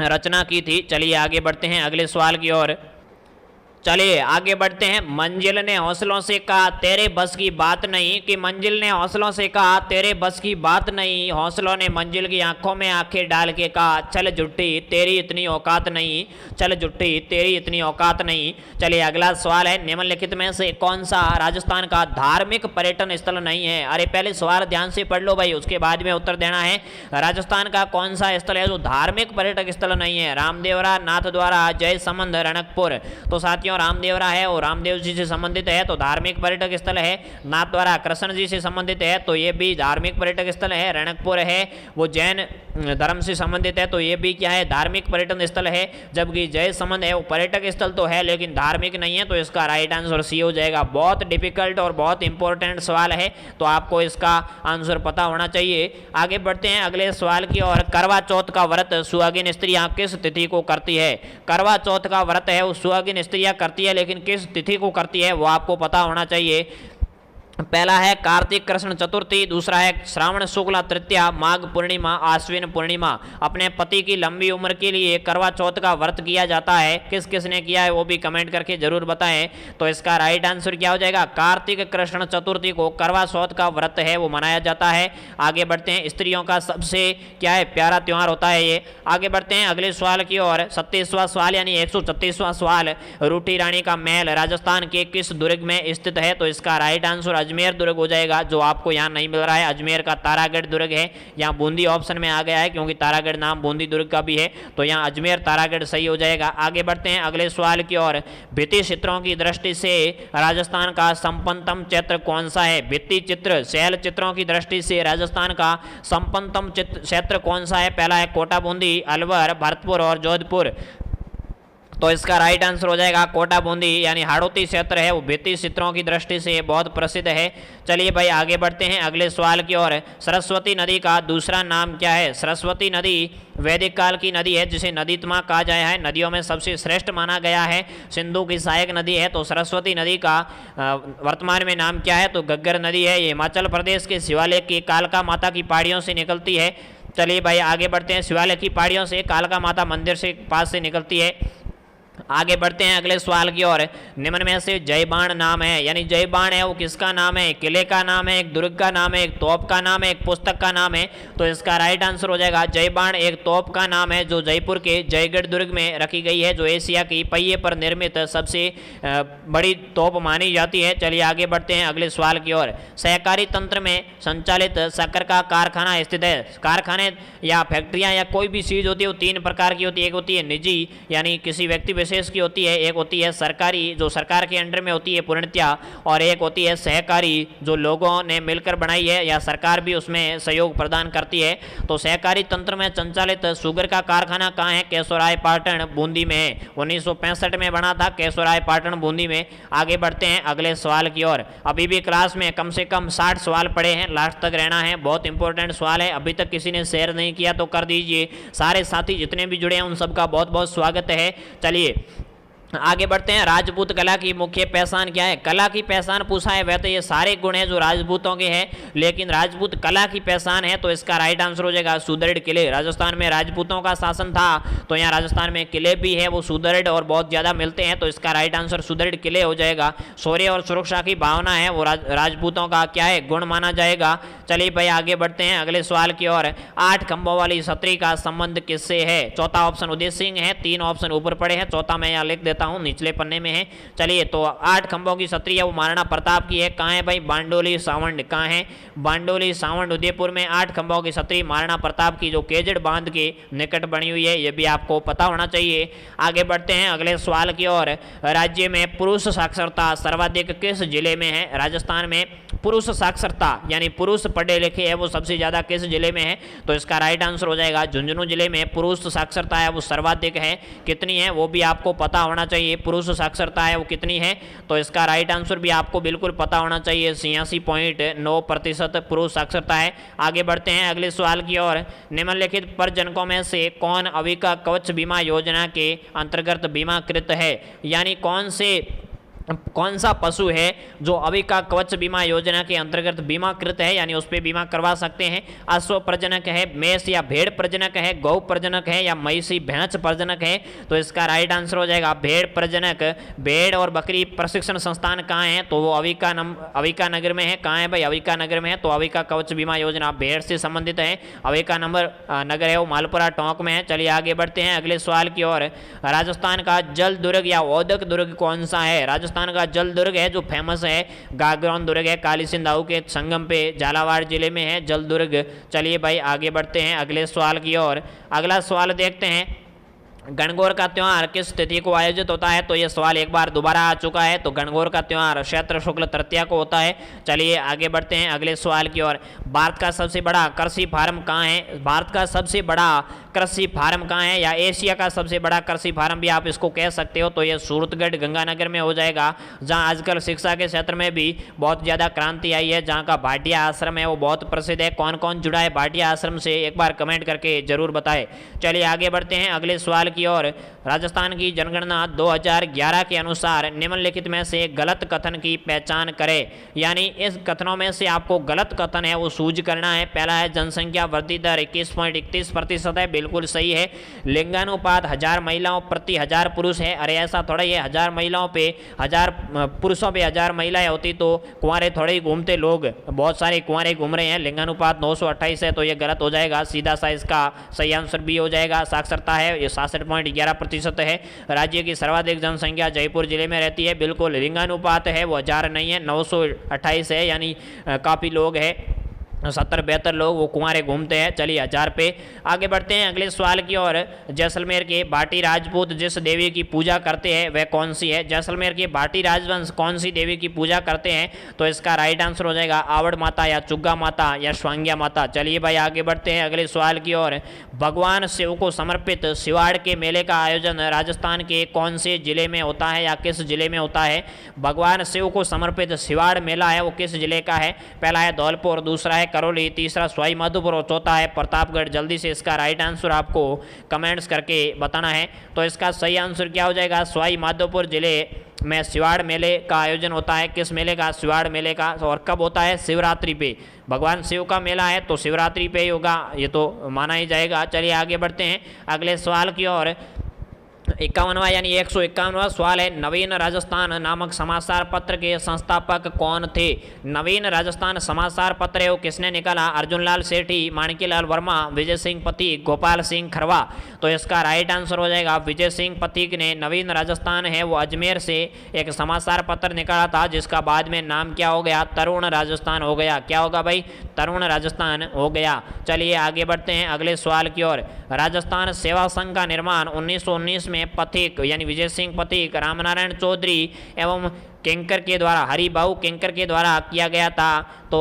रचना की थी। चलिए आगे बढ़ते हैं अगले सवाल की ओर। चलिए आगे बढ़ते हैं। मंजिल ने हौसलों से कहा तेरे बस की बात नहीं, कि मंजिल ने हौसलों से कहा तेरे बस की बात नहीं, हौसलों ने मंजिल की आंखों में आंखें डाल के कहा चल जुट्टी तेरी इतनी औकात नहीं, चल जुट्टी तेरी इतनी औकात नहीं। चलिए अगला सवाल है, निम्नलिखित में से कौन सा राजस्थान का धार्मिक पर्यटन स्थल नहीं है। अरे पहले सवाल ध्यान से पढ़ लो भाई, उसके बाद में उत्तर देना है। राजस्थान का कौन सा स्थल है जो धार्मिक पर्यटक स्थल नहीं है। रामदेवरा, नाथद्वारा, जयसमंद, रणकपुर। तो साथियों रामदेवरा है और रामदेव जी से संबंधित है तो धार्मिक पर्यटक स्थल है। नाथद्वारा कृष्ण जी से संबंधित है तो ये भी धार्मिक पर्यटक स्थल है। रणकपुर है वो जैन धर्म से संबंधित है तो ये भी क्या है, धार्मिक पर्यटन स्थल है। जबकि जयसमंद है वो पर्यटक स्थल तो है लेकिन धार्मिक नहीं है, तो इसका राइट आंसर सी हो जाएगा। बहुत डिफिकल्ट और बहुत इंपॉर्टेंट सवाल है तो आपको इसका आंसर पता होना चाहिए। आगे बढ़ते हैं अगले सवाल की ओर। करवा चौथ का व्रत सुहागिन स्त्रियां किस तिथि को करती है। करवा चौथ का व्रत है वो सुहागिन स्त्रियां करती है लेकिन किस तिथि को करती है वो आपको पता होना चाहिए। पहला है कार्तिक कृष्ण चतुर्थी, दूसरा है श्रावण शुक्ला तृतीया, माघ पूर्णिमा, आश्विन पूर्णिमा। अपने पति की लंबी उम्र के लिए करवा चौथ का व्रत किया जाता है। किस किस ने किया है वो भी कमेंट करके जरूर बताएं। तो इसका राइट आंसर क्या हो जाएगा, कार्तिक कृष्ण चतुर्थी को करवा चौथ का व्रत है वो मनाया जाता है। आगे बढ़ते हैं, स्त्रियों का सबसे क्या है प्यारा त्यौहार होता है ये। आगे बढ़ते हैं अगले सवाल की ओर। 37वां सवाल यानी 136वां सवाल, रूठी रानी का महल राजस्थान के किस दुर्ग में स्थित है। तो इसका राइट आंसर अजमेर दुर्ग हो जाएगा, जो आपको यहाँ नहीं मिल रहा है। अजमेर का तारागढ़ दुर्ग है, यहाँ बूंदी ऑप्शन में आ गया है क्योंकि तारागढ़ नाम बूंदी दुर्ग का भी है, तो यहाँ अजमेर तारागढ़ सही हो जाएगा। आगे बढ़ते हैं अगले सवाल की ओर। भित्ति चित्रों की दृष्टि से राजस्थान का संपन्नतम क्षेत्र कौन सा है। भित्ति चित्र शैल चित्रों की दृष्टि से राजस्थान का संपन्नतम क्षेत्र कौन सा है। पहला है कोटा बूंदी, अलवर, भरतपुर और जोधपुर। तो इसका राइट आंसर हो जाएगा कोटा बूंदी, यानी हाड़ौती क्षेत्र है वो भित्ति चित्रों की दृष्टि से बहुत प्रसिद्ध है। चलिए भाई आगे बढ़ते हैं अगले सवाल की ओर। सरस्वती नदी का दूसरा नाम क्या है। सरस्वती नदी वैदिक काल की नदी है जिसे नदीत्मा कहा जाया है, नदियों में सबसे श्रेष्ठ माना गया है। सिंधु की सहायक नदी है। तो सरस्वती नदी का वर्तमान में नाम क्या है, तो घग्गर नदी है। ये हिमाचल प्रदेश के शिवालय की कालका माता की पहाड़ियों से निकलती है। चलिए भाई आगे बढ़ते हैं, शिवालय की पहाड़ियों से कालका माता मंदिर से पास से निकलती है। आगे बढ़ते हैं अगले सवाल की ओर। निम्न में से जयबाण नाम है, यानी जयबाण है वो किसका नाम है, किले का नाम है, एक दुर्ग का नाम है, एक तोप का नाम है, एक पुस्तक का नाम है। तो इसका राइट आंसर हो जाएगा जयबाण एक तोप का नाम है जो जयपुर के जयगढ़ दुर्ग में रखी गई है, जो एशिया की पहिए पर निर्मित सबसे बड़ी तोप मानी जाती है। चलिए आगे बढ़ते हैं अगले सवाल की ओर। सहकारी तंत्र में संचालित शक्कर का कारखाना स्थित है। कारखाने या फैक्ट्रियां या कोई भी चीज होती है वो तीन प्रकार की होती है। एक होती है निजी यानी किसी व्यक्ति विशेष की होती है, एक होती है सरकारी जो सरकार के अंडर में होती है पूर्णतया, और एक होती है सहकारी जो लोगों ने मिलकर बनाई है या सरकार भी उसमें सहयोग प्रदान करती है। तो सहकारी तंत्र में संचालित शुगर का कारखाना कहाँ है, केशोराय पाटन बूंदी में है। 1965 में बना था केशोराय पाटन बूंदी में। आगे बढ़ते हैं अगले सवाल की ओर। अभी भी क्लास में कम से कम 60 सवाल पड़े हैं, लास्ट तक रहना है, बहुत इंपॉर्टेंट सवाल है। अभी तक किसी ने शेयर नहीं किया तो कर दीजिए। सारे साथी जितने भी जुड़े हैं उन सबका बहुत बहुत स्वागत है। चलिए आगे बढ़ते हैं। राजपूत कला की मुख्य पहचान क्या है। कला की पहचान पूछा है, वह तो ये सारे गुण हैं जो राजपूतों के हैं, लेकिन राजपूत कला की पहचान है तो इसका राइट आंसर हो जाएगा सुदृढ़ किले। राजस्थान में राजपूतों का शासन था तो यहाँ राजस्थान में किले भी है वो सुदृढ़ और बहुत ज़्यादा मिलते हैं, तो इसका राइट आंसर सुदृढ़ किले हो जाएगा। शौर्य और सुरक्षा की भावना है वो राजपूतों का क्या है, गुण माना जाएगा। चलिए भाई आगे बढ़ते हैं अगले सवाल की ओर। 8 खंभों वाली छतरी का संबंध किससे है। चौथा ऑप्शन उदय सिंह है, 3 ऑप्शन ऊपर पड़े हैं, चौथा मैं यहाँ लिख देता हूं निचले पन्ने में है। चलिए तो 8 खंभों की छतरी है वो महाराणा प्रताप की है। कहाँ है भाई, बांडोली सावंड। कहाँ है, बांडोली सावंड उदयपुर में 8 खंभों की छतरी महाराणा प्रताप की जो केजड़ बांध के निकट बनी हुई है, ये भी आपको पता होना चाहिए। आगे बढ़ते हैं अगले सवाल की ओर। राज्य में पुरुष साक्षरता सर्वाधिक किस जिले में है। राजस्थान में पुरुष साक्षरता यानी पुरुष पढ़े लिखे है वो सबसे ज्यादा किस जिले में है, तो इसका राइट आंसर हो जाएगा झुंझुनू जिले में पुरुष साक्षरता है वो सर्वाधिक है। कितनी है वो भी आपको पता होना चाहिए, पुरुष साक्षरता है वो कितनी है, तो इसका राइट आंसर भी आपको बिल्कुल पता होना चाहिए। 86.9% पुरुष साक्षरता है। आगे बढ़ते हैं अगले सवाल की ओर। निम्नलिखित परिजनकों में से कौन अविका कवच बीमा योजना के अंतर्गत बीमाकृत है, यानी कौन से कौन सा पशु है जो अविका कवच बीमा योजना के अंतर्गत बीमाकृत है, यानी उस पर बीमा करवा सकते हैं। अश्व प्रजनक है, मेष या भेड़ प्रजनक है, गौ प्रजनक है या महिषी भैंस प्रजनक है। तो इसका राइट आंसर हो जाएगा भेड़ प्रजनक। भेड़ और बकरी प्रशिक्षण संस्थान कहाँ है, तो वो अविका नगर में है। कहाँ है भाई, अविका नगर में है। तो अविका कवच बीमा योजना भेड़ से संबंधित है। अविका नगर है वो मालपुरा टोंक में है। चलिए आगे बढ़ते हैं अगले सवाल की ओर। राजस्थान का जल दुर्ग या औदक दुर्ग कौन सा है। राजस्थान का जल दुर्ग है जो फेमस है, गागरोन दुर्ग है, काली सिंधाऊ के संगम पे झालावाड़ जिले में है जल दुर्ग। चलिए भाई आगे बढ़ते हैं अगले सवाल की ओर। अगला सवाल देखते हैं, गणगौर का त्यौहार किस तिथि को आयोजित होता है। तो यह सवाल एक बार दोबारा आ चुका है। तो गणगौर का त्यौहार चैत्र शुक्ल तृतीया को होता है। चलिए आगे बढ़ते हैं अगले सवाल की ओर। भारत का सबसे बड़ा कृषि फार्म कहाँ है। भारत का सबसे बड़ा कृषि फार्म कहाँ है, या एशिया का सबसे बड़ा कृषि फार्म भी आप इसको कह सकते हो। तो यह सूरतगढ़ गंगानगर में हो जाएगा, जहाँ आजकल शिक्षा के क्षेत्र में भी बहुत ज़्यादा क्रांति आई है, जहाँ का भाटिया आश्रम है वो बहुत प्रसिद्ध है। कौन कौन जुड़ा है भाटिया आश्रम से, एक बार कमेंट करके जरूर बताएं। चलिए आगे बढ़ते हैं अगले सवाल की ओर। राजस्थान की जनगणना 2011 के अनुसार निम्नलिखित में से गलत कथन की पहचान करें, यानी इस कथनों में से आपको गलत कथन है वो सूझ करना है। पहला है जनसंख्या वृद्धि दर 21.31% है, बिल्कुल सही है। लिंगानुपात 1000 महिलाओं प्रति 1000 पुरुष है। अरे ऐसा थोड़ा ही 1000 महिलाओं पे 1000 पुरुषों पे 1000 महिलाएं होती तो कुंवारे थोड़े ही घूमते, लोग बहुत सारे कुंवारे घूम रहे हैं। लिंगानुपात 928 है तो ये गलत हो जाएगा। सीधा सा इसका सही आंसर भी हो जाएगा। साक्षरता है ये 66.11% है। राज्य की सर्वाधिक जनसंख्या जयपुर जिले में रहती है, बिल्कुल। लिंगानुपात है वो 1000 नहीं है, 928 है, यानी काफ़ी लोग हैं, 70-72 लोग वो कुंवारे घूमते हैं। चलिए 1000 पे आगे बढ़ते हैं अगले सवाल की ओर। जैसलमेर के भाटी राजपूत जिस देवी की पूजा करते हैं वह कौन सी है। जैसलमेर के भाटी राजवंश कौन सी देवी की पूजा करते हैं। तो इसका राइट आंसर हो जाएगा आवड़ माता या चुग्गा माता या स्वांग्या माता। चलिए भाई आगे बढ़ते हैं अगले सवाल की ओर। भगवान शिव को समर्पित शिवाड़ के मेले का आयोजन राजस्थान के कौन से जिले में होता है या किस जिले में होता है। भगवान शिव को समर्पित शिवाड़ मेला है वो किस जिले का है। पहला है धौलपुर, दूसरा है करौली, तीसरा सवाई माधोपुर और चौथा है प्रतापगढ़। जल्दी से इसका राइट आंसर आपको कमेंट्स करके बताना है। तो इसका सही आंसर क्या हो जाएगा, सवाई माधोपुर जिले में शिवाड़ मेले का आयोजन होता है। किस मेले का, शिवाड़ मेले का। और कब होता है, शिवरात्रि पे। भगवान शिव का मेला है तो शिवरात्रि पे ही होगा, ये तो माना ही जाएगा। चलिए आगे बढ़ते हैं अगले सवाल की ओर। 51वां यानी 151वां सवाल है, नवीन राजस्थान नामक समाचार पत्र के संस्थापक कौन थे। नवीन राजस्थान समाचार पत्र है वो किसने निकाला। अर्जुन लाल सेठी, माणिक्यलाल वर्मा, विजय सिंह पथिक, गोपाल सिंह खरवा। तो इसका राइट आंसर हो जाएगा विजय सिंह पथिक ने नवीन राजस्थान है वो अजमेर से एक समाचार पत्र निकाला था, जिसका बाद में नाम क्या हो गया, तरुण राजस्थान हो गया। क्या होगा भाई, तरुण राजस्थान हो गया। चलिए आगे बढ़ते हैं अगले सवाल की ओर। राजस्थान सेवा संघ का निर्माण 1919 में पथिक यानी विजय सिंह पथिक, रामनारायण चौधरी एवं किंकर के द्वारा, हरिबाऊ किंकर के द्वारा किया गया था। तो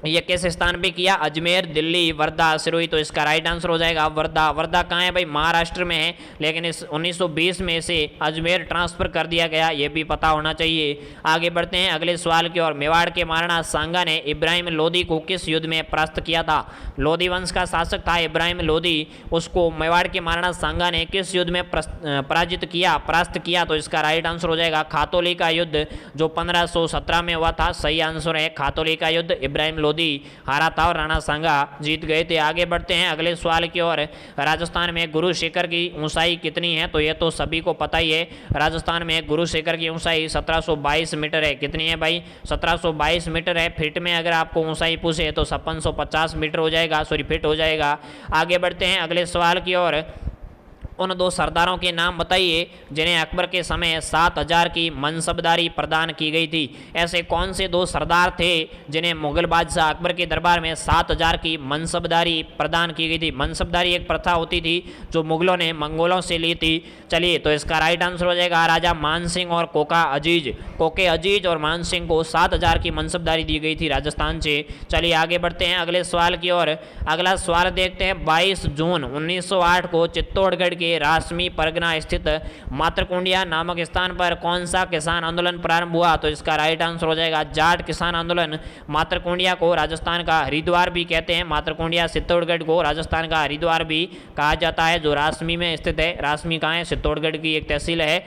ये किस स्थान पे किया, अजमेर, दिल्ली, वर्धा, सिरोही। तो इसका राइट आंसर हो जाएगा वर्धा। वर्धा कहाँ है भाई, महाराष्ट्र में है, लेकिन इस 1920 में से अजमेर ट्रांसफर कर दिया गया, ये भी पता होना चाहिए। आगे बढ़ते हैं अगले सवाल की ओर। मेवाड़ के महाराणा सांगा ने इब्राहिम लोदी को किस युद्ध में परास्त किया था। लोदी वंश का शासक था इब्राहिम लोदी, उसको मेवाड़ के महाराणा सांगा ने किस युद्ध में परास्त किया। तो इसका राइट आंसर हो जाएगा खातौली का युद्ध, जो 1517 में हुआ था। सही आंसर है खातौली का युद्ध। इब्राहिम लोदी हारा था और राणा सांगा जीत गए थे। आगे बढ़ते हैं अगले सवाल की ओर। राजस्थान में गुरु शिखर की ऊंचाई कितनी है। तो ये तो सभी को पता ही है, राजस्थान में गुरु शिखर की ऊंचाई 1722 मीटर है। कितनी है भाई, 1722 मीटर है। फीट में अगर आपको ऊंचाई पूछे तो 5650 मीटर हो जाएगा, फीट हो जाएगा। आगे बढ़ते हैं अगले सवाल की ओर। उन दो सरदारों के नाम बताइए जिन्हें अकबर के समय 7000 की मनसबदारी प्रदान की गई थी। ऐसे कौन से दो सरदार थे जिन्हें मुगल बादशाह अकबर के दरबार में 7000 की मनसबदारी प्रदान की गई थी। मनसबदारी एक प्रथा होती थी जो मुगलों ने मंगोलों से ली थी। चलिए तो इसका राइट आंसर हो जाएगा राजा मान सिंह और कोके अजीज और मान सिंह को 7000 की मनसबदारी दी गई थी राजस्थान से। चलिए आगे बढ़ते हैं अगले सवाल की ओर। अगला सवाल देखते हैं। 22 जून 1908 को चित्तौड़गढ़ के रासमी परगना स्थित मातरकुंडिया नामक स्थान पर कौन सा किसान आंदोलन प्रारंभ हुआ। तो इसका राइट आंसर हो जाएगा जाट किसान आंदोलन। मातरकुंडिया को राजस्थान का हरिद्वार भी कहते हैं। मातरकुंडिया चित्तौड़गढ़ को राजस्थान का हरिद्वार भी कहा जाता है, जो रासमी में स्थित है। रासमी कहाँ है, चित्तौड़गढ़ की एक तहसील है।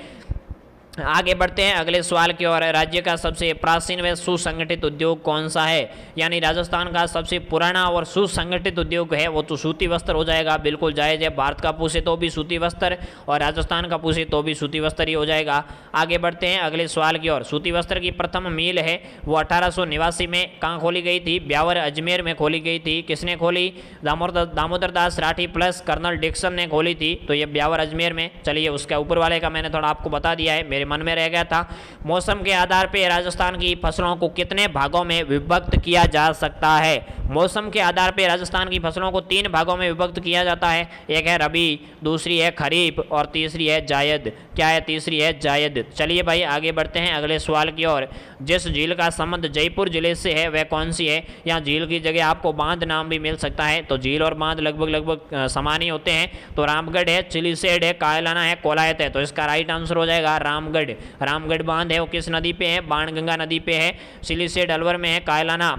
आगे बढ़ते हैं अगले सवाल की ओर। राज्य का सबसे प्राचीन व सुसंगठित उद्योग कौन सा है? यानी राजस्थान का सबसे पुराना और सुसंगठित उद्योग है वो तो सूती वस्त्र हो जाएगा, बिल्कुल जायज़ है। भारत का पूछे तो भी सूती वस्त्र और राजस्थान का पूछे तो भी सूती वस्त्र ही हो जाएगा। आगे बढ़ते हैं अगले सवाल की ओर। सूती वस्त्र की प्रथम मिल है वो 1889 में कहाँ खोली गई थी? ब्यावर अजमेर में खोली गई थी। किसने खोली? Damodar Das Rathi plus colonel Dixon ने खोली थी, तो ये ब्यावर अजमेर में। चलिए उसके ऊपर वाले का मैंने थोड़ा आपको बता दिया है, मेरे मन में रह गया था। मौसम के आधार पर राजस्थान की फसलों को कितने भागों में विभक्त किया जा सकता है? मौसम के आधार पर राजस्थान की फसलों को 3 भागों में विभक्त किया जाता है। एक है रबी, दूसरी है खरीफ और तीसरी है जायद। क्या है? तीसरी है जायद। चलिए भाई आगे बढ़ते हैं अगले सवाल की ओर। जिस झील का संबंध जयपुर जिले से है वह कौन सी है? यहाँ झील की जगह आपको बांध नाम भी मिल सकता है, तो झील और बांध लगभग समान ही होते हैं। तो रामगढ़ है, चिलीसेड है, कायलाना है, कोलायत है, तो इसका राइट आंसर हो जाएगा रामगढ़। रामगढ़ बांध है वो किस नदी पे है? बाणगंगा नदी पे है। चिलीसेड अलवर में है, कायलाना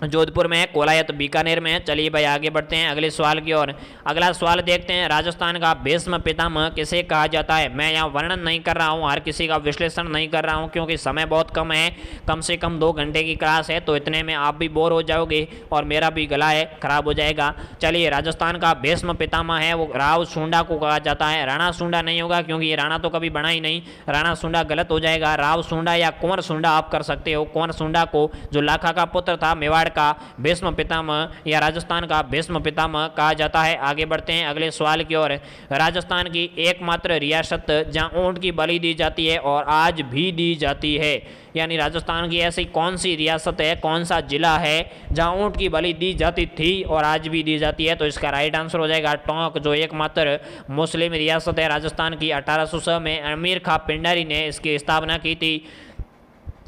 जोधपुर में है, कोलायत बीकानेर में है। चलिए भाई आगे बढ़ते हैं अगले सवाल की ओर। अगला सवाल देखते हैं, राजस्थान का भीष्म पितामह किसे कहा जाता है? मैं यहाँ वर्णन नहीं कर रहा हूँ, हर किसी का विश्लेषण नहीं कर रहा हूँ क्योंकि समय बहुत कम है, कम से कम 2 घंटे की क्लास है, तो इतने में आप भी बोर हो जाओगे और मेरा भी गला है खराब हो जाएगा। चलिए राजस्थान का भीष्म पितामह है वो राव सूंडा को कहा जाता है। राणा सूंडा नहीं होगा क्योंकि ये राणा तो कभी बना ही नहीं, राणा सूंडा गलत हो जाएगा। राव सूंडा या कुंवर सूंडा आप कर सकते हो। कुंवर सूंडा को जो लाखा का पुत्र था मेवाड़ का भीष्म पितामह या राजस्थान का भीष्म पितामह कहा जाता है। आगे बढ़ते हैं अगले सवाल की ओर। राजस्थान की एकमात्र रियासत जहां ऊंट की बलि दी जाती है और आज भी दी जाती है, यानी राजस्थान की ऐसी कौन सी रियासत है, कौन सा जिला है जहां ऊंट की बलि दी जाती थी और आज भी दी जाती है? तो इसका राइट आंसर हो जाएगा टोंक, जो एकमात्र मुस्लिम रियासत है राजस्थान की। 1806 में अमीर खां पिंडारी ने इसकी स्थापना की थी।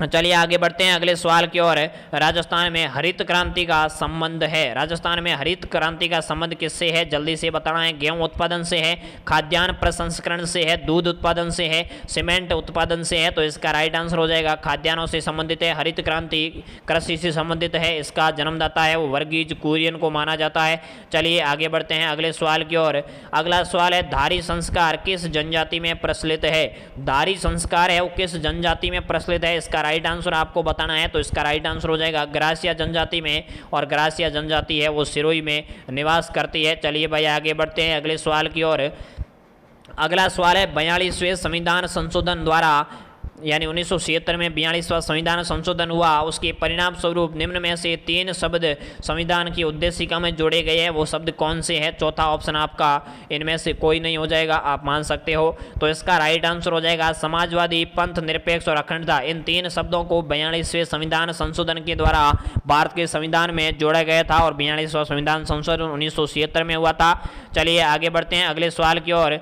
चलिए आगे बढ़ते हैं अगले सवाल की ओर। राजस्थान में हरित क्रांति का संबंध है, राजस्थान में हरित क्रांति का संबंध किससे है? जल्दी से बताना है। गेहूं उत्पादन से है, खाद्यान्न प्रसंस्करण से है, दूध उत्पादन से है, सीमेंट उत्पादन से है, तो इसका राइट आंसर हो जाएगा खाद्यान्नों से संबंधित है। हरित क्रांति कृषि से संबंधित है, इसका जन्मदाता है वो वर्गीज कुरियन को माना जाता है। चलिए आगे बढ़ते हैं अगले सवाल की ओर। अगला सवाल है, धारी संस्कार किस जनजाति में प्रचलित है? धारी संस्कार है वो किस जनजाति में प्रचलित है? इसका राइट आंसर आपको बताना है, तो इसका राइट आंसर हो जाएगा ग्रासिया जनजाति में, और ग्रासिया जनजाति है वो सिरोही में निवास करती है। चलिए भाई आगे बढ़ते हैं अगले सवाल की ओर। अगला सवाल है, 42वें संविधान संशोधन द्वारा यानी 1976 में 42वां संविधान संशोधन हुआ, उसके परिणाम स्वरूप निम्न में से 3 शब्द संविधान की उद्देशिका में जोड़े गए हैं, वो शब्द कौन से हैं? चौथा ऑप्शन आपका इनमें से कोई नहीं हो जाएगा, आप मान सकते हो। तो इसका राइट आंसर हो जाएगा समाजवादी, पंथ निरपेक्ष और अखंडता। इन 3 शब्दों को 42वें संविधान संशोधन के द्वारा भारत के संविधान में जोड़ा गया था और 42वां संविधान संशोधन 1976 में हुआ था। चलिए आगे बढ़ते हैं अगले सवाल की ओर।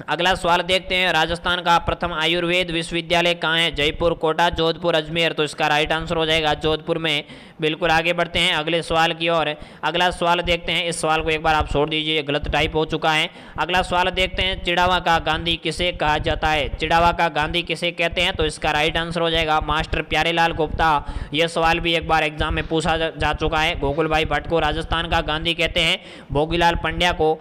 अगला सवाल देखते हैं, राजस्थान का प्रथम आयुर्वेद विश्वविद्यालय कहाँ है? जयपुर, कोटा, जोधपुर, अजमेर, तो इसका राइट आंसर हो जाएगा जोधपुर में। बिल्कुल आगे बढ़ते हैं अगले सवाल की ओर। अगला सवाल देखते हैं, इस सवाल को एक बार आप छोड़ दीजिए, गलत टाइप हो चुका है। अगला सवाल देखते हैं, चिड़ावा का गांधी किसे कहा जाता है? चिड़ावा का गांधी किसे कहते हैं? तो इसका राइट आंसर हो जाएगा मास्टर प्यारेलाल गुप्ता। यह सवाल भी एक बार एग्जाम में पूछा जा चुका है। गोकुल भाई भट्ट को राजस्थान का गांधी कहते हैं, भोगीलाल पंड्या को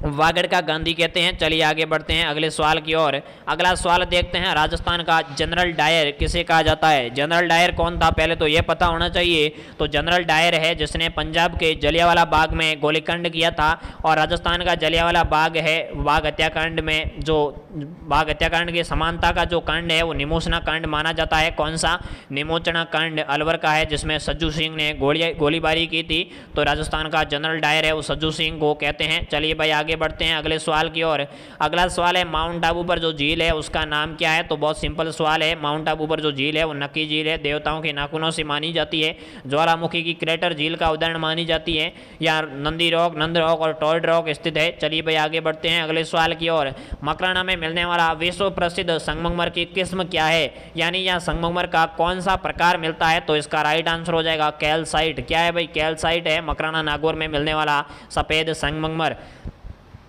वागड़ का गांधी कहते हैं। चलिए आगे बढ़ते हैं अगले सवाल की ओर। अगला सवाल देखते हैं, राजस्थान का जनरल डायर किसे कहा जाता है? जनरल डायर कौन था पहले तो ये पता होना चाहिए। तो जनरल डायर है जिसने पंजाब के जलियांवाला बाग में गोलीकांड किया था, और राजस्थान का जलियांवाला बाग है बाग हत्याकांड में, जो बाग हत्याकांड की समानता का जो कांड है वो निमोचना कांड माना जाता है। कौन सा? निमोचना कांड अलवर का है जिसमें सज्जू सिंह ने गोलीबारी की थी, तो राजस्थान का जनरल डायर है वो सज्जू सिंह को कहते हैं। चलिए भाई आगे बढ़ते हैं अगले सवाल की ओर। अगला सवाल है, माउंट आबू पर जो झील है उसका नाम क्या है? तो बहुत सिंपल सवाल है, माउंट आबू पर जो झील है वो नक्की झील है, देवताओं के नाखूनों से मानी जाती है। ज्वालामुखी की क्रेटर झील का उदाहरण मानी जाती है। या नंदी रॉक, नंद रॉक और टॉर्ड रॉक स्थित है। चलिए भाई आगे बढ़ते हैं अगले सवाल की ओर। मकराना में मिलने वाला विश्व प्रसिद्ध संगमरमर की किस्म क्या है? यानी यहाँ संगमरमर का कौन सा प्रकार मिलता है? तो इसका राइट आंसर हो जाएगा कैल्साइट। क्या है भाई? कैल्साइट है मकराना नागौर में मिलने वाला सफेद संगमरमर।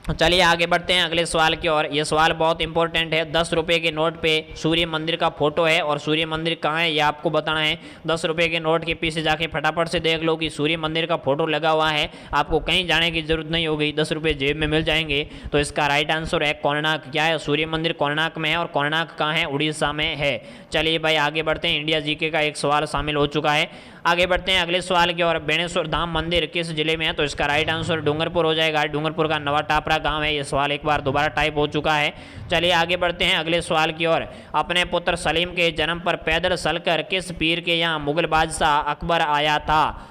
चलिए आगे बढ़ते हैं अगले सवाल की ओर। ये सवाल बहुत इंपॉर्टेंट है। 10 रुपये के नोट पे सूर्य मंदिर का फोटो है और सूर्य मंदिर कहाँ है ये आपको बताना है। 10 रुपये के नोट के पीछे जाके फटाफट से देख लो कि सूर्य मंदिर का फोटो लगा हुआ है। आपको कहीं जाने की जरूरत नहीं होगी, 10 रुपये जेब में मिल जाएंगे। तो इसका राइट आंसर है कोणार्क। क्या है? सूर्य मंदिर कोणार्क में है और कोणार्क कहाँ है? उड़ीसा में है। चलिए भाई आगे बढ़ते हैं। इंडिया जीके का एक सवाल शामिल हो चुका है। आगे बढ़ते हैं अगले सवाल की ओर। बेणेश्वर धाम मंदिर किस जिले में है? तो इसका राइट आंसर डूंगरपुर हो जाएगा। डूंगरपुर का नवा टापरा गांव है। ये सवाल एक बार दोबारा टाइप हो चुका है। चलिए आगे बढ़ते हैं अगले सवाल की ओर। अपने पुत्र सलीम के जन्म पर पैदल चलकर किस पीर के यहाँ मुगल बादशाह अकबर आया था?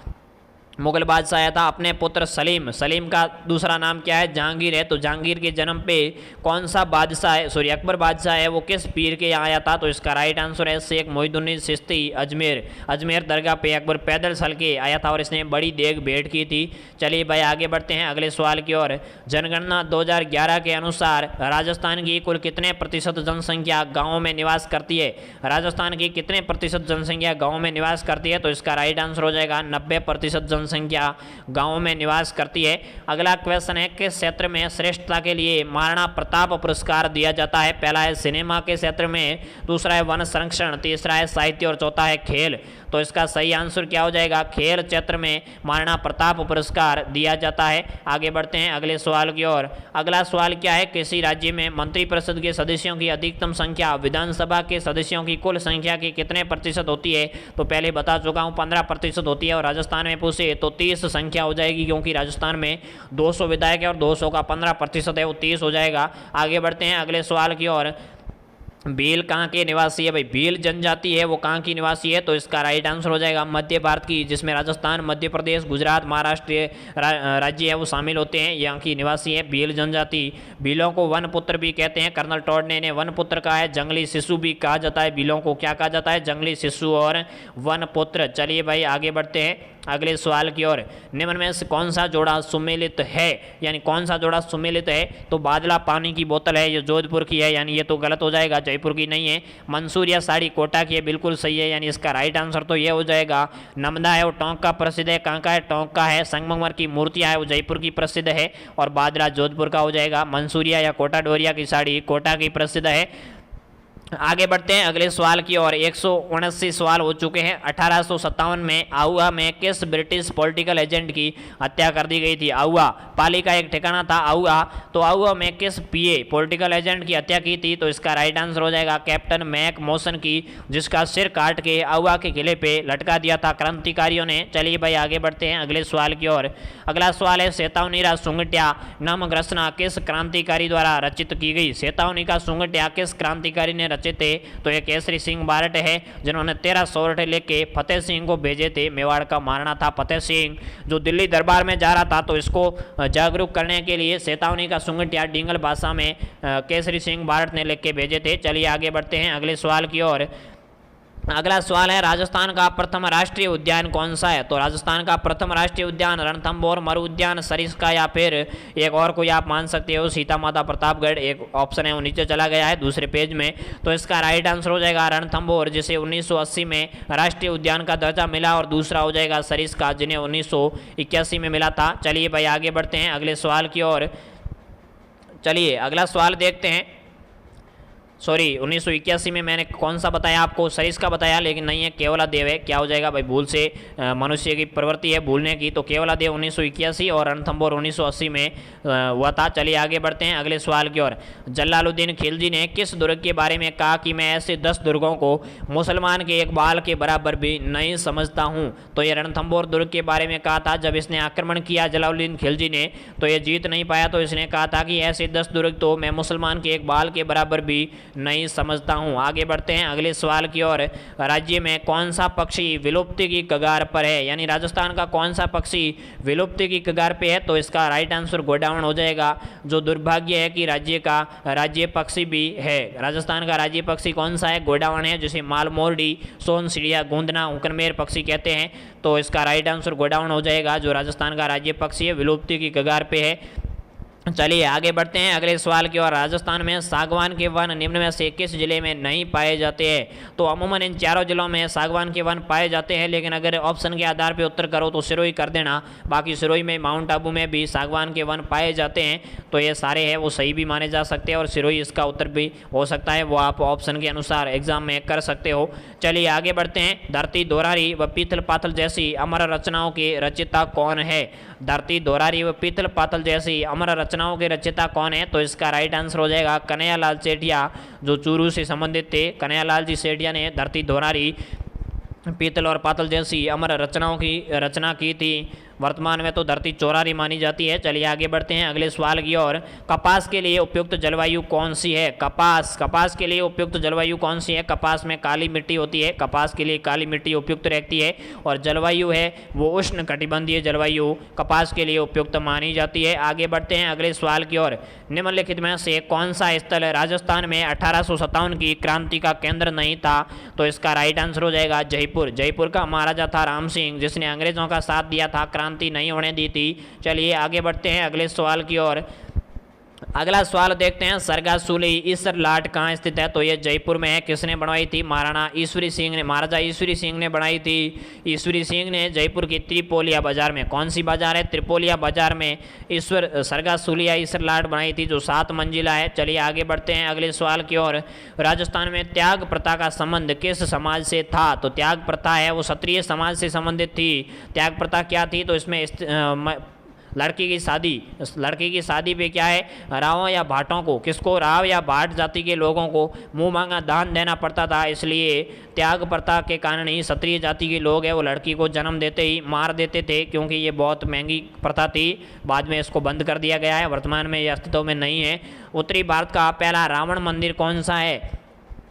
मुगल बादशाह आया था अपने पुत्र सलीम। सलीम का दूसरा नाम क्या है? जहांगीर है। तो जहांगीर के जन्म पे कौन सा बादशाह है, सॉरी अकबर बादशाह है, वो किस पीर के यहाँ आया था? तो इसका राइट आंसर है शेख मोहिउद्दीन चिश्ती अजमेर। अजमेर दरगाह पे अकबर पैदल चल के आया था और इसने बड़ी देग भेंट की थी। चलिए भाई आगे बढ़ते हैं अगले सवाल की ओर। जनगणना 2011 के अनुसार राजस्थान की कुल कितने प्रतिशत जनसंख्या गाँव में निवास करती है? राजस्थान की कितने प्रतिशत जनसंख्या गाँव में निवास करती है? तो इसका राइट आंसर हो जाएगा 90% संख्या गांवों में निवास करती है। अगला क्वेश्चन है किस क्षेत्र में श्रेष्ठता के लिए महाराणा प्रताप पुरस्कार दिया जाता है? पहला है सिनेमा के क्षेत्र में, दूसरा है वन संरक्षण, तीसरा है साहित्य और चौथा है खेल। तो इसका सही आंसर क्या हो जाएगा? खेल क्षेत्र में महाराणा प्रताप पुरस्कार दिया जाता है। आगे बढ़ते हैं अगले सवाल की ओर। अगला सवाल क्या है? किसी राज्य में मंत्रिपरिषद के सदस्यों की अधिकतम संख्या विधानसभा के सदस्यों की कुल संख्या की कितने प्रतिशत होती है? तो पहले बता चुका हूं 15% होती है और राजस्थान में पूछे तो 30 संख्या हो जाएगी, क्योंकि राजस्थान में 200 विधायक है और 200 का 15% है, वो 30 हो जाएगा। आगे बढ़ते हैं अगले सवाल की ओर। भील कहाँ के निवासी है? भाई भील जनजाति है, वो कहाँ की निवासी है? तो इसका राइट आंसर हो जाएगा मध्य भारत की, जिसमें राजस्थान, मध्य प्रदेश, गुजरात, महाराष्ट्र राज्य है वो शामिल होते हैं। यहाँ की निवासी है भील जनजाति। भीलों को वन पुत्र भी कहते हैं। कर्नल टॉड ने इन्हें वन पुत्र कहा है। जंगली शिशु भी कहा जाता है। भीलों को क्या कहा जाता है? जंगली शिशु और वन पुत्र। चलिए भाई आगे बढ़ते हैं अगले सवाल की ओर। निम्न में से कौन सा जोड़ा सुमेलित है, यानी कौन सा जोड़ा सुमेलित है? तो बादला पानी की बोतल है, ये जोधपुर की है, यानी ये तो गलत हो जाएगा, जयपुर की नहीं है। मंसूर या साड़ी कोटा की है, बिल्कुल सही है, यानी इसका राइट आंसर तो ये हो जाएगा। नमदा है वो टोंक का प्रसिद्ध है। कहाँ का है? टोंक का है। संगमरमर की मूर्तियाँ है वो जयपुर की प्रसिद्ध है और बादला जोधपुर का हो जाएगा। मंसूरिया या कोटा डोरिया की साड़ी कोटा की प्रसिद्ध है। आगे बढ़ते हैं अगले सवाल की ओर। 179 सवाल हो चुके हैं। 1857 में आहुआ में किस ब्रिटिश पॉलिटिकल एजेंट की हत्या कर दी गई थी? आहुआ पाली का एक ठिकाना था आहुआ, तो आहुआ में किस पीए पॉलिटिकल एजेंट की हत्या की थी? तो इसका राइट आंसर हो जाएगा कैप्टन मैक मॉसन की, जिसका सिर काट के आहुआ के किले पे लटका दिया था क्रांतिकारियों ने। चलिए भाई आगे बढ़ते हैं अगले सवाल की ओर। अगला सवाल है सेतावनीरा सुंगटिया नामक रचना किस क्रांतिकारी द्वारा रचित की गई? सेतावनी का सुंगटिया किस क्रांतिकारी ने रचित थे? तो ये केसरी सिंह बारट है, जिन्होंने 13 सोरठे लेके फतेह सिंह को भेजे थे। मेवाड़ का महाराणा था फतेह सिंह, जो दिल्ली दरबार में जा रहा था, तो इसको जागरूक करने के लिए सेतावनी का सुंगटिया डिंगल भाषा में केसरी सिंह बारट ने लिख के भेजे थे। चलिए आगे बढ़ते हैं अगले सवाल की ओर। अगला सवाल है राजस्थान का प्रथम राष्ट्रीय उद्यान कौन सा है? तो राजस्थान का प्रथम राष्ट्रीय उद्यान रणथंभौर मरु उद्यान सरिस्का या फिर एक और कोई आप मान सकते हो सीता माता प्रतापगढ़, एक ऑप्शन है वो नीचे चला गया है दूसरे पेज में। तो इसका राइट आंसर हो जाएगा रणथंभौर, जिसे 1980 में राष्ट्रीय उद्यान का दर्जा मिला, और दूसरा हो जाएगा सरिस्का, जिन्हें 1981 में मिला था। चलिए भाई आगे बढ़ते हैं अगले सवाल की ओर। चलिए अगला सवाल देखते हैं। सॉरी 1981 में मैंने कौन सा बताया आपको? सरिस्का बताया, लेकिन नहीं है, केवलादेव है। क्या हो जाएगा भाई? भूल से मनुष्य की प्रवृत्ति है भूलने की, तो केवलादेव 1981 और रणथंभौर 1980 में हुआ था। चलिए आगे बढ़ते हैं अगले सवाल की ओर। जलालुद्दीन खिलजी ने किस दुर्ग के बारे में कहा कि मैं ऐसे 10 दुर्गों को मुसलमान के एक बाल के बराबर भी नहीं समझता हूँ? तो ये रणथंभौर दुर्ग के बारे में कहा था। जब इसने आक्रमण किया जलालुद्दीन खिलजी ने, तो ये जीत नहीं पाया, तो इसने कहा था कि ऐसे 10 दुर्ग तो मैं मुसलमान के एक बाल के बराबर भी नहीं समझता हूं। आगे बढ़ते हैं अगले सवाल की ओर। राज्य में कौन सा पक्षी विलुप्ति की कगार पर है, यानी राजस्थान का कौन सा पक्षी विलुप्ति की कगार पे है? तो इसका राइट आंसर गोडावण हो जाएगा, जो दुर्भाग्य है कि राज्य का राज्य पक्षी भी है। राजस्थान का राज्य पक्षी कौन सा है? गोडावण है, जिसे मालमोरडी, सोन चिड़िया, गूंदना, हुकनमेर पक्षी कहते हैं। तो इसका राइट आंसर गोडावण हो जाएगा, जो राजस्थान का राज्य पक्षी है, विलुप्ति की कगार पे है। चलिए आगे बढ़ते हैं अगले सवाल की ओर। राजस्थान में सागवान के वन निम्न में से किस जिले में नहीं पाए जाते हैं? तो अमूमन इन चारों जिलों में सागवान के वन पाए जाते हैं, लेकिन अगर ऑप्शन के आधार पर उत्तर करो तो सिरोही कर देना। बाकी सिरोही में, माउंट आबू में भी सागवान के वन पाए जाते हैं, तो ये सारे हैं वो सही भी माने जा सकते हैं और सिरोही इसका उत्तर भी हो सकता है, वो आप ऑप्शन के अनुसार एग्जाम में कर सकते हो। चलिए आगे बढ़ते हैं। धरती दोरारी व पीतल पातल जैसी अमर रचनाओं की रचयिता कौन है? धरती दोरारी व पीतल पातल जैसी अमर रचनाओं के रचयिता कौन है? तो इसका राइट आंसर हो जाएगा कन्हैयालाल सेठिया, जो चूरू से संबंधित थे। कन्हैयालाल जी सेठिया ने धरती दोरारी, पीतल और पातल जैसी अमर रचनाओं की रचना की थी। वर्तमान में तो धरती चौरारी मानी जाती है। चलिए आगे बढ़ते हैं अगले सवाल की ओर। कपास के लिए उपयुक्त जलवायु कौन सी है? कपास के लिए उपयुक्त जलवायु कौन सी है? कपास में काली मिट्टी होती है, कपास के लिए काली मिट्टी उपयुक्त रहती है और जलवायु है वो उष्ण कटिबंधीय जलवायु कपास के लिए उपयुक्त मानी जाती है। आगे बढ़ते हैं अगले सवाल की ओर। निम्नलिखित में से कौन सा स्थल राजस्थान में 1857 की क्रांति का केंद्र नहीं था? तो इसका राइट आंसर हो जाएगा जयपुर। जयपुर का महाराजा था राम सिंह, जिसने अंग्रेजों का साथ दिया था, क्रांति नहीं होने दी थी। चलिए आगे बढ़ते हैं अगले सवाल की ओर। अगला सवाल देखते हैं। सरगासुली ईसर लाट कहाँ स्थित है? तो ये जयपुर में है। किसने बनवाई थी? महाराजा ईश्वरी सिंह ने बनाई थी। ईश्वरी सिंह ने जयपुर की त्रिपोलिया बाजार में, कौन सी बाजार है? त्रिपोलिया बाजार में सरगासुली ईसर लाट बनाई थी, जो 7 मंजिला है। चलिए आगे बढ़ते हैं अगले सवाल की ओर। राजस्थान में त्याग प्रथा का संबंध किस समाज से था? तो त्याग प्रथा है वो क्षत्रिय समाज से संबंधित थी। त्याग प्रथा क्या थी? तो इसमें लड़की की शादी पे क्या है, रावों या भाटों को, किसको, राव या भाट जाति के लोगों को मुंह मांगा दान देना पड़ता था। इसलिए त्याग प्रथा के कारण ही क्षत्रिय जाति के लोग हैं वो लड़की को जन्म देते ही मार देते थे, क्योंकि ये बहुत महंगी प्रथा थी। बाद में इसको बंद कर दिया गया है, वर्तमान में ये अस्तित्व में नहीं है। उत्तरी भारत का पहला रावण मंदिर कौन सा है?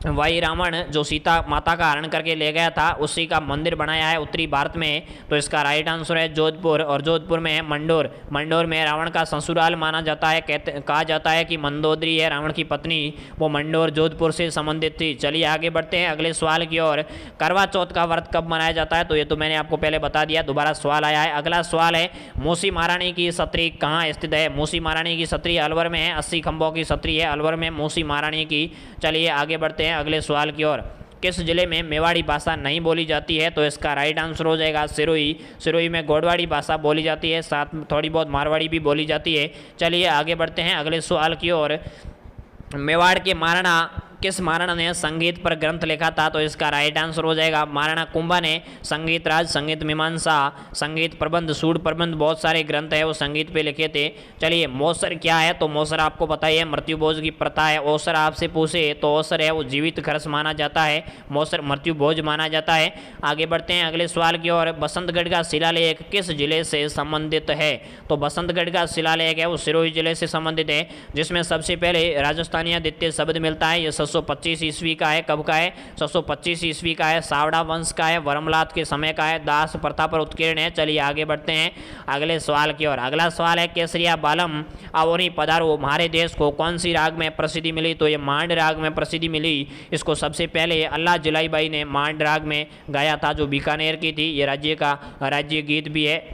वही रावण जो सीता माता का हरण करके ले गया था, उसी का मंदिर बनाया है उत्तरी भारत में। तो इसका राइट आंसर है जोधपुर, और जोधपुर में है मंडोर। मंडोर में रावण का ससुराल माना जाता है। कहा जाता है कि मंदोदरी है रावण की पत्नी, वो मंडोर जोधपुर से संबंधित थी। चलिए आगे बढ़ते हैं अगले सवाल की ओर। करवा चौथ का व्रत कब मनाया जाता है? तो ये तो मैंने आपको पहले बता दिया, दोबारा सवाल आया है। अगला सवाल है मूसी महारानी की छतरी कहाँ स्थित है? मूसी महारानी की छतरी अलवर में है। 80 खंभों की छतरी है अलवर में मूसी महारानी की। चलिए आगे बढ़ते हैं अगले सवाल की ओर। किस जिले में मेवाड़ी भाषा नहीं बोली जाती है? तो इसका राइट आंसर हो जाएगा सिरोही। सिरोही में गोडवाड़ी भाषा बोली जाती है, साथ में थोड़ी बहुत मारवाड़ी भी बोली जाती है। चलिए आगे बढ़ते हैं अगले सवाल की ओर। मेवाड़ के महाराणा किस महाराणा ने संगीत पर ग्रंथ लिखा था? तो इसका राइट आंसर हो जाएगा महाराणा कुंभा ने संगीत राज, संगीत मीमांसा, संगीत प्रबंध, सूड प्रबंध, बहुत सारे ग्रंथ है वो संगीत पे लिखे थे। चलिए मौसर क्या है? तो मौसर आपको बताइए मृत्यु भोज की प्रथा है। ओसर आपसे पूछे तो ओसर है वो जीवित खर्च माना जाता है, मौसर मृत्यु भोज माना जाता है। आगे बढ़ते हैं अगले सवाल की ओर। बसंतगढ़ का शिलालेख किस जिले से संबंधित है? तो बसंतगढ़ का शिलालेख है वो सिरोही जिले से संबंधित है, जिसमें सबसे पहले राजस्थानी द्वितीय शब्द मिलता है। ये 725 ईस्वी का है। कब का है? 725 ईस्वी का है। सावड़ा वंश का है, वर्मलात के समय का है, दास प्रथा पर उत्कीर्ण है। चलिए आगे बढ़ते हैं अगले सवाल की ओर। अगला सवाल है केसरिया बालम आवोनी पधारो हमारे देश को कौन सी राग में प्रसिद्धि मिली? तो ये मांड राग में प्रसिद्धि मिली। इसको सबसे पहले अल्लाह जलाई बाई ने मांड राग में गाया था, जो बीकानेर की थी। ये राज्य का राज्य गीत भी है।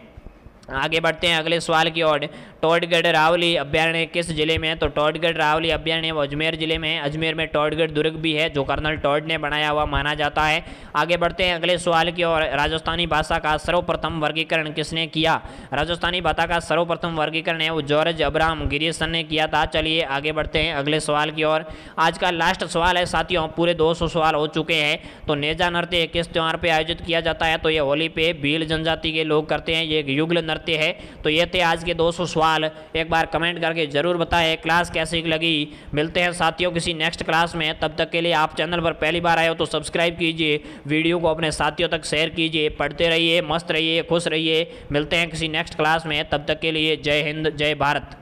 आगे बढ़ते हैं अगले सवाल की ओर। टोडगढ़ रावली अभ्यारण्य किस जिले में है? तो टोडगढ़ रावली अभ्यारण्य वो अजमेर जिले में है। अजमेर में टोडगढ़ दुर्ग भी है, जो कर्नल टोड ने बनाया हुआ माना जाता है। आगे बढ़ते हैं अगले सवाल की ओर। राजस्थानी भाषा का सर्वप्रथम वर्गीकरण किसने किया? राजस्थानी भाषा का सर्वप्रथम वर्गीकरण है वो जॉर्ज अब्राहम गिरिसन ने किया था। चलिए आगे बढ़ते हैं अगले सवाल की ओर। आज का लास्ट सवाल है साथियों, पूरे 200 सवाल हो चुके हैं। तो नेजा नृत्य किस त्यौहार पर आयोजित किया जाता है? तो ये होली पे भील जनजाति के लोग करते हैं, ये एक युगल नृत्य है। तो ये थे आज के 200 सवाल। एक बार कमेंट करके जरूर बताएं क्लास कैसी लगी। मिलते हैं साथियों किसी नेक्स्ट क्लास में, तब तक के लिए आप चैनल पर पहली बार आए हो तो सब्सक्राइब कीजिए, वीडियो को अपने साथियों तक शेयर कीजिए। पढ़ते रहिए, मस्त रहिए, खुश रहिए। मिलते हैं किसी नेक्स्ट क्लास में, तब तक के लिए जय हिंद, जय भारत।